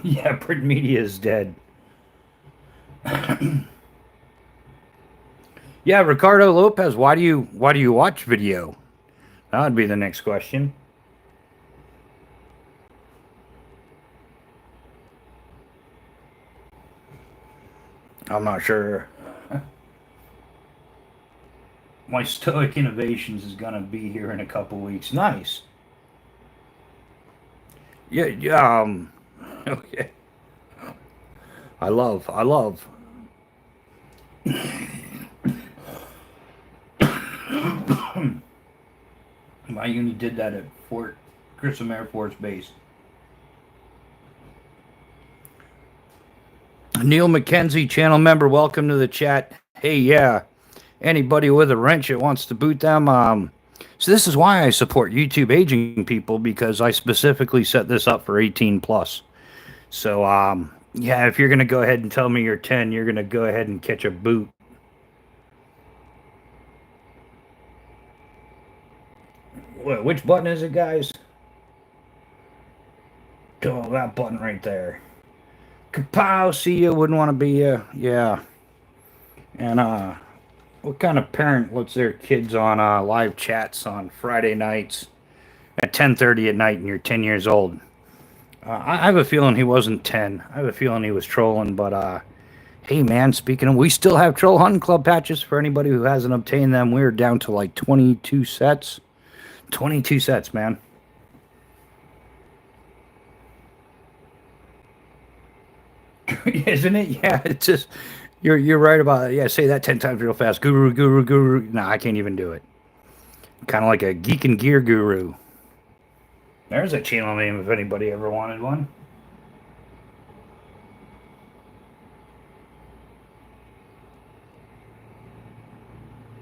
Yeah, print media is dead. Yeah, Ricardo Lopez, why do you watch video? That would be the next question. I'm not sure. My Stoic Innovations is gonna be here in a couple weeks. Nice. Yeah, yeah. Okay. I love. My uni did that at Fort Grissom Air Force Base. Neil McKenzie, channel member, welcome to the chat. Hey, yeah, anybody with a wrench that wants to boot them. So this is why I support YouTube aging people, because I specifically set this up for 18 plus. So yeah, if you're gonna go ahead and tell me you're 10, you're gonna go ahead and catch a boot. Which button is it, guys? Oh, that button right there. Kapow, see you, wouldn't want to be you. Yeah. And what kind of parent lets their kids on live chats on Friday nights at 10:30 at night and you're 10 years old? I have a feeling he wasn't 10. I have a feeling he was trolling, but hey man, speaking of, we still have Troll Hunting Club patches for anybody who hasn't obtained them. We're down to like 22 sets. 22 sets, man. Isn't it? Yeah, it's just you're right about it. Yeah, say that 10 times real fast. Guru, guru, guru. No, I can't even do it. Kind of like a geek and gear guru. There's a channel name if anybody ever wanted one.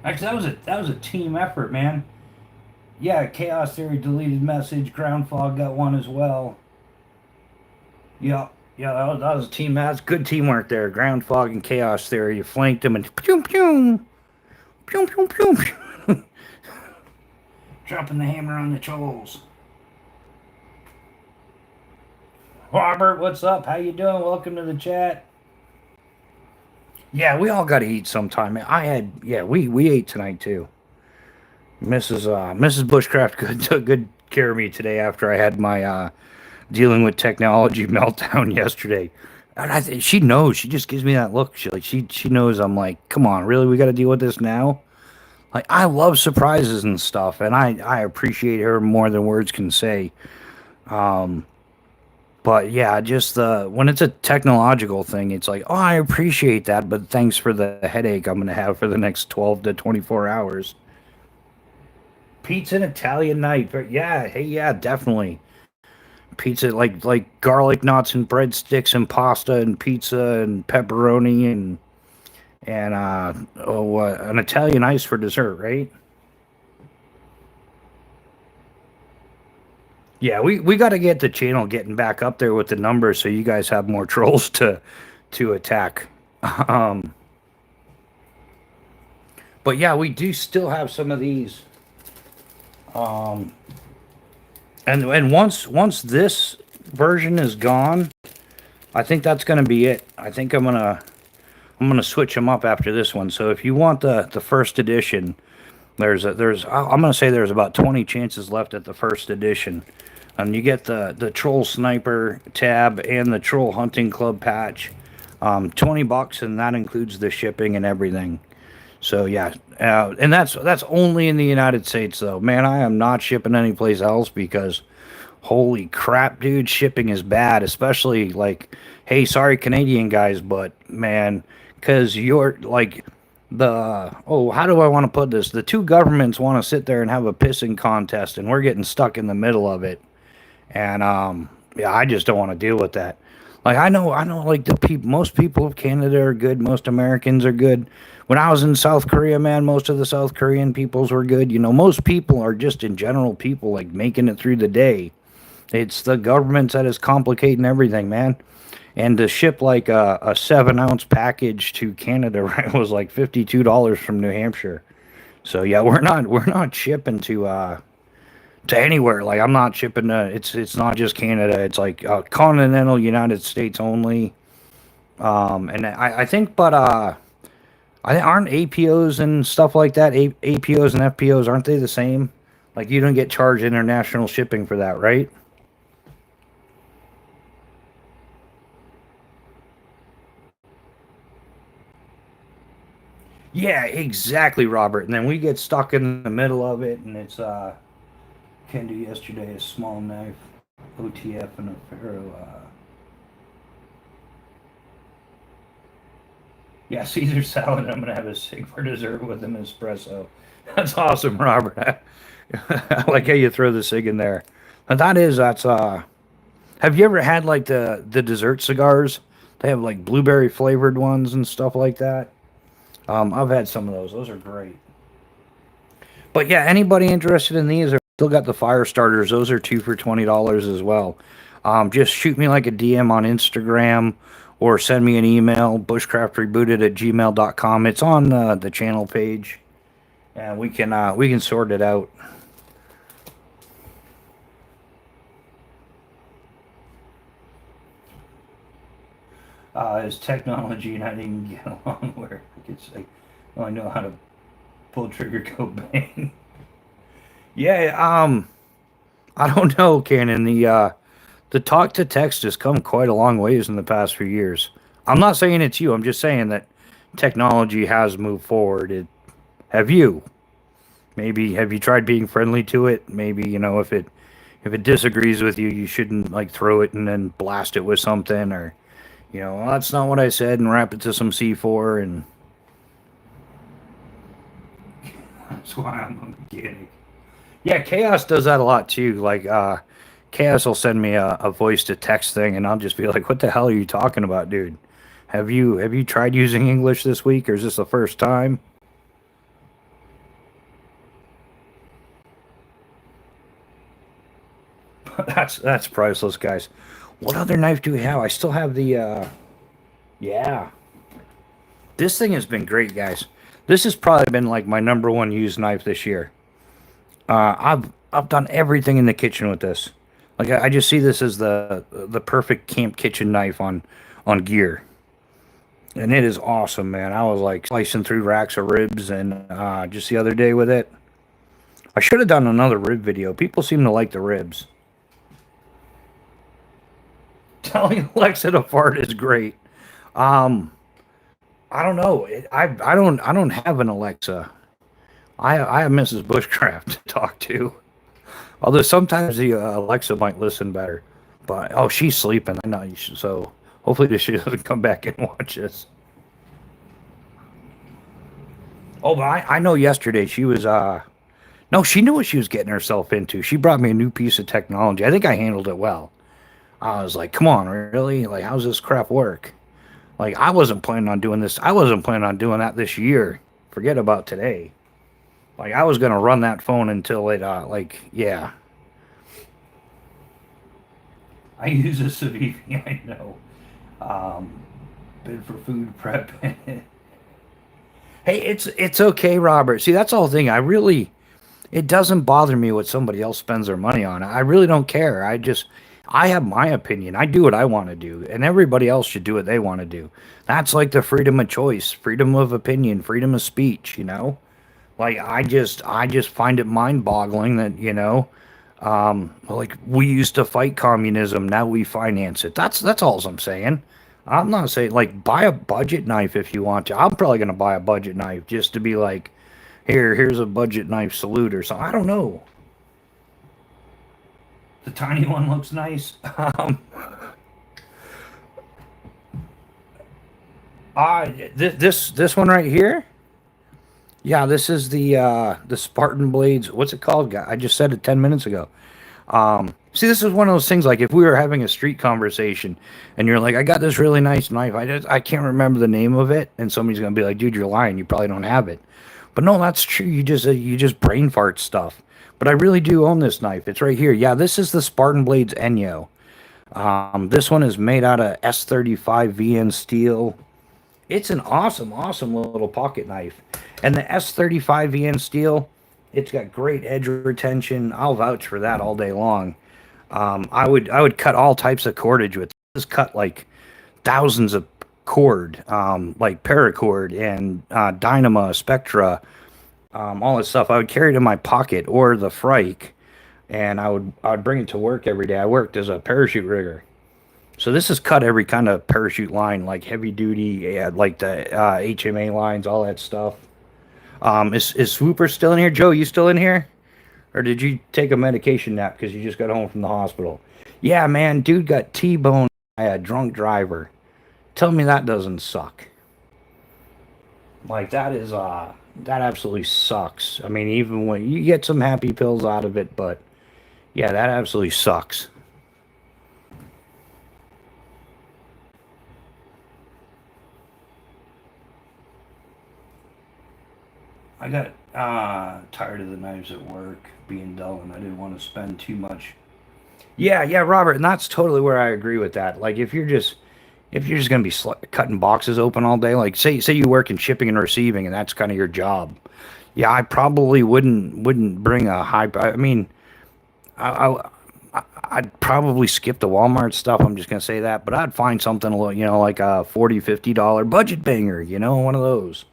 Actually, that was a team effort, man. Yeah, Chaos Theory deleted message. Ground Fog got one as well. Yeah, yeah, that was a team. That's good teamwork there. Ground Fog and Chaos Theory. You flanked them and pew pew, pew pew pew. Pew. Dropping the hammer on the trolls. Robert, what's up? How you doing? Welcome to the chat. Yeah, we all got to eat sometime. We ate tonight too. Mrs. Bushcraft took good care of me today after I had my dealing with technology meltdown yesterday. And she knows. She just gives me that look. She knows. I'm like, come on, really? We got to deal with this now. Like, I love surprises and stuff, and I appreciate her more than words can say. But yeah, just when it's a technological thing, it's like, oh, I appreciate that, but thanks for the headache I'm gonna have for the next 12 to 24 hours. Pizza and Italian night, but yeah, hey, yeah, definitely. Pizza like garlic knots and breadsticks and pasta and pizza and pepperoni and an Italian ice for dessert, right? Yeah, we got to get the channel getting back up there with the numbers so you guys have more trolls to attack. Um, but yeah, we do still have some of these. Um, and once this version is gone, I think that's gonna be it. I think I'm gonna switch them up after this one. So if you want the first edition, I'm gonna say there's about 20 chances left at the first edition. You get the Troll Sniper tab and the Troll Hunting Club patch. $20, and that includes the shipping and everything. So yeah, and that's only in the United States though. Man, I am not shipping anyplace else because holy crap, dude, shipping is bad. Especially like, hey, sorry Canadian guys, but man, because you're like how do I want to put this? The two governments want to sit there and have a pissing contest, and we're getting stuck in the middle of it. And yeah, I just don't want to deal with that. Like I know like most people of Canada are good, most Americans are good. When I was in South Korea, man, most of the South Korean peoples were good. You know, most people are just in general people like making it through the day. It's the government that is complicating everything, man. And to ship like a 7 ounce package to Canada, right, was like $52 from New Hampshire. So yeah, we're not shipping to anywhere. Like I'm not shipping to. It's not just Canada. It's like continental United States only. And I think, but aren't APOs and stuff like that? APOs and FPOs, aren't they the same? Like you don't get charged international shipping for that, right? Yeah, exactly, Robert. And then we get stuck in the middle of it, and it's can do yesterday a small knife, OTF, and a Faro. Yeah, Caesar salad. I'm gonna have a cig for dessert with an espresso. That's awesome, Robert. I like how you throw the cig in there. But that's. Have you ever had like the dessert cigars? They have like blueberry flavored ones and stuff like that. I've had some of those. Those are great. But yeah, anybody interested in these? Are still got the fire starters. Those are two for $20 as well. Just shoot me like a DM on Instagram or send me an email, bushcraftrebooted@gmail.com. It's on the channel page, and we can sort it out. Is technology and I didn't get along where I could say, well, I know how to pull trigger, go bang. Yeah, I don't know, Cannon. The talk to text has come quite a long ways in the past few years. I'm not saying it's you. I'm just saying that technology has moved forward. Have you? Maybe have you tried being friendly to it? Maybe if it disagrees with you, you shouldn't like throw it and then blast it with something, or well, that's not what I said, and wrap it to some C4, and that's why I'm a mechanic. Yeah, Chaos does that a lot too. Like, Chaos will send me a voice to text thing, and I'll just be like, "What the hell are you talking about, dude? Have you tried using English this week, or is this the first time?" That's priceless, guys. What other knife do we have? I still have the yeah. This thing has been great, guys. This has probably been like my number one used knife this year. I've done everything in the kitchen with this. Like I just see this as the perfect camp kitchen knife on gear, and it is awesome, man. I was like slicing through racks of ribs, and just the other day with it. I should have done another rib video. People seem to like the ribs. Telling Alexa to fart is great. Um, I don't know. I don't have an Alexa. I have Mrs. Bushcraft to talk to. Although sometimes the Alexa might listen better. But oh, she's sleeping. I know. So hopefully she doesn't come back and watch this. Oh, but I know yesterday she was no, she knew what she was getting herself into. She brought me a new piece of technology. I think I handled it well. I was like, "Come on, really? Like, how's this crap work?" Like, I wasn't planning on doing this. I wasn't planning on doing that this year. Forget about today. Like, I was gonna run that phone until it like, yeah. I use a Civivi. I know. Um, bid for food prep. Hey, it's okay, Robert. See, that's the whole thing. It doesn't bother me what somebody else spends their money on. I really don't care. I have my opinion. I do what I want to do, and everybody else should do what they want to do. That's like the freedom of choice, freedom of opinion, freedom of speech. Like I just find it mind-boggling that, like we used to fight communism, now we finance it. That's all I'm saying. I'm not saying like buy a budget knife if you want to. I'm probably gonna buy a budget knife just to be like, here's a budget knife salute or something. I don't know. The tiny one looks nice. This one right here. Yeah, this is the Spartan Blades. What's it called? I just said it 10 minutes ago. See, this is one of those things. Like if we were having a street conversation, and you're like, "I got this really nice knife. I can't remember the name of it," and somebody's gonna be like, "Dude, you're lying. You probably don't have it." But no, that's true. You just brain fart stuff. But I really do own this knife. It's right here. Yeah, this is the Spartan Blades Enyo. This one is made out of S35 VN steel. It's an awesome, awesome little pocket knife. And the S35 VN steel, it's got great edge retention. I'll vouch for that all day long. I would cut all types of cordage with this. Cut like thousands of cord, like paracord and Dynama, Spectra, all that stuff. I would carry it in my pocket or the Frike, and I would bring it to work every day. I worked as a parachute rigger. So this has cut every kind of parachute line, like heavy duty, yeah, like the HMA lines, all that stuff. Is Swooper still in here? Joe, you still in here? Or did you take a medication nap because you just got home from the hospital? Yeah, man, dude got T-boned by a drunk driver. Tell me that doesn't suck. Like that absolutely sucks. I mean, even when you get some happy pills out of it, but yeah, that absolutely sucks. I got tired of the knives at work being dull, and I didn't want to spend too much. Yeah, yeah, Robert, and that's totally where I agree with that. Like, if you're just gonna be cutting boxes open all day, like say you work in shipping and receiving, and that's kind of your job. Yeah, I probably wouldn't bring a high. I mean, I'd probably skip the Walmart stuff. I'm just gonna say that, but I'd find something a little, like a $40-50 budget banger, one of those.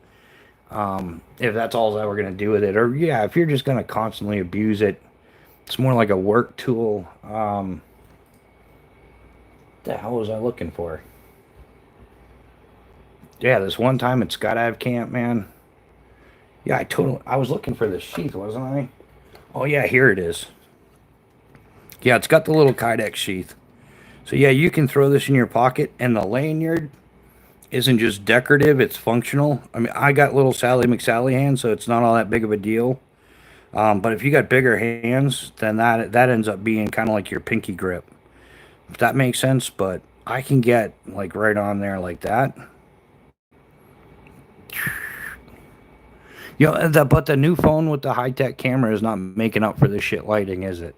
If that's all that we're gonna do with it, or yeah, if you're just gonna constantly abuse it, it's more like a work tool. The hell was I looking for? Yeah, this one time at Skydive Camp, man. Yeah, I was looking for the sheath, wasn't I? Oh yeah, here it is. Yeah, it's got the little Kydex sheath. So yeah, you can throw this in your pocket, and the lanyard isn't just decorative; it's functional. I mean, I got little Sally McSally hands, so it's not all that big of a deal. But if you got bigger hands, then that ends up being kind of like your pinky grip. If that makes sense, but I can get like right on there like that. But the new phone with the high-tech camera is not making up for this shit lighting, is it?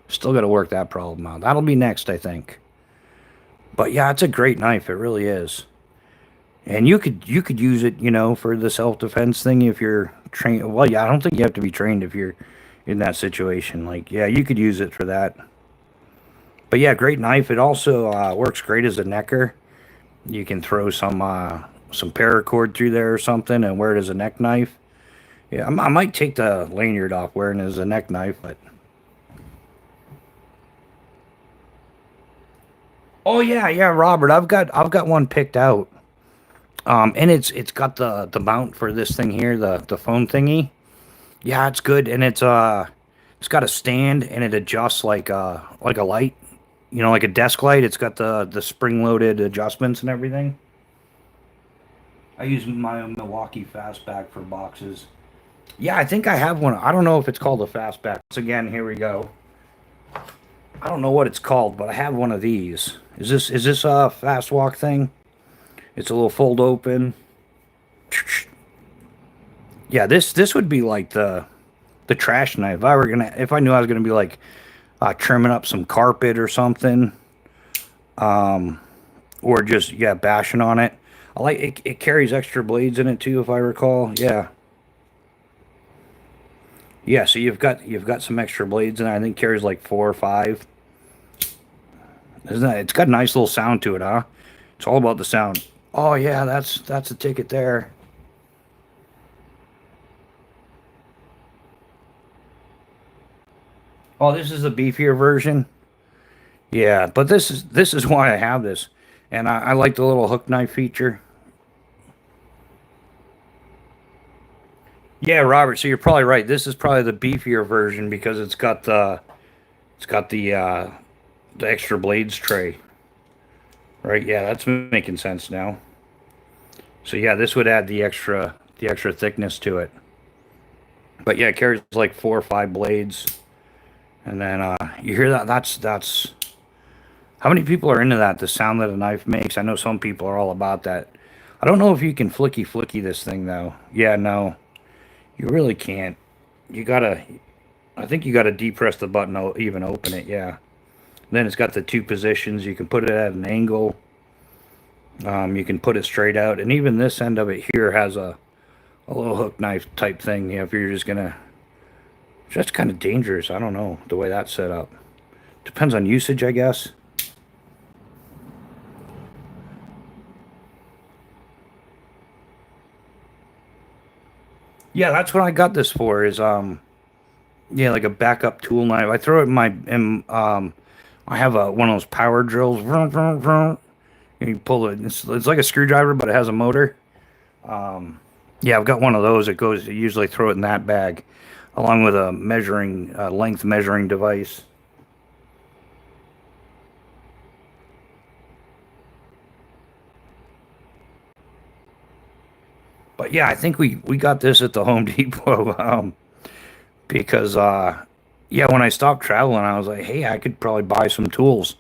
Still got to work that problem out. That'll be next, I think. But yeah, it's a great knife. It really is. And you could use it, for the self-defense thing if you're trained. Well, yeah, I don't think you have to be trained if you're in that situation. Like, yeah, you could use it for that. But yeah, great knife. It also works great as a necker. You can throw some paracord through there or something and wear it as a neck knife. Yeah, I might take the lanyard off wearing it as a neck knife, but oh yeah, yeah, Robert, I've got one picked out. And it's got the mount for this thing here, the phone thingy. Yeah, it's good, and it's got a stand and it adjusts like a light, like a desk light. It's got the spring loaded adjustments and everything. I use my Milwaukee Fastback for boxes. Yeah, I think I have one. I don't know if it's called a Fastback. Once again, here we go. I don't know what it's called, but I have one of these. Is this a fast walk thing? It's a little fold open. Yeah, this would be like the trash knife. If I knew I was gonna be like trimming up some carpet or something, or just yeah bashing on it. I like it. It carries extra blades in it too, if I recall. Yeah, yeah. So you've got some extra blades in it. I think it carries like 4 or 5. Isn't that? It's got a nice little sound to it, huh? It's all about the sound. Oh yeah, that's a ticket there. Oh, this is the beefier version. Yeah, but this is why I have this, and I like the little hook knife feature. Yeah, Robert. So you're probably right. This is probably the beefier version because it's got the extra blades tray. Right? Yeah, that's making sense now. So yeah, this would add the extra thickness to it. But yeah, it carries like 4 or 5 blades, and then you hear that? That's how many people are into that? The sound that a knife makes. I know some people are all about that. I don't know if you can flicky this thing though. Yeah, no, you really can't. You gotta. I think you got to depress the button to even open it, yeah. Then it's got the two positions. You can put it at an angle. You can put it straight out. And even this end of it here has a little hook knife type thing. You know, if you're just going to... That's kind of dangerous. I don't know the way that's set up. Depends on usage, I guess. Yeah, that's what I got this for, is yeah, like a backup tool knife. I throw it in I have one of those power drills. And you pull it. It's like a screwdriver, but it has a motor. Yeah, I've got one of those. It goes. I usually throw it in that bag, along with a measuring length measuring device. But yeah, I think we got this at the Home Depot because yeah, when I stopped traveling, I was like, hey, I could probably buy some tools.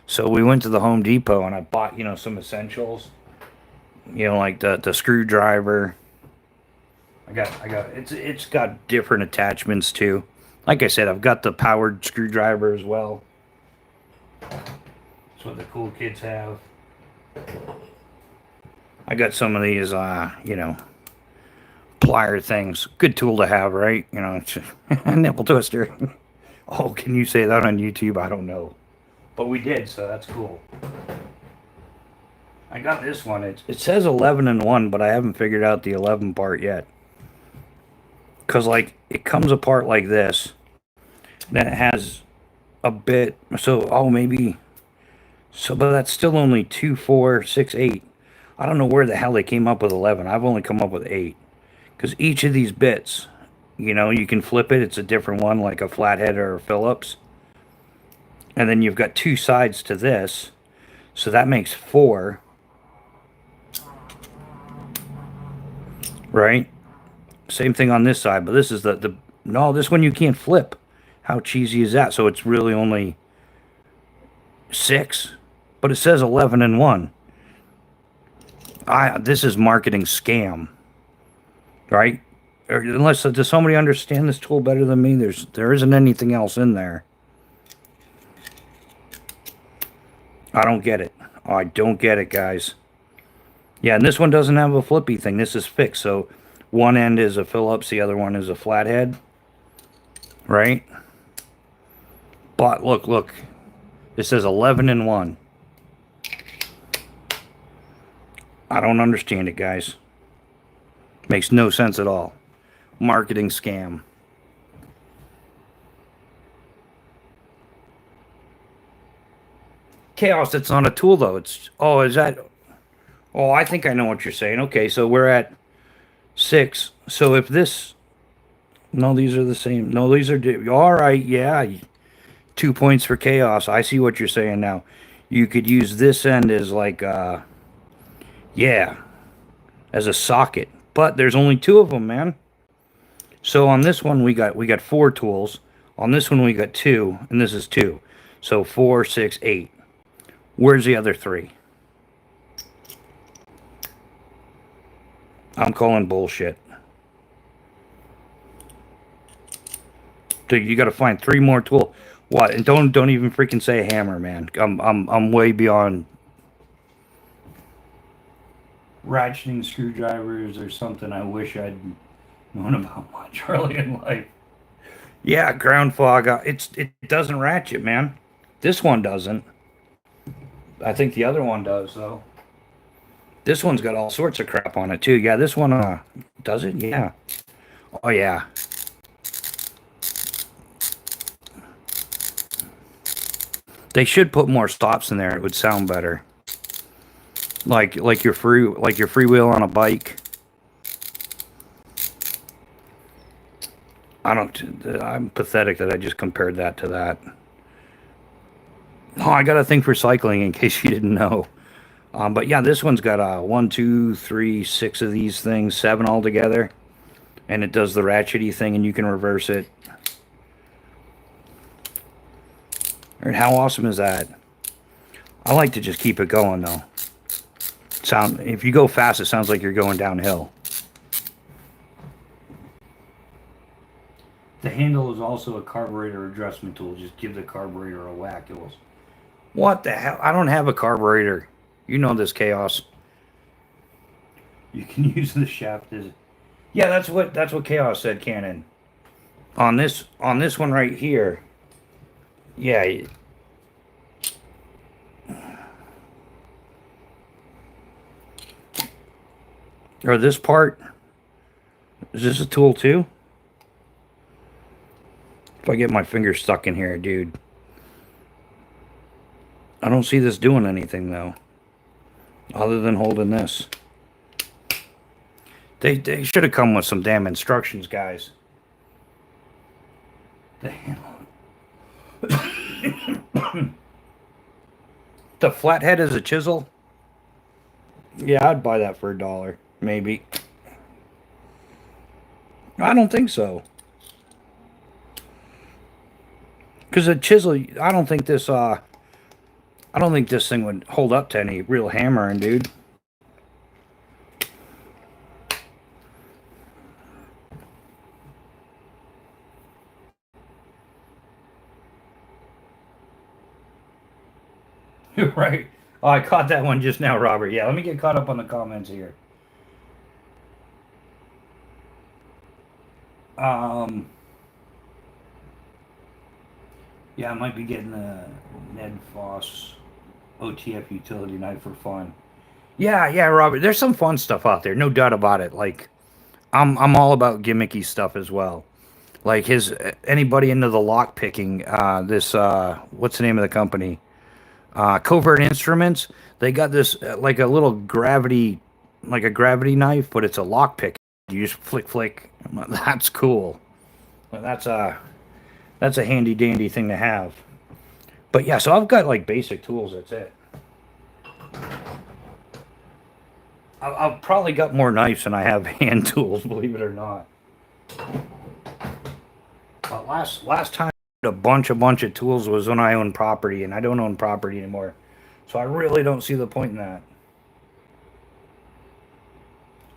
So we went to the Home Depot and I bought, some essentials. Like the screwdriver. It's got different attachments too. Like I said, I've got the powered screwdriver as well. That's what the cool kids have. I got some of these, plier things. Good tool to have, right? It's a nipple twister. Oh, can you say that on YouTube? I don't know. But we did, so that's cool. I got this one. It says 11-in-1, but I haven't figured out the 11 part yet. Because, it comes apart like this. Then it has a bit. So, maybe. So, but that's still only 2, 4, 6, 8. I don't know where the hell they came up with 11. I've only come up with 8. Because each of these bits, you can flip it. It's a different one, like a flathead or a Phillips. And then you've got 2 sides to this. So that makes 4. Right? Same thing on this side. But this is no, this one you can't flip. How cheesy is that? So it's really only 6. But it says 11-in-1. This is marketing scam. Right? Unless, does somebody understand this tool better than me? There isn't anything else in there. I don't get it. I don't get it, guys. Yeah, and this one doesn't have a flippy thing. This is fixed. So one end is a Phillips, the other one is a flathead. Right? But look. It says 11-in-1. I don't understand it, guys. Makes no sense at all. Marketing scam. Chaos, it's not a tool, though. Is that... Oh, I think I know what you're saying. Okay, so we're at 6. So if this... No, these are the same. No, these are... All right, yeah. 2 points for Chaos. I see what you're saying now. You could use this end as like... yeah. As a socket. But there's only 2 of them, man. So on this one, we got 4 tools. On this one, we got 2. And this is 2. So 4, 6, 8. Where's the other 3? I'm calling bullshit. Dude, you got to find 3 more tools. What? And don't even freaking say a hammer, man. I'm way beyond ratcheting screwdrivers or something. I wish I'd known about much early in life. Yeah, ground fog. It doesn't ratchet, man. This one doesn't. I think the other one does, though. This one's got all sorts of crap on it, too. Yeah, this one, does it? Yeah. Oh, yeah. They should put more stops in there. It would sound better. Like your freewheel on a bike. I'm pathetic that I just compared that to that. Oh, I got a thing for cycling in case you didn't know. But yeah, this one's got 1, 2, 3, 6 of these things, 7 altogether. And it does the ratchety thing and you can reverse it. And how awesome is that? I like to just keep it going though. If you go fast, it sounds like you're going downhill. The handle is also a carburetor adjustment tool. Just give the carburetor a whack. It will. What the hell? I don't have a carburetor. You know this chaos. You can use the shaft as. Yeah, that's what chaos said, Cannon. On this one right here. Yeah. Or this part. Is this a tool too? If I get my finger stuck in here, dude. I don't see this doing anything though. Other than holding this. They should have come with some damn instructions, guys. The The flathead is a chisel? Yeah, I'd buy that for $1, maybe. I don't think so. Because a chisel, I don't think this thing would hold up to any real hammering, dude. Right. Oh, I caught that one just now, Robert. Yeah, let me get caught up on the comments here. Yeah, I might be getting the Ned Foss OTF utility knife for fun. Yeah, Robert. There's some fun stuff out there, no doubt about it. Like, I'm all about gimmicky stuff as well. Like anybody into the lock picking. What's the name of the company? Covert Instruments. They got this like a little gravity, like a gravity knife, but it's a lock pick. You just flick. That's cool. Well, that's a handy dandy thing to have. But yeah, so I've got like basic tools. That's it. I've probably got more knives than I have hand tools, believe it or not. But last time I had a bunch of tools was when I owned property, and I don't own property anymore. So I really don't see the point in that.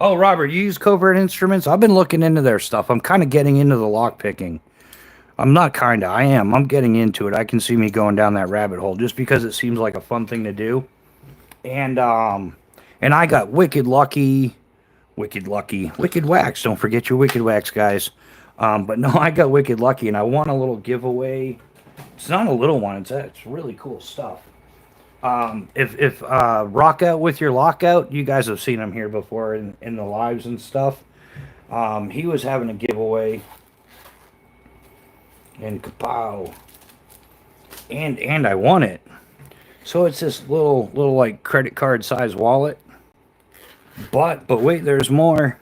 Oh, Robert, you use Covert Instruments? I've been looking into their stuff. I'm kind of getting into the lock picking. I'm not kind of. I am. I'm getting into it. I can see me going down that rabbit hole just because it seems like a fun thing to do. And I got wicked lucky. Wicked wax. Don't forget your wicked wax, guys. But no, I got wicked lucky, and I won a little giveaway. It's not a little one. It's really cool stuff. If rock out with your lockout, you guys have seen him here before in the lives and stuff. He was having a giveaway, and kapow, and I won it. So it's this little like credit card size wallet. But wait, there's more.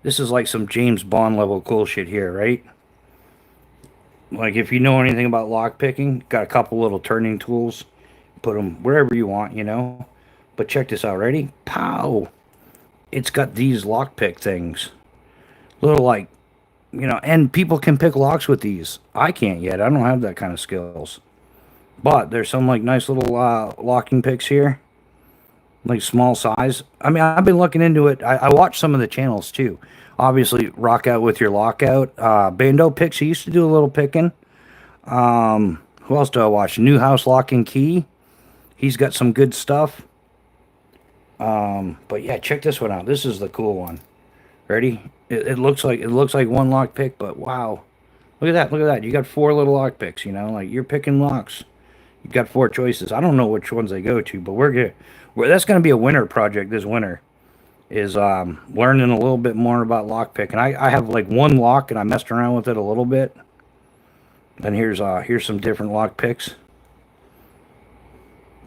This is like some James Bond level cool shit here, right? Like if you know anything about lock picking, got a couple little turning tools. Put them wherever you want, you know. But check this out, ready? Pow! It's got these lockpick things. Little like, you know, and people can pick locks with these. I can't yet. I don't have that kind of skills. But there's some like nice little locking picks here. Like small size. I mean, I've been looking into it. I watched some of the channels too. Obviously, rock out with your lockout. Bando picks. He used to do a little picking. Who else do I watch? New House Lock and Key. He's got some good stuff. But yeah, check this one out. This is the cool one. Ready? It looks like one lock pick, but wow. Look at that. Look at that. You got 4 little lock picks, you know, like you're picking locks. You've got 4 choices. I don't know which ones they go to, but that's going to be a winter project this winter. Is learning a little bit more about lock pick. And I have like one lock and I messed around with it a little bit. And here's some different lock picks.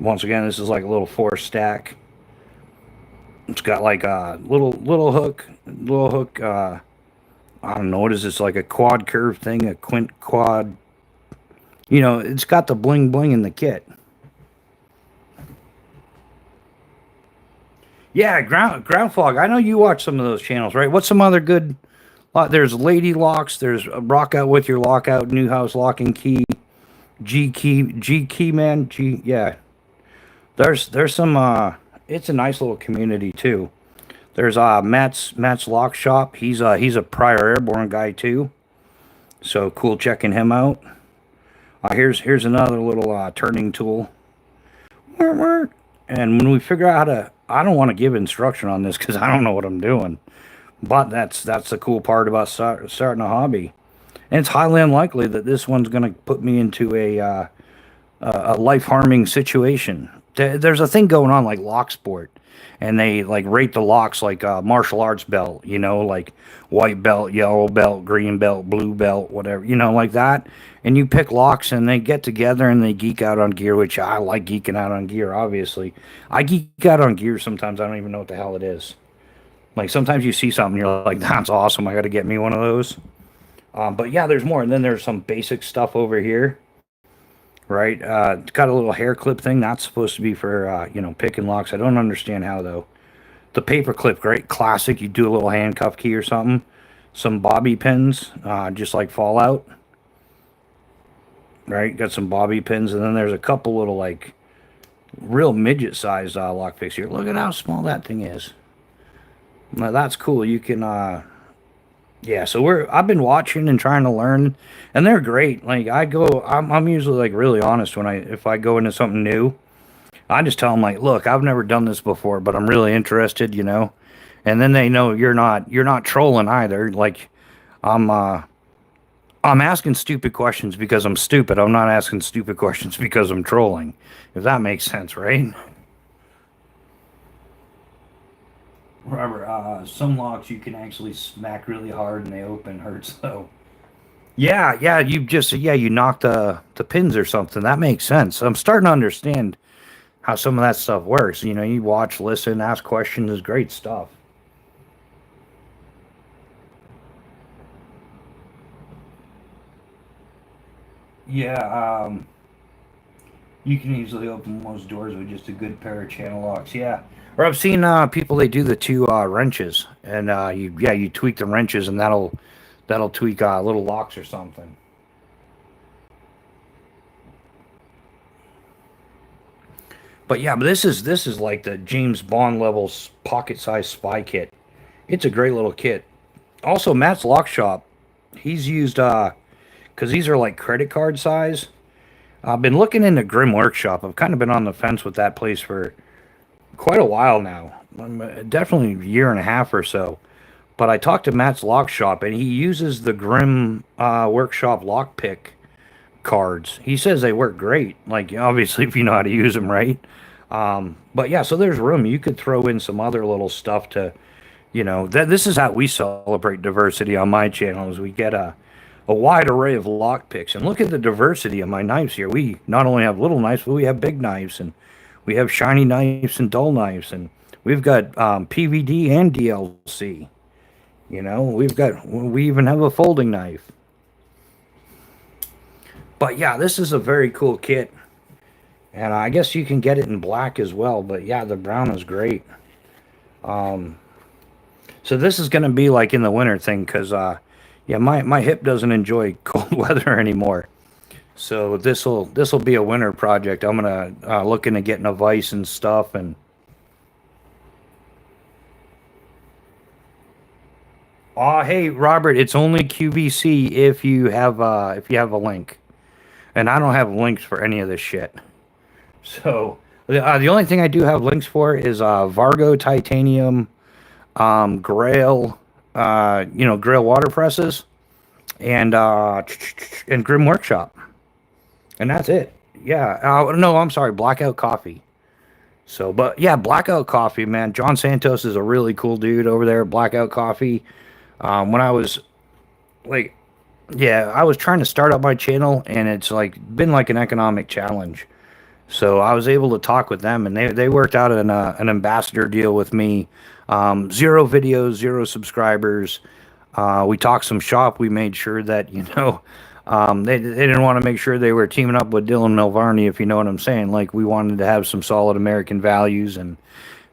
Once again, this is like a little 4 stack. It's got like a little hook. I don't know, what is this, like a quad curve thing, a quad. You know, it's got the bling bling in the kit. Yeah, ground fog. I know you watch some of those channels, right? What's some other good? There's Lady Locks. There's Rock Out with Your Lockout, New House Lock and Key, G Key Man. Yeah. There's some. It's a nice little community too. There's Matt's Lock Shop. He's a prior airborne guy too. So cool checking him out. Here's another little turning tool. And when we figure out how to, I don't want to give instruction on this because I don't know what I'm doing. But that's the cool part about starting a hobby. And it's highly unlikely that this one's going to put me into a life harming situation. There's a thing going on like lock sport, and they like rate the locks like a martial arts belt, like white belt, yellow belt, green belt, blue belt, whatever, like that. And you pick locks, and they get together and they geek out on gear, which I like geeking out on gear. Obviously, I geek out on gear sometimes. I don't even know what the hell it is. Like sometimes you see something, you're like, "That's awesome! I got to get me one of those." But yeah, there's more, and then there's some basic stuff over here, right? It's got a little hair clip thing. That's supposed to be for picking locks. I don't understand how though. The paper clip, great, classic. You do a little handcuff key or something. Some bobby pins, just like Fallout, right? Got some bobby pins, and then there's a couple little like real midget-sized lockpicks here. Look at how small that thing is. Now that's cool. You can yeah, so I've been watching and trying to learn, and they're great. Like I'm usually like really honest if I go into something new. I just tell them like, look, I've never done this before, but I'm really interested, and then they know you're not trolling either. Like I'm asking stupid questions because I'm stupid. I'm not asking stupid questions because I'm trolling. If that makes sense, right? Robert, some locks you can actually smack really hard and they open hurts though. Yeah, you knock the pins or something. That makes sense. I'm starting to understand how some of that stuff works. You watch, listen, ask questions is great stuff. Yeah, you can easily open most doors with just a good pair of channel locks. Yeah, or I've seen people they do the two wrenches, and you tweak the wrenches, and that'll tweak little locks or something. But this is like the James Bond level pocket size spy kit. It's a great little kit. Also, Matt's Lock Shop, he's used because these are like credit card size. I've been looking into Grim Workshop. I've kind of been on the fence with that place for quite a while now. Definitely a year and a half or so. But I talked to Matt's Lock Shop, and he uses the Grim Workshop lockpick cards. He says they work great. Like obviously, if you know how to use them right. But yeah, so there's room. You could throw in some other little stuff to, that this is how we celebrate diversity on my channel. Is we get a wide array of lockpicks, and look at the diversity of my knives here. We not only have little knives, but we have big knives, and we have shiny knives and dull knives, and we've got PVD and DLC. We even have a folding knife. But yeah, this is a very cool kit. And I guess you can get it in black as well. But yeah, the brown is great. So this is going to be like in the winter thing because, yeah, my hip doesn't enjoy cold weather anymore. So this'll be a winter project. I'm going to look into getting a vise and stuff. And hey, Robert, it's only QVC if you have a link. And I don't have links for any of this shit. So the only thing I do have links for is Vargo titanium, Grail, Grail water presses, and Grim Workshop, and that's it. Yeah. No, I'm sorry, Blackout Coffee. So, but yeah, Blackout Coffee, man. John Santos is a really cool dude over there at Blackout Coffee. When I was like, yeah, I was trying to start up my channel, and it's like been like an economic challenge. So I was able to talk with them, and they worked out an ambassador deal with me. 0 videos, 0 subscribers. We talked some shop. We made sure that they didn't want to make sure they were teaming up with Dylan Mulvarney, if you know what I'm saying. Like we wanted to have some solid American values and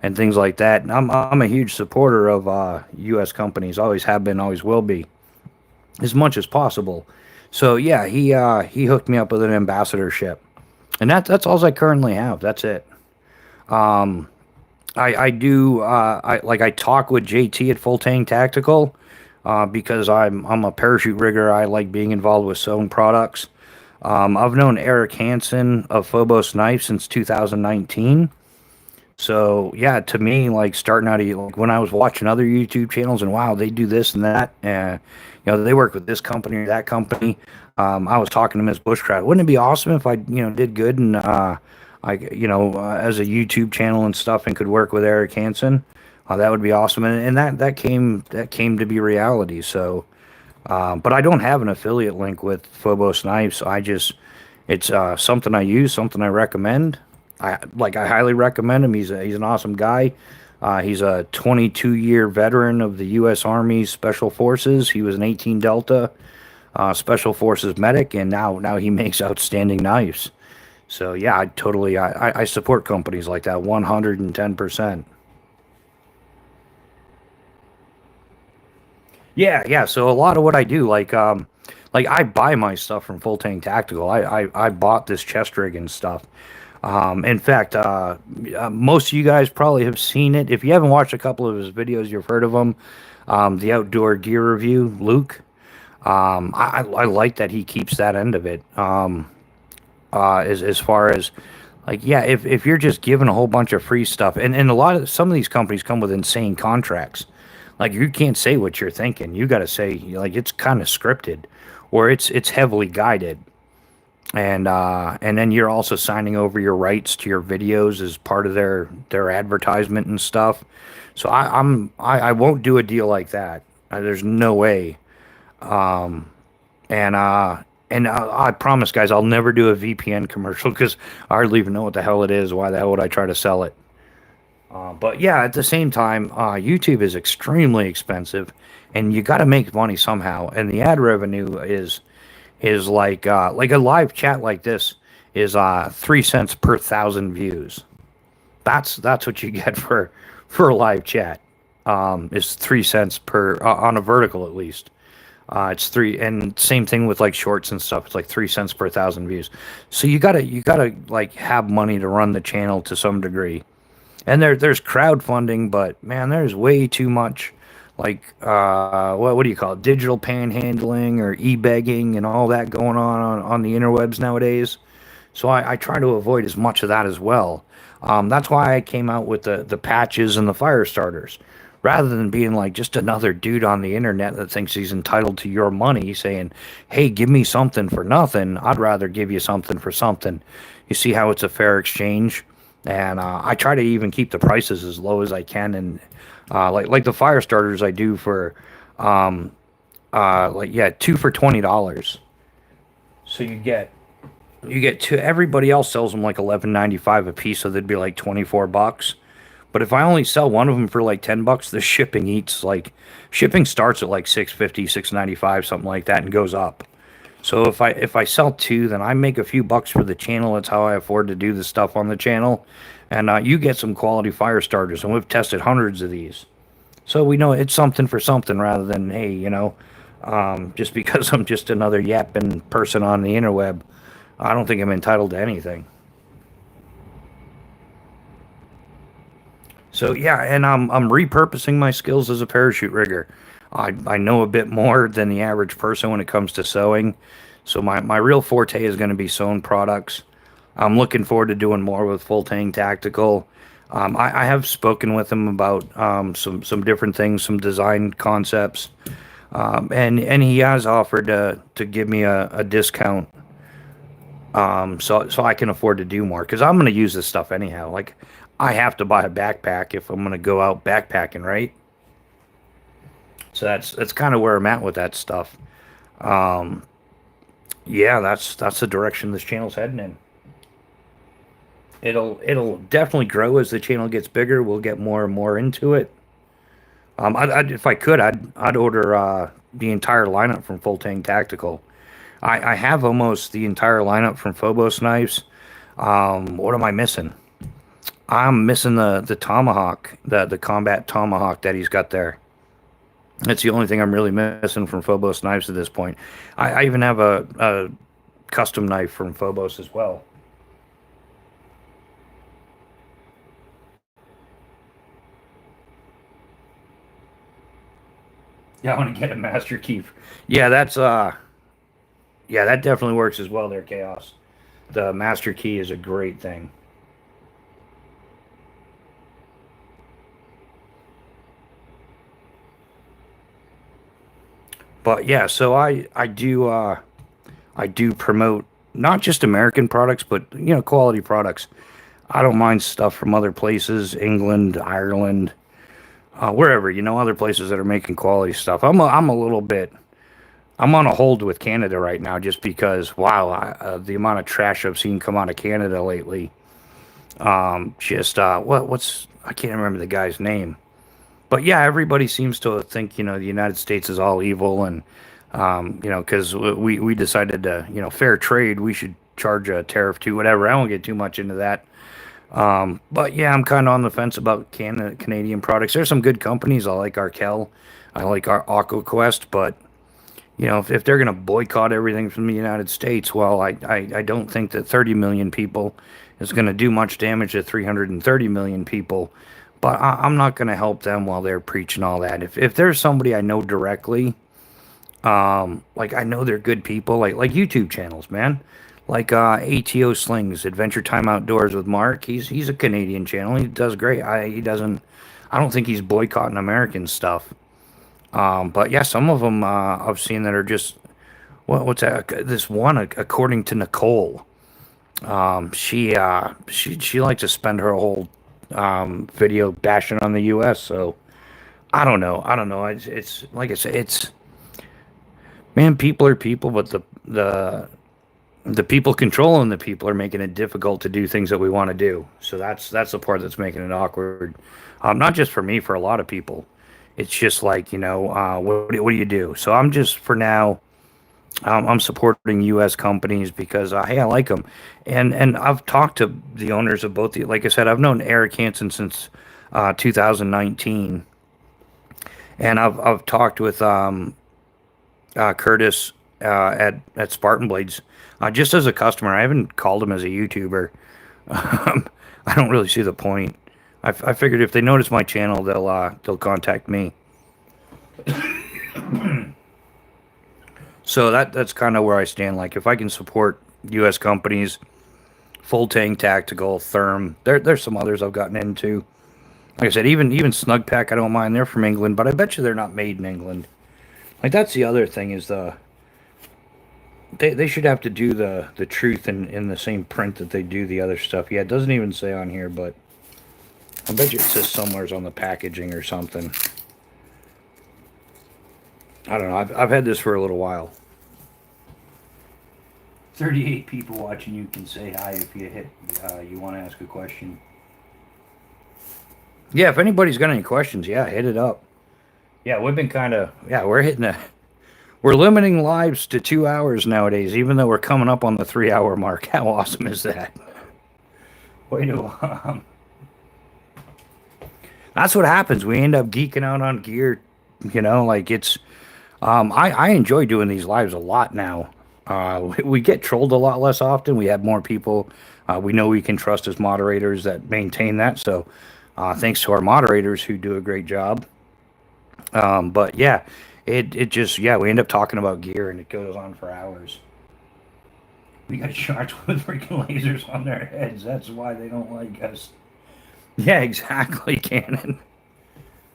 things like that. And I'm a huge supporter of U.S. companies. Always have been, always will be, as much as possible. So yeah, he hooked me up with an ambassadorship. And that's all I currently have. That's it. I talk with JT at Full Tank Tactical. because I'm a parachute rigger. I like being involved with sewn products. I've known Eric Hansen of Phobos Knife since 2019. So yeah, to me, like starting out, like when I was watching other YouTube channels and wow, they do this and that, and they work with this company or that company. I was talking to Miss Bushcraft. Wouldn't it be awesome if I did good and as a YouTube channel and stuff and could work with Eric Hansen? That would be awesome, and that came to be reality. So, but I don't have an affiliate link with Phobos Knives. It's something I use, something I recommend. I highly recommend him. He's an awesome guy. He's a 22-year veteran of the U.S. Army Special Forces. He was an 18 Delta Special Forces medic, and now he makes outstanding knives. So yeah, I support companies like that 110%. Yeah, yeah. So a lot of what I do, like I buy my stuff from Full Tank Tactical. I bought this chest rig and stuff. In fact, most of you guys probably have seen it. If you haven't watched a couple of his videos, you've heard of him. The outdoor gear review, Luke. I like that he keeps that end of it. As far as like, yeah, if you're just given a whole bunch of free stuff, and a lot of some of these companies come with insane contracts. Like you can't say what you're thinking. You got to say like it's kind of scripted, or it's heavily guided, and then you're also signing over your rights to your videos as part of their advertisement and stuff. So I won't do a deal like that. There's no way. And I promise, guys, I'll never do a VPN commercial because I hardly even know what the hell it is. Why the hell would I try to sell it? But yeah, at the same time, YouTube is extremely expensive, and you got to make money somehow. And the ad revenue is like a live chat like this is 3 cents per thousand views. That's what you get for a live chat. Is 3 cents per on a vertical at least. It's three, and same thing with like shorts and stuff. It's like 3 cents per thousand views. So you gotta like have money to run the channel to some degree. And there's crowdfunding, but man, there's way too much like what do you call it? Digital panhandling or e-begging and all that going on the interwebs nowadays. So I try to avoid as much of that as well. That's why I came out with the patches and the fire starters. Rather than being like just another dude on the internet that thinks he's entitled to your money, saying, hey, give me something for nothing, I'd rather give you something for something. You see how it's a fair exchange? And I try to even keep the prices as low as I can. And like the fire starters I do for, like, yeah, two for $20. So you get two. Everybody else sells them like 11.95 a piece, so they'd be like 24 bucks. But if I only sell one of them for like 10 bucks, the shipping eats like shipping starts at like 6.50, 6.95, something like that, and goes up. So if I sell two, then I make a few bucks for the channel. That's how I afford to do the stuff on the channel, and you get some quality fire starters. And we've tested hundreds of these, so we know it's something for something rather than hey, just because I'm just another yapping person on the interweb, I don't think I'm entitled to anything. So yeah, and I'm repurposing my skills as a parachute rigger. I know a bit more than the average person when it comes to sewing. So my real forte is going to be sewn products. I'm looking forward to doing more with Full Tang Tactical. I have spoken with him about some different things, some design concepts, and he has offered to give me a discount, so I can afford to do more because I'm going to use this stuff anyhow. Like I have to buy a backpack if I'm going to go out backpacking, right? So that's kind of where I'm at with that stuff. Um, yeah, that's the direction this channel's heading in. It'll definitely grow as the channel gets bigger. We'll get more and more into it. If I could, I'd order the entire lineup from Full Tank Tactical. I have almost the entire lineup from Phobos knives. What am I missing? I'm missing the tomahawk, the combat tomahawk that he's got there. That's the only thing I'm really missing from Phobos knives at this point. I even have a custom knife from Phobos as well. Yeah, I want to get a master key. Yeah, yeah, that definitely works as well there, Chaos. The master key is a great thing. But yeah, so I do promote not just American products, but quality products. I don't mind stuff from other places, England, Ireland, wherever, other places that are making quality stuff. I'm a little bit, I'm on a hold with Canada right now just because, wow, the amount of trash I've seen come out of Canada lately. I can't remember the guy's name, but yeah, everybody seems to think, the United States is all evil, and because we decided to, fair trade, we should charge a tariff to whatever. I won't get too much into that. But yeah, I'm kind of on the fence about Canadian products. There's some good companies. I like Arkel. I like our AquaQuest, but if they're going to boycott everything from the United States, well, I don't think that 30 million people is going to do much damage to 330 million people. But I'm not going to help them while they're preaching all that. If there's somebody I know directly, like I know they're good people, like YouTube channels, man. Like ATO Slings, Adventure Time Outdoors with Mark. He's a Canadian channel. He does great. He doesn't. I don't think he's boycotting American stuff. But yeah, some of them I've seen that are just what's that? This one, according to Nicole, she likes to spend her whole video bashing on the U.S. So I don't know. I don't know. It's like I said, it's man, people are people, but the people controlling the people are making it difficult to do things that we want to do. So that's the part that's making it awkward. Not just for me, for a lot of people. It's just like what do you do? So I'm just for now. I'm supporting U.S. companies because hey, I like them, and I've talked to the owners of both. Like I said, I've known Eric Hansen since 2019, and I've talked with Curtis at Spartan Blades just as a customer. I haven't called him as a YouTuber. I don't really see the point. I figured if they notice my channel, they'll contact me. So that's kind of where I stand. Like if I can support U.S. companies, Full Tank Tactical, Therm. There's some others I've gotten into. Like I said, even Snug Pack, I don't mind. They're from England, but I bet you they're not made in England. Like that's the other thing is they should have to do the truth in the same print that they do the other stuff. Yeah, it doesn't even say on here, but I bet you it says somewhere's on the packaging or something. I don't know. I've had this for a little while. 38 people watching. You can say hi if you want to ask a question. Yeah, if anybody's got any questions, yeah, hit it up. Yeah, we've been we're limiting lives to 2 hours nowadays, even though we're coming up on the 3 hour mark. How awesome is that? Way to That's what happens. We end up geeking out on gear. Like it's I enjoy doing these lives a lot now. We get trolled a lot less often. We have more people we know we can trust as moderators that maintain that. So thanks to our moderators who do a great job. But yeah, it just, yeah, we end up talking about gear and it goes on for hours. We got sharks with freaking lasers on their heads. That's why they don't like us. Yeah, exactly, Cannon.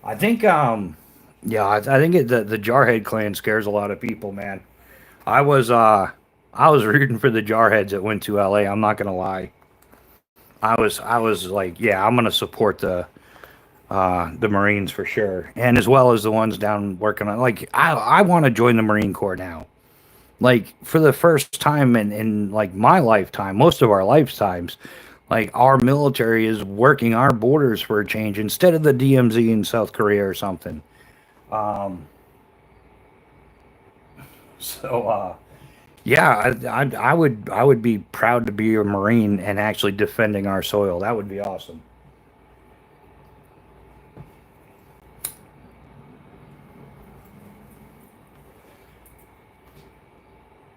I think, yeah, I think the Jarhead clan scares a lot of people, man. I was, uh, I was rooting for the Jarheads that went to LA. I'm not gonna lie. I was like, yeah, I'm gonna support the Marines for sure, and as well as the ones down working on. Like, I want to join the Marine Corps now. Like for the first time in like my lifetime, most of our lifetimes, like our military is working our borders for a change instead of the DMZ in South Korea or something. Um, so yeah, I would be proud to be a Marine and actually defending our soil. That would be awesome.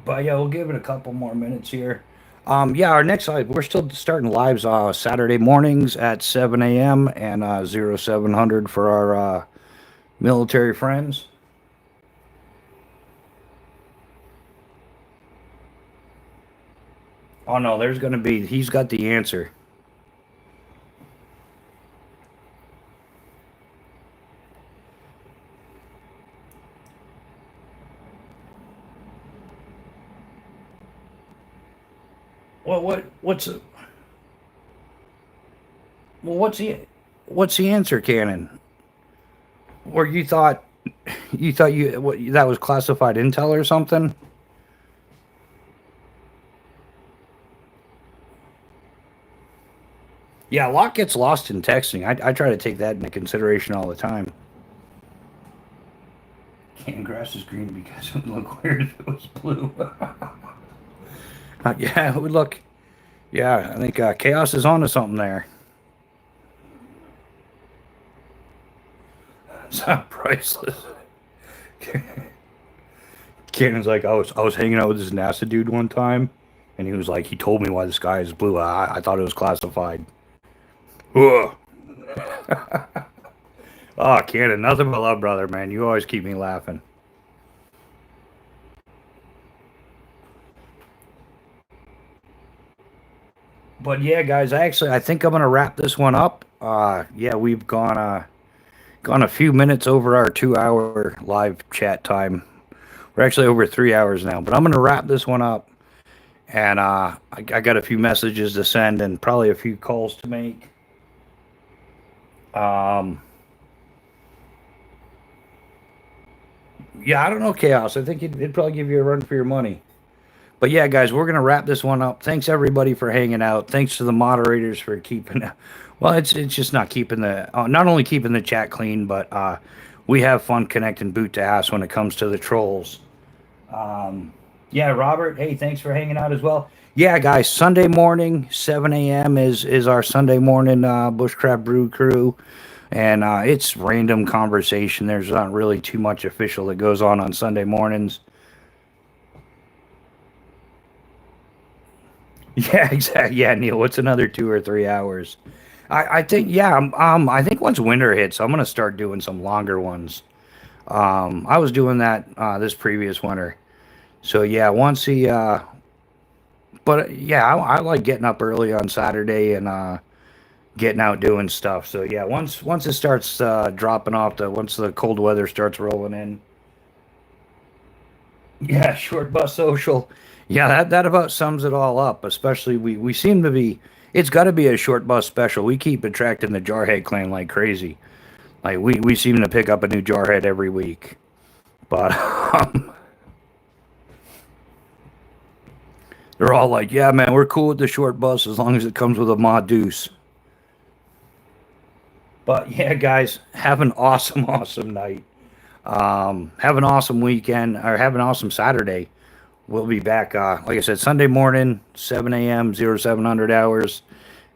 But yeah, we'll give it a couple more minutes here. Yeah, our next live, we're still starting lives Saturday mornings at 7 a.m. and 0700 for our military friends. Oh no, there's gonna be. He's got the answer. What's well, what's the answer, Cannon? Or you thought you what that was classified intel or something? Yeah, a lot gets lost in texting. I try to take that into consideration all the time. Cannon grass is green because it would look weird if it was blue. Yeah, it would look. Yeah, I think chaos is onto something there. It's not priceless. Cannon's like, I was hanging out with this NASA dude one time, and he was like, he told me why the sky is blue. I thought it was classified. Ugh. Oh, Cannon, nothing but love, brother, man. You always keep me laughing. But yeah, guys, I think I'm gonna wrap this one up. Yeah, we've gone a few minutes over our 2 hour live chat time. We're actually over 3 hours now, but I'm gonna wrap this one up. And I got a few messages to send and probably a few calls to make. Um, yeah, I don't know, Chaos. I think it'd probably give you a run for your money. But yeah, guys, we're gonna wrap this one up. Thanks everybody for hanging out. Thanks to the moderators for keeping. Well, it's just not keeping the not only keeping the chat clean, but we have fun connecting boot to ass when it comes to the trolls. Yeah, Robert. Hey, thanks for hanging out as well. Yeah, guys, Sunday morning, 7 a.m. is our Sunday morning Bushcraft Brew Crew, and it's random conversation. There's not really too much official that goes on Sunday mornings. Yeah, exactly. Yeah, Neil, what's another 2 or 3 hours? I think yeah, I think once winter hits, I'm gonna start doing some longer ones. I was doing that this previous winter. So yeah, once he but yeah, I like getting up early on Saturday and getting out doing stuff. So yeah, once it starts dropping off the once the cold weather starts rolling in. Yeah, short bus social. Yeah, that about sums it all up. Especially we seem to be. It's got to be a short bus special. We keep attracting the Jarhead clan like crazy. Like we seem to pick up a new Jarhead every week. But they're all like, "Yeah, man, we're cool with the short bus as long as it comes with a mod deuce." But yeah, guys, have an awesome, awesome night. Have an awesome weekend or have an awesome Saturday. We'll be back, like I said, Sunday morning, 7 a.m., 0700 hours.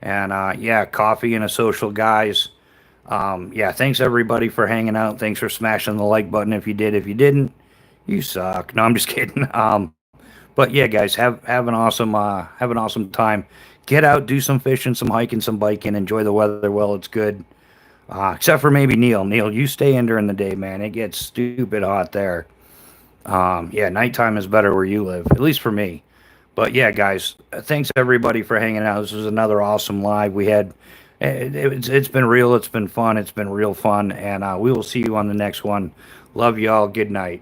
And yeah, coffee and a social, guys. Yeah, thanks everybody for hanging out. Thanks for smashing the like button if you did. If you didn't, you suck. No, I'm just kidding. But yeah, guys, have an awesome time. Get out, do some fishing, some hiking, some biking. Enjoy the weather while it's good. Except for maybe Neil. Neil, you stay in during the day, man. It gets stupid hot there. Yeah, nighttime is better where you live, at least for me. But yeah, guys, thanks everybody for hanging out. This was another awesome live. We had it's been real, it's been fun, it's been real fun, and we will see you on the next one. Love y'all. Good night.